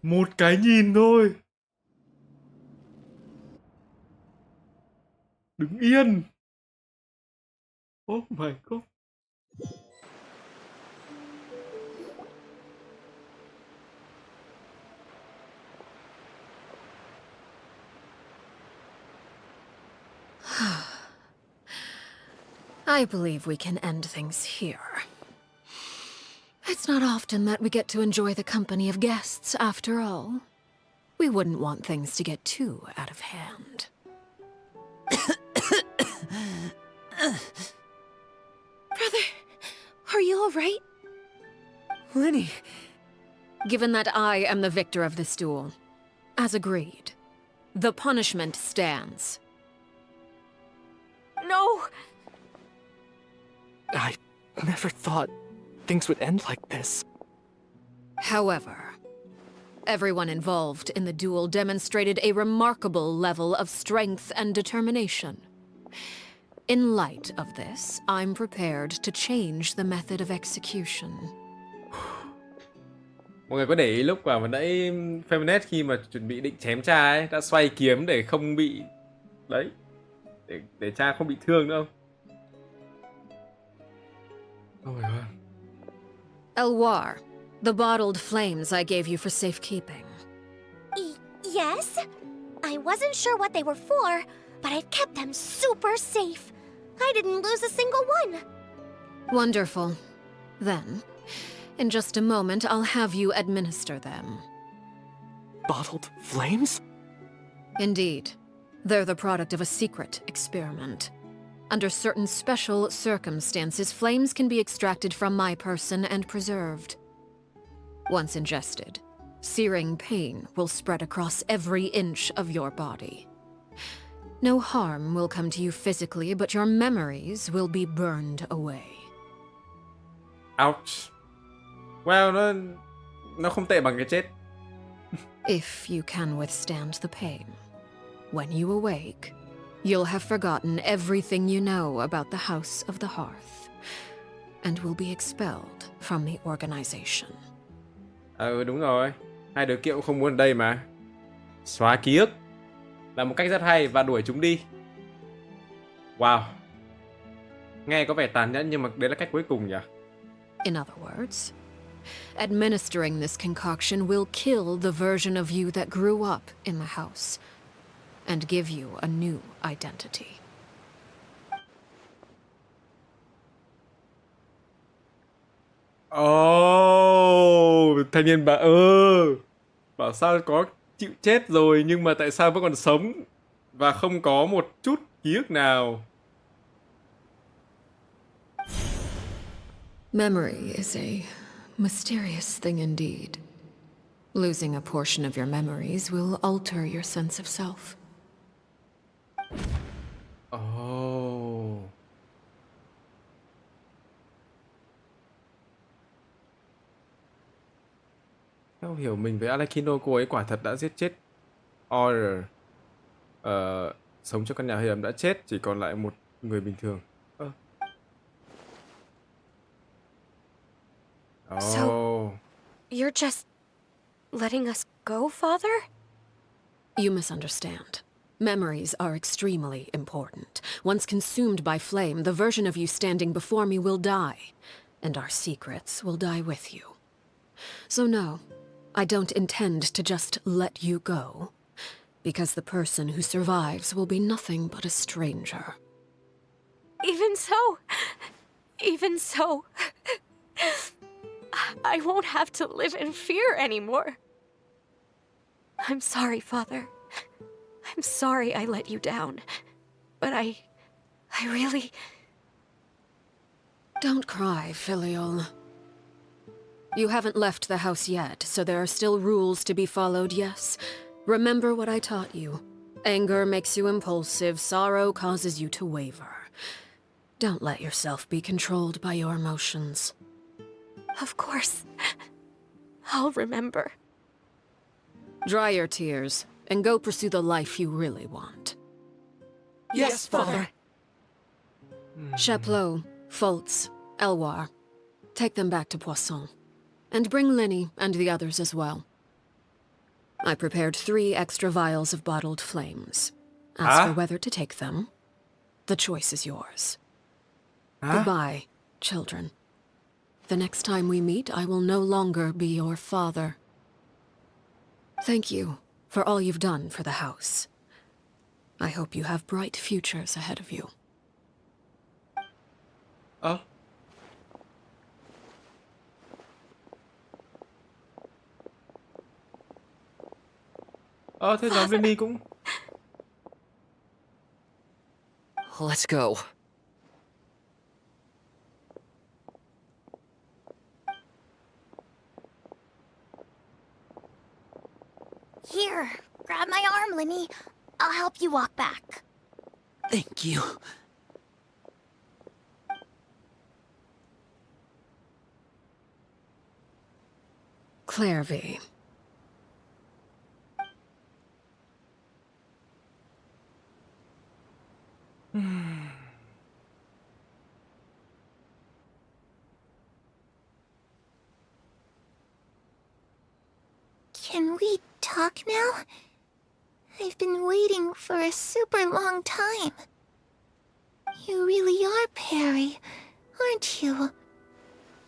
Một cái nhìn thôi. Đứng yên. Oh my god. I believe we can end things here. It's not often that we get to enjoy the company of guests, after all. We wouldn't want things to get too out of hand. Brother, are you all right? Lenny! Given that I am the victor of this duel, as agreed, the punishment stands. No! I never thought things would end like this. However, everyone involved in the duel demonstrated a remarkable level of strength and determination. In light of this, I'm prepared to change the method of execution. Mọi người có để ý lúc vào vừa nãy Feminist khi mà chuẩn bị định chém cha ấy đã xoay kiếm để không bị đấy, để cha không bị thương nữa không? Oh my god. Elwar, the bottled flames I gave you for safekeeping. Yes? I wasn't sure what they were for, but I've kept them super safe. I didn't lose a single one. Wonderful. Then, in just a moment, I'll have you administer them. Bottled flames? Indeed. They're the product of a secret experiment. Under certain special circumstances, flames can be extracted from my person and preserved. Once ingested, searing pain will spread across every inch of your body. No harm will come to you physically, but your memories will be burned away. Ouch. Well, nó không tệ bằng cái chết. If you can withstand the pain, when you awake, you'll have forgotten everything you know about the House of the Hearth, and will be expelled from the organization. Đúng rồi. Hai đứa kia cũng không muốn ở đây mà. Xóa ký ức là một cách rất hay và đuổi chúng đi. Wow. Nghe có vẻ tàn nhẫn nhưng mà đấy là cách cuối cùng nhỉ? In other words, administering this concoction will kill the version of you that grew up in the house, and give you a new identity. Thanh niên bảo sao có chịu chết rồi nhưng mà tại sao vẫn còn sống và không có một chút ký ức nào. Memory is a mysterious thing indeed. Losing a portion of your memories will alter your sense of self. Theo hiểu mình với Arlecchino, cô ấy quả thật đã giết chết Order. Sống cho căn nhà hơi ấm đã chết, chỉ còn lại một người bình thường. So, you're just letting us go, Father? You misunderstand. Memories are extremely important. Once consumed by flame, the version of you standing before me will die, and our secrets will die with you. So no, I don't intend to just let you go, because the person who survives will be nothing but a stranger. Even so, I won't have to live in fear anymore. I'm sorry, Father. I'm sorry I let you down. But I really... Don't cry, filial. You haven't left the house yet, so there are still rules to be followed, yes? Remember what I taught you. Anger makes you impulsive, sorrow causes you to waver. Don't let yourself be controlled by your emotions. Of course. I'll remember. Dry your tears, and go pursue the life you really want. Yes, Father. Chaplot, Fultz, Elwar. Take them back to Poisson. And bring Linny and the others as well. I prepared 3 extra vials of bottled flames. As for whether to take them, the choice is yours. Goodbye, children. The next time we meet, I will no longer be your father. Thank you for all you've done for the house. I hope you have bright futures ahead of you. Thế nhóm Vinny cũng... Let's go. Here, grab my arm, Linny. I'll help you walk back. Thank you. Clairy. Can we talk now? I've been waiting for a super long time. You really are Perry, aren't you?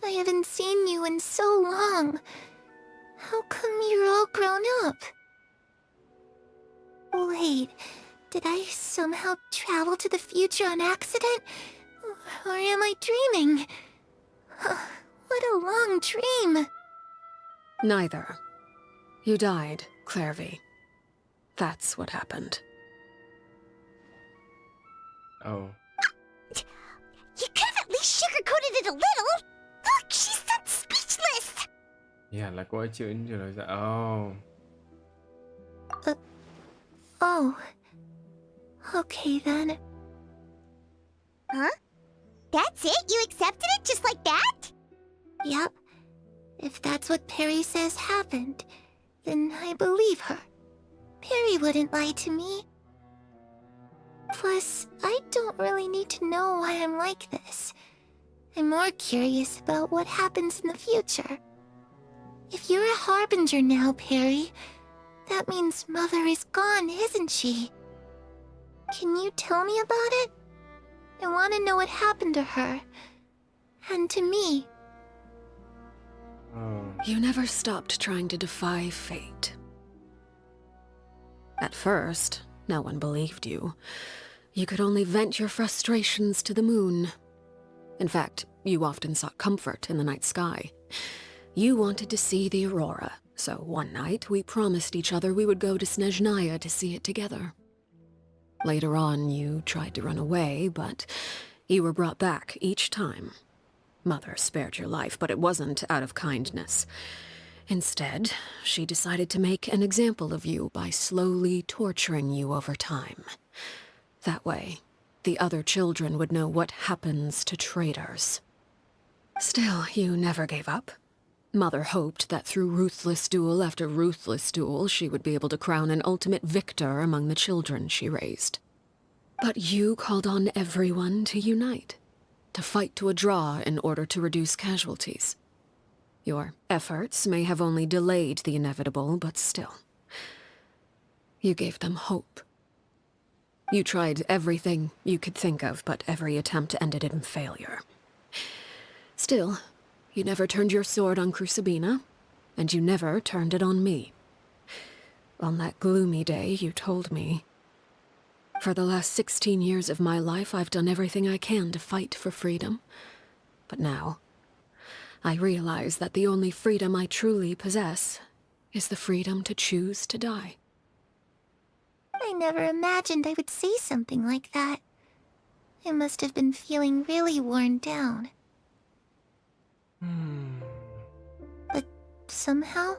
I haven't seen you in so long. How come you're all grown up? Wait, did I somehow travel to the future on accident? Or am I dreaming? What a long dream. Neither. You died, Clairy. That's what happened. Oh. You could have at least sugarcoated it a little. Look, she's done speechless. Yeah, là cô ấy chịu trả lời dạ. Oh. Oh. Okay then. Huh? That's it? You accepted it just like that? Yep. If that's what Perry says happened, then I believe her. Perry wouldn't lie to me. Plus, I don't really need to know why I'm like this. I'm more curious about what happens in the future. If you're a Harbinger now, Perry, that means Mother is gone, isn't she? Can you tell me about it? I want to know what happened to her. And to me. Oh. You never stopped trying to defy fate. At first, no one believed you. You could only vent your frustrations to the moon. In fact, you often sought comfort in the night sky. You wanted to see the aurora, so one night we promised each other we would go to Snezhnaya to see it together. Later on, you tried to run away, but you were brought back each time. Mother spared your life, but it wasn't out of kindness. Instead, she decided to make an example of you by slowly torturing you over time. That way, the other children would know what happens to traitors. Still, you never gave up. Mother hoped that through ruthless duel after ruthless duel, she would be able to crown an ultimate victor among the children she raised. But you called on everyone to unite, to fight to a draw in order to reduce casualties. Your efforts may have only delayed the inevitable, but still. You gave them hope. You tried everything you could think of, but every attempt ended in failure. Still, you never turned your sword on Crucibina, and you never turned it on me. On that gloomy day, you told me, "For the last 16 years of my life, I've done everything I can to fight for freedom. But now, I realize that the only freedom I truly possess is the freedom to choose to die." I never imagined I would say something like that. I must have been feeling really worn down. But somehow,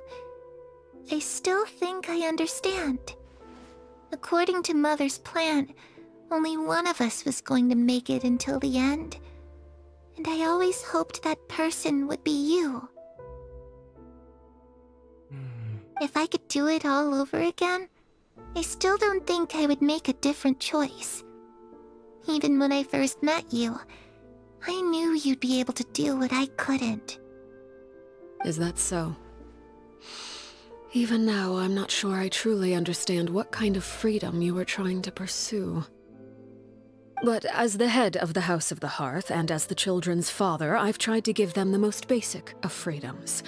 I still think I understand. According to Mother's plan, only one of us was going to make it until the end. And I always hoped that person would be you. If I could do it all over again, I still don't think I would make a different choice. Even when I first met you, I knew you'd be able to do what I couldn't. Is that so? Even now, I'm not sure I truly understand what kind of freedom you were trying to pursue. But as the head of the House of the Hearth, and as the children's father, I've tried to give them the most basic of freedoms.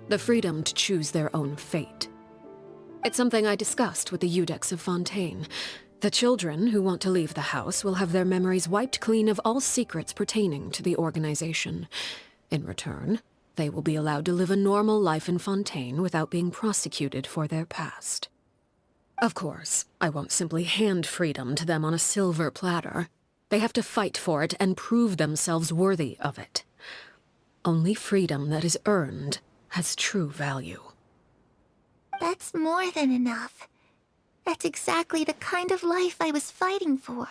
The freedom to choose their own fate. It's something I discussed with the Iudex of Fontaine. The children who want to leave the house will have their memories wiped clean of all secrets pertaining to the organization. In return, they will be allowed to live a normal life in Fontaine without being prosecuted for their past. Of course, I won't simply hand freedom to them on a silver platter. They have to fight for it and prove themselves worthy of it. Only freedom that is earned has true value. That's more than enough. That's exactly the kind of life I was fighting for.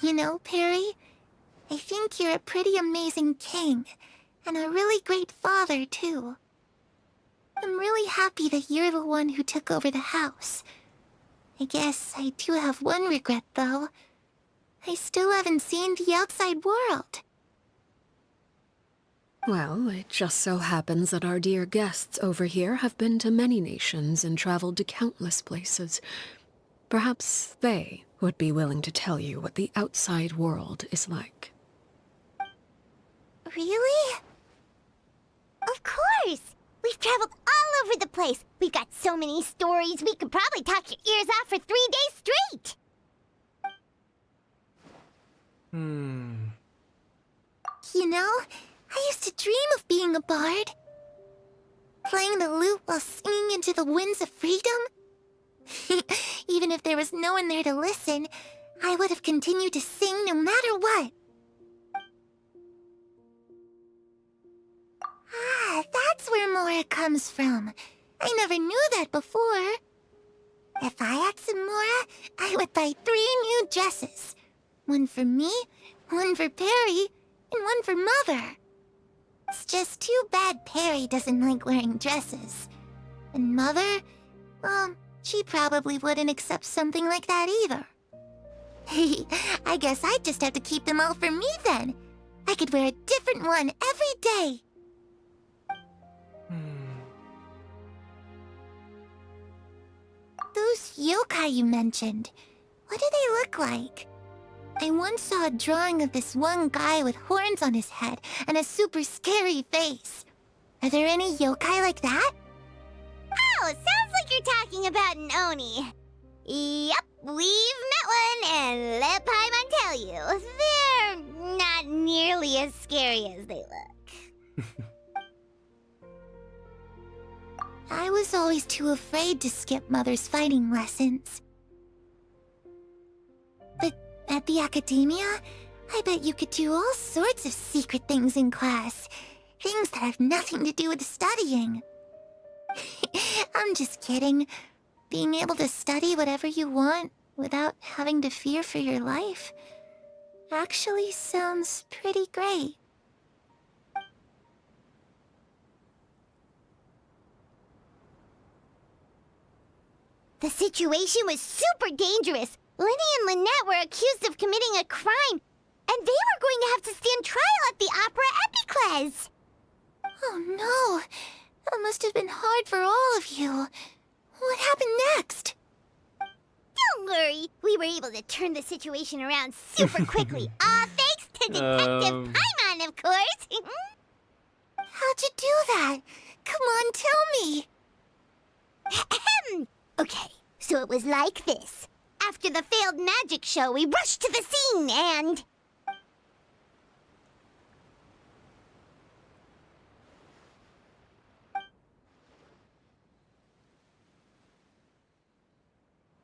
You know, Perry, I think you're a pretty amazing king, and a really great father, too. I'm really happy that you're the one who took over the house. I guess I do have one regret, though. I still haven't seen the outside world. Well, it just so happens that our dear guests over here have been to many nations and traveled to countless places. Perhaps they would be willing to tell you what the outside world is like. Really? Of course! We've traveled all over the place. We've got so many stories, we could probably talk your ears off for 3 days straight! You know, I used to dream of being a bard. Playing the lute while singing into the winds of freedom. Even if there was no one there to listen, I would have continued to sing no matter what. Ah, that's where Mora comes from. I never knew that before. If I had some Mora, I would buy 3 new dresses. One for me, one for Perry, and one for Mother. It's just too bad Perry doesn't like wearing dresses. And Mother, well, she probably wouldn't accept something like that either. I guess I'd just have to keep them all for me then. I could wear a different one every day. Those yokai you mentioned, what do they look like? I once saw a drawing of this one guy with horns on his head and a super scary face. Are there any yokai like that? Oh, sounds like you're talking about an Oni. Yep, we've met one, and let Paimon tell you, they're not nearly as scary as they look. I was always too afraid to skip Mother's fighting lessons. But at the academia, I bet you could do all sorts of secret things in class. Things that have nothing to do with studying. I'm just kidding. Being able to study whatever you want without having to fear for your life actually sounds pretty great. The situation was super dangerous. Lenny and Lynette were accused of committing a crime, and they were going to have to stand trial at the Opera Epicles. Oh no! That must have been hard for all of you. What happened next? Don't worry. We were able to turn the situation around super quickly. All thanks to Detective Paimon, of course. How'd you do that? Come on, tell me. Okay, so it was like this. After the failed magic show, we rushed to the scene and...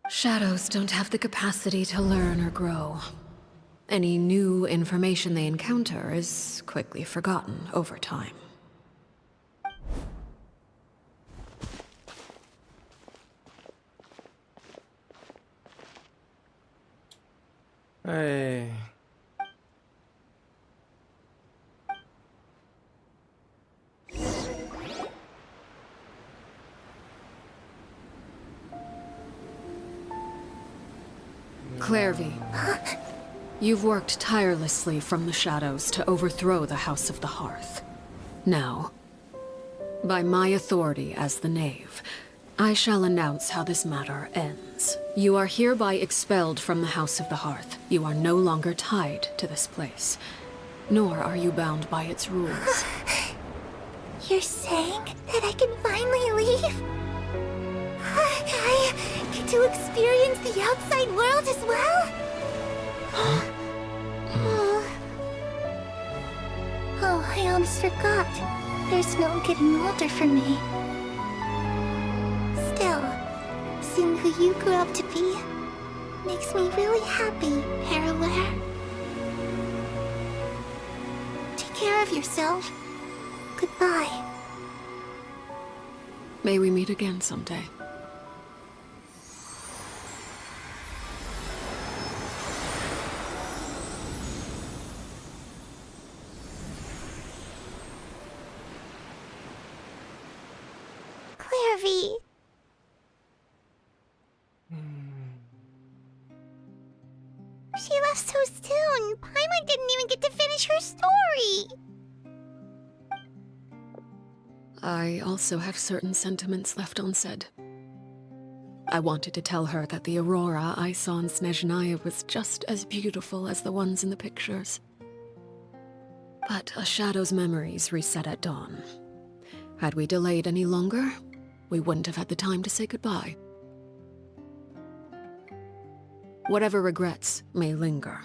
Shadows don't have the capacity to learn or grow. Any new information they encounter is quickly forgotten over time. Hey. Clairy, you've worked tirelessly from the shadows to overthrow the House of the Hearth. Now, by my authority as the Knave, I shall announce how this matter ends. You are hereby expelled from the House of the Hearth. You are no longer tied to this place, nor are you bound by its rules. You're saying that I can finally leave? I get to experience the outside world as well? Oh, I almost forgot. There's no getting older for me. Still, seeing who you grew up to be makes me really happy, Parallel. Take care of yourself. Goodbye. May we meet again someday. Clairy. She left so soon. Paimon didn't even get to finish her story. I also have certain sentiments left unsaid. I wanted to tell her that the aurora I saw in Snezhnaya was just as beautiful as the ones in the pictures. But a shadow's memories reset at dawn. Had we delayed any longer, we wouldn't have had the time to say goodbye. Whatever regrets may linger,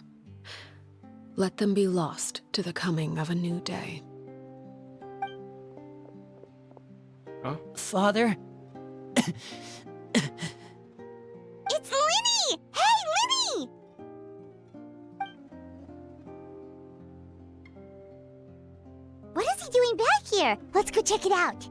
let them be lost to the coming of a new day. Oh? Father? It's Linny! Hey, Linny! What is he doing back here? Let's go check it out.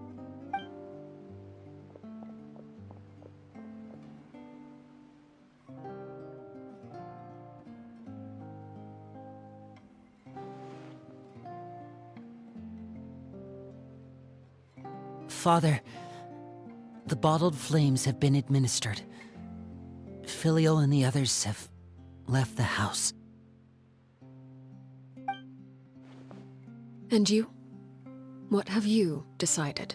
Father, the bottled flames have been administered. Filial and the others have left the house. And you? What have you decided?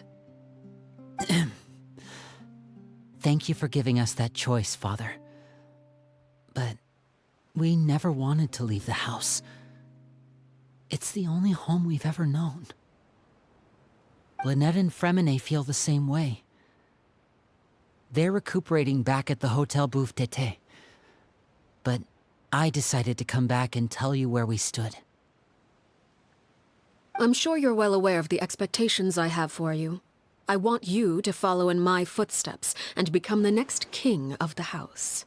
Thank you for giving us that choice, Father. But we never wanted to leave the house. It's the only home we've ever known. Lynette and Fremine feel the same way. They're recuperating back at the Hotel Bouffe d'Été. But I decided to come back and tell you where we stood. I'm sure you're well aware of the expectations I have for you. I want you to follow in my footsteps and become the next king of the house.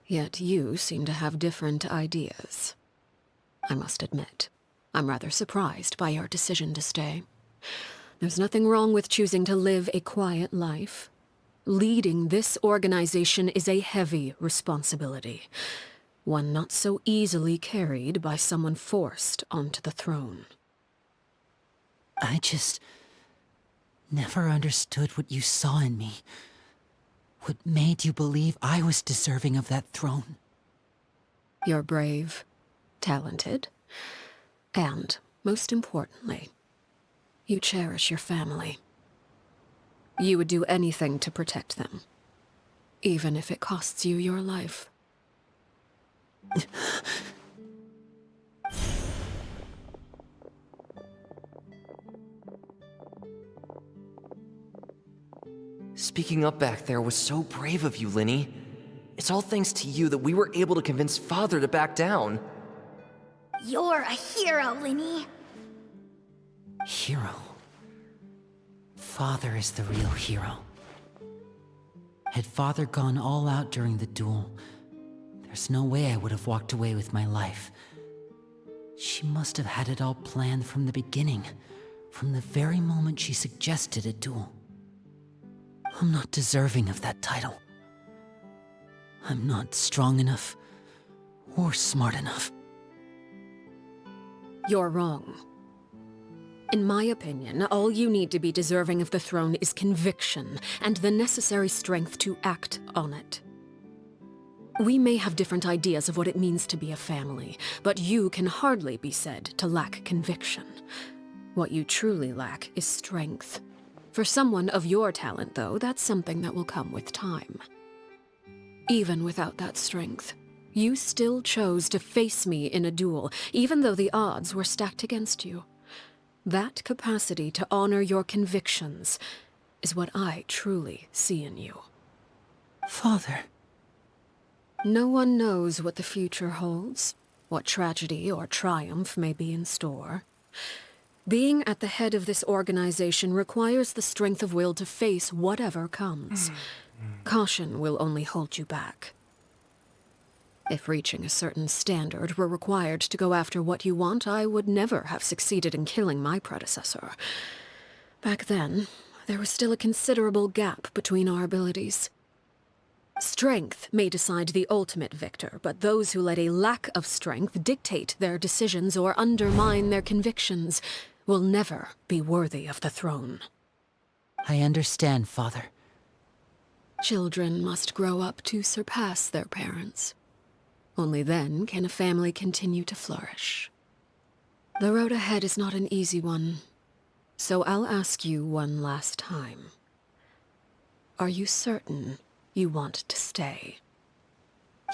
Yet you seem to have different ideas. I must admit, I'm rather surprised by your decision to stay. There's nothing wrong with choosing to live a quiet life. Leading this organization is a heavy responsibility, one not so easily carried by someone forced onto the throne. I just never understood what you saw in me. What made you believe I was deserving of that throne? You're brave, talented, and, most importantly, You cherish your family. You would do anything to protect them, even if it costs you your life. Speaking up back there was so brave of you, Linny. It's all thanks to you that we were able to convince Father to back down. You're a hero, Linny. Hero? Father is the real hero. Had Father gone all out during the duel, there's no way I would have walked away with my life. She must have had it all planned from the beginning, from the very moment she suggested a duel. I'm not deserving of that title. I'm not strong enough or smart enough. You're wrong. In my opinion, all you need to be deserving of the throne is conviction and the necessary strength to act on it. We may have different ideas of what it means to be a family, but you can hardly be said to lack conviction. What you truly lack is strength. For someone of your talent, though, that's something that will come with time. Even without that strength, you still chose to face me in a duel, even though the odds were stacked against you. That capacity to honor your convictions is what I truly see in you. Father. No one knows what the future holds, what tragedy or triumph may be in store. Being at the head of this organization requires the strength of will to face whatever comes. Caution will only hold you back. If reaching a certain standard were required to go after what you want, I would never have succeeded in killing my predecessor. Back then, there was still a considerable gap between our abilities. Strength may decide the ultimate victor, but those who let a lack of strength dictate their decisions or undermine their convictions will never be worthy of the throne. I understand, Father. Children must grow up to surpass their parents. Only then can a family continue to flourish. The road ahead is not an easy one, so I'll ask you one last time. Are you certain you want to stay?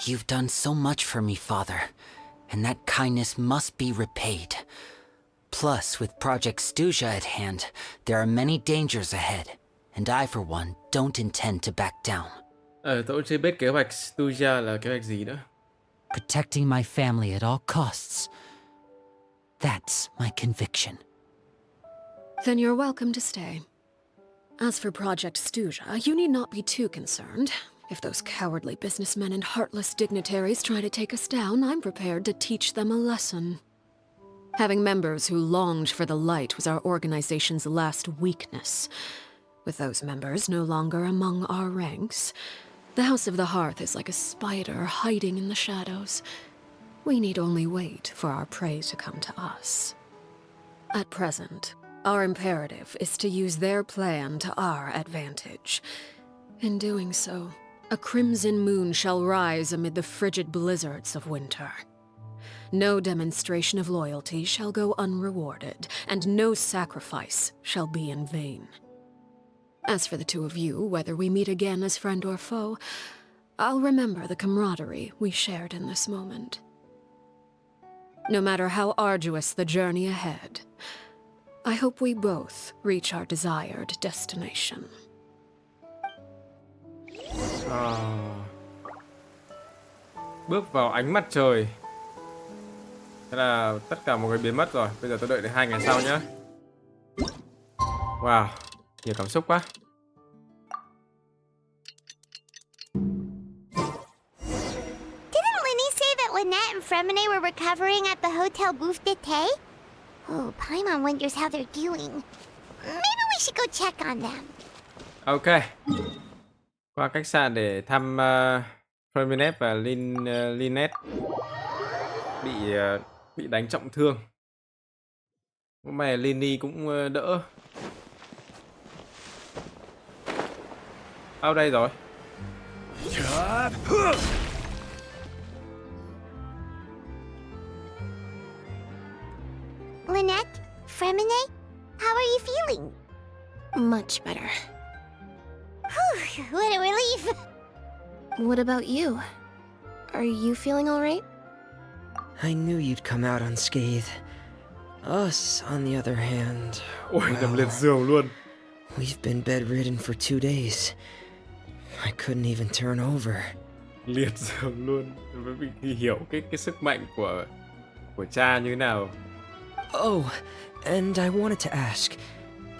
You've done so much for me, Father, and that kindness must be repaid. Plus, with Project Stuja at hand, there are many dangers ahead, and I, for one, don't intend to back down. Tôi cũng chưa biết kế hoạch Stuja là kế hoạch gì nữa. Protecting my family at all costs. That's my conviction. Then you're welcome to stay. As for Project Stuja, you need not be too concerned. If those cowardly businessmen and heartless dignitaries try to take us down, I'm prepared to teach them a lesson. Having members who longed for the light was our organization's last weakness. With those members no longer among our ranks, the House of the Hearth is like a spider hiding in the shadows. We need only wait for our prey to come to us. At present, our imperative is to use their plan to our advantage. In doing so, a crimson moon shall rise amid the frigid blizzards of winter. No demonstration of loyalty shall go unrewarded, and no sacrifice shall be in vain. As for the two of you, whether we meet again as friend or foe, I'll remember the camaraderie we shared in this moment. No matter how arduous the journey ahead, I hope we both reach our desired destination. Bước vào ánh mặt trời. Thế là tất cả mọi người biến mất rồi. Bây giờ tôi đợi đến 2 ngày sau nhé. Wow, nhiều cảm xúc quá. Didn't Linny say that Lynette and Fremine were recovering at the Hotel Bouffe d'été? Oh, Paimon wonders how they're doing. Maybe we should go check on them. Ok. Qua khách sạn để thăm Ferminet và Lynette bị đánh trọng thương. Hôm nay Linny cũng đỡ. Ở đây rồi. Lynette, Fremine, how are you feeling? Much better. Whew, what a relief. What about you? Are you feeling alright? I knew you'd come out unscathed. Us, on the other hand, Ôi, nằm liệt well, giường luôn. we've been bedridden for 2 days. I couldn't even turn over. Liệt giường luôn. Mình hiểu cái sức mạnh của cha như thế nào. Oh, and I wanted to ask,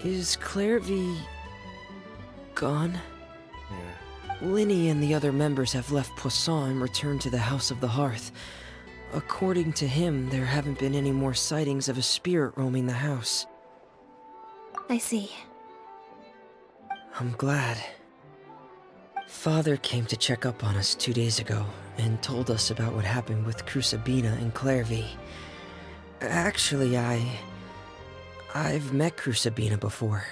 is Clairy gone? Yeah. Linny and the other members have left Poisson and returned to the House of the Hearth. According to him, there haven't been any more sightings of a spirit roaming the house. I see. I'm glad. Father came to check up on us 2 days ago and told us about what happened with Crucibina and Clairy. Actually, I've met Crucibina before.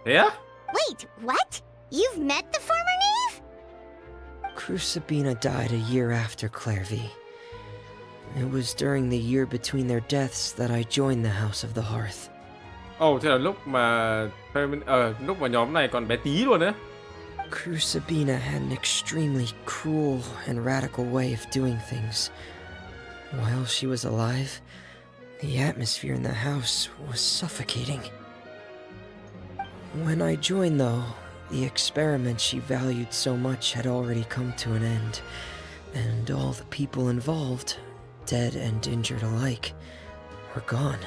Thế á? Wait, what? You've met the former knave? Crucibina died a year after Clairy. It was during the year between their deaths that I joined the House of the Hearth. Thế là lúc mà lúc mà nhóm này còn bé tí luôn á. Crucibina had an extremely cruel and radical way of doing things. While she was alive, the atmosphere in the house was suffocating. When I joined, though, the experiment she valued so much had already come to an end, and all the people involved, dead and injured alike, were gone.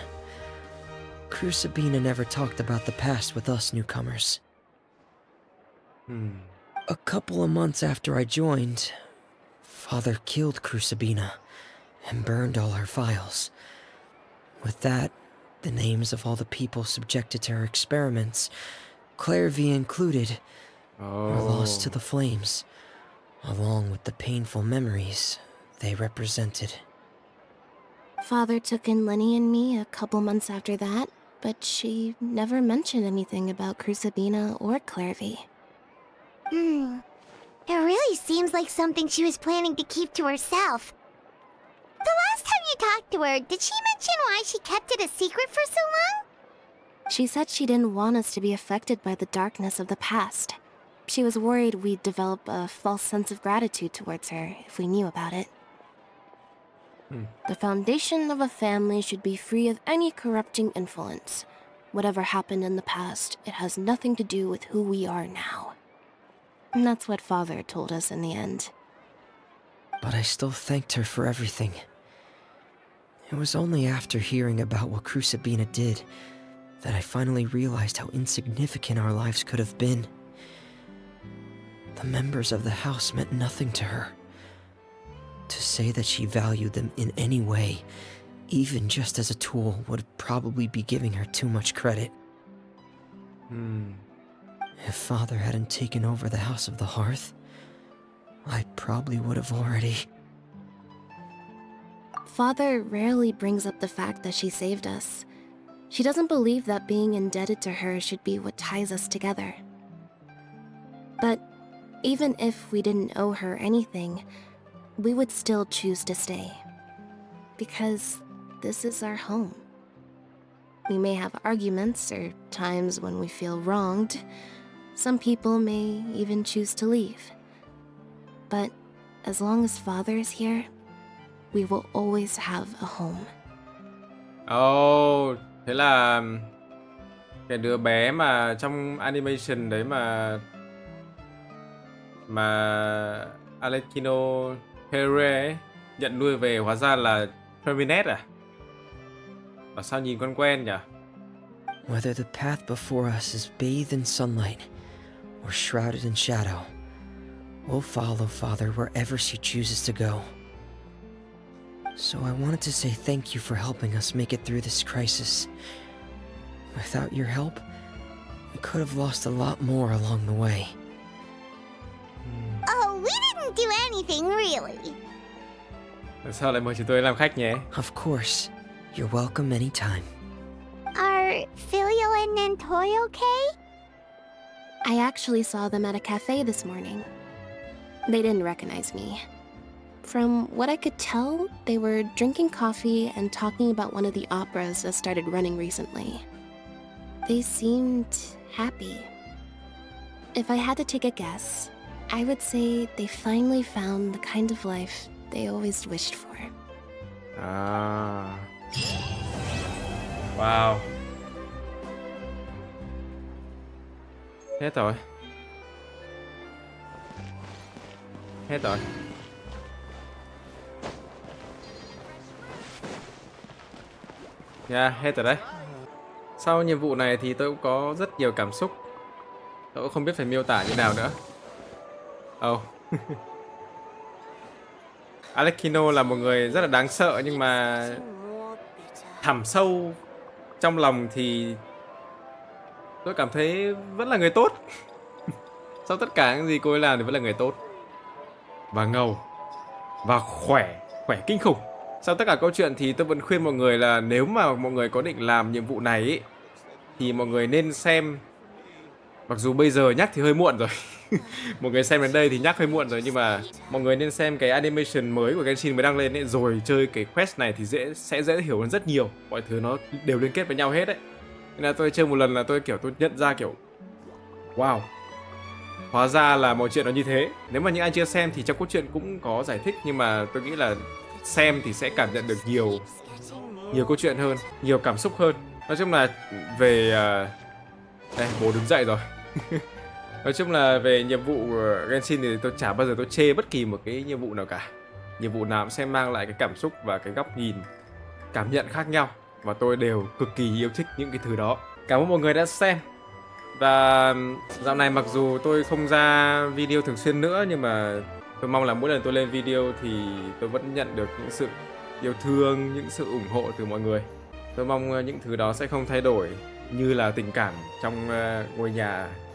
Crucibina never talked about the past with us newcomers. A couple of months after I joined, Father killed Crucibina and burned all her files. With that, the names of all the people subjected to her experiments, Clairvy included, were lost to the flames, along with the painful memories they represented. Father took in Lenny and me a couple months after that, but she never mentioned anything about Crucibina or Clairvy. It really seems like something she was planning to keep to herself. The last time you talked to her, did she mention why she kept it a secret for so long? She said she didn't want us to be affected by the darkness of the past. She was worried we'd develop a false sense of gratitude towards her if we knew about it. The foundation of a family should be free of any corrupting influence. Whatever happened in the past, it has nothing to do with who we are now. And that's what Father told us in the end. But I still thanked her for everything. It was only after hearing about what Crucibina did that I finally realized how insignificant our lives could have been. The members of the house meant nothing to her. To say that she valued them in any way, even just as a tool, would probably be giving her too much credit. If Father hadn't taken over the House of the Hearth, I probably would have already... Father rarely brings up the fact that she saved us. She doesn't believe that being indebted to her should be what ties us together. But even if we didn't owe her anything, we would still choose to stay. Because this is our home. We may have arguments or times when we feel wronged. Some people may even choose to leave. But as long as Father is here, we will always have a home. Thế là cái đứa bé mà trong animation đấy mà Arlecchino ấy, nhận nuôi về hóa ra là Terminate à? Mà sao nhìn quen nhỉ? Whether the path before us is bathed in sunlight or shrouded in shadow, we'll follow Father wherever she chooses to go. So I wanted to say thank you for helping us make it through this crisis. Without your help, we could have lost a lot more along the way. Oh, we didn't do anything, really. Sao lại mời chúng tôi làm khách nhé? Of course. You're welcome anytime. Are Filial and Thôi okay? I actually saw them at a cafe this morning. They didn't recognize me. From what I could tell, they were drinking coffee and talking about one of the operas that started running recently. They seemed happy. If I had to take a guess, I would say they finally found the kind of life they always wished for. À. Wow. Hết rồi. Hết rồi. Yeah, hết rồi đấy. Sau nhiệm vụ này thì tôi cũng có rất nhiều cảm xúc. Tôi cũng không biết phải miêu tả như nào nữa. Oh. Arlecchino là một người rất là đáng sợ, nhưng mà thẳm sâu trong lòng thì tôi cảm thấy vẫn là người tốt. Sau tất cả những gì cô ấy làm thì vẫn là người tốt. Và ngầu. Và khỏe kinh khủng. Sau tất cả câu chuyện thì tôi vẫn khuyên mọi người là nếu mà mọi người có định làm nhiệm vụ này ấy, thì mọi người nên xem. Mặc dù bây giờ nhắc thì hơi muộn rồi. Mọi người xem đến đây thì nhắc hơi muộn rồi, nhưng mà mọi người nên xem cái animation mới của Genshin mới đăng lên ấy, rồi chơi cái quest này thì sẽ dễ hiểu hơn rất nhiều. Mọi thứ nó đều liên kết với nhau hết đấy. Nên là tôi chơi một lần là tôi nhận ra kiểu wow, hóa ra là mọi chuyện nó như thế. Nếu mà những ai chưa xem thì trong cốt truyện cũng có giải thích, nhưng mà tôi nghĩ là xem thì sẽ cảm nhận được nhiều câu chuyện hơn, nhiều cảm xúc hơn. Nói chung là về đây, bố đứng dậy rồi. Nói chung là về nhiệm vụ Genshin thì tôi chả bao giờ tôi chê bất kỳ một cái nhiệm vụ nào cả. Nhiệm vụ nào cũng sẽ mang lại cái cảm xúc và cái góc nhìn, cảm nhận khác nhau, và tôi đều cực kỳ yêu thích những cái thứ đó. Cảm ơn mọi người đã xem. Và dạo này mặc dù tôi không ra video thường xuyên nữa, nhưng mà tôi mong là mỗi lần tôi lên video thì tôi vẫn nhận được những sự yêu thương, những sự ủng hộ từ mọi người. Tôi mong những thứ đó sẽ không thay đổi như là tình cảm trong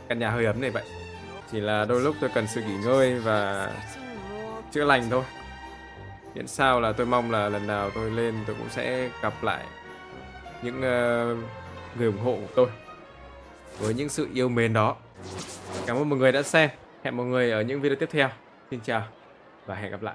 căn nhà hơi ấm này vậy. Chỉ là đôi lúc tôi cần sự nghỉ ngơi và chữa lành thôi. Miễn sao là tôi mong là lần nào tôi lên tôi cũng sẽ gặp lại những người ủng hộ của tôi với những sự yêu mến đó. Cảm ơn mọi người đã xem. Hẹn mọi người ở những video tiếp theo. Xin chào và hẹn gặp lại.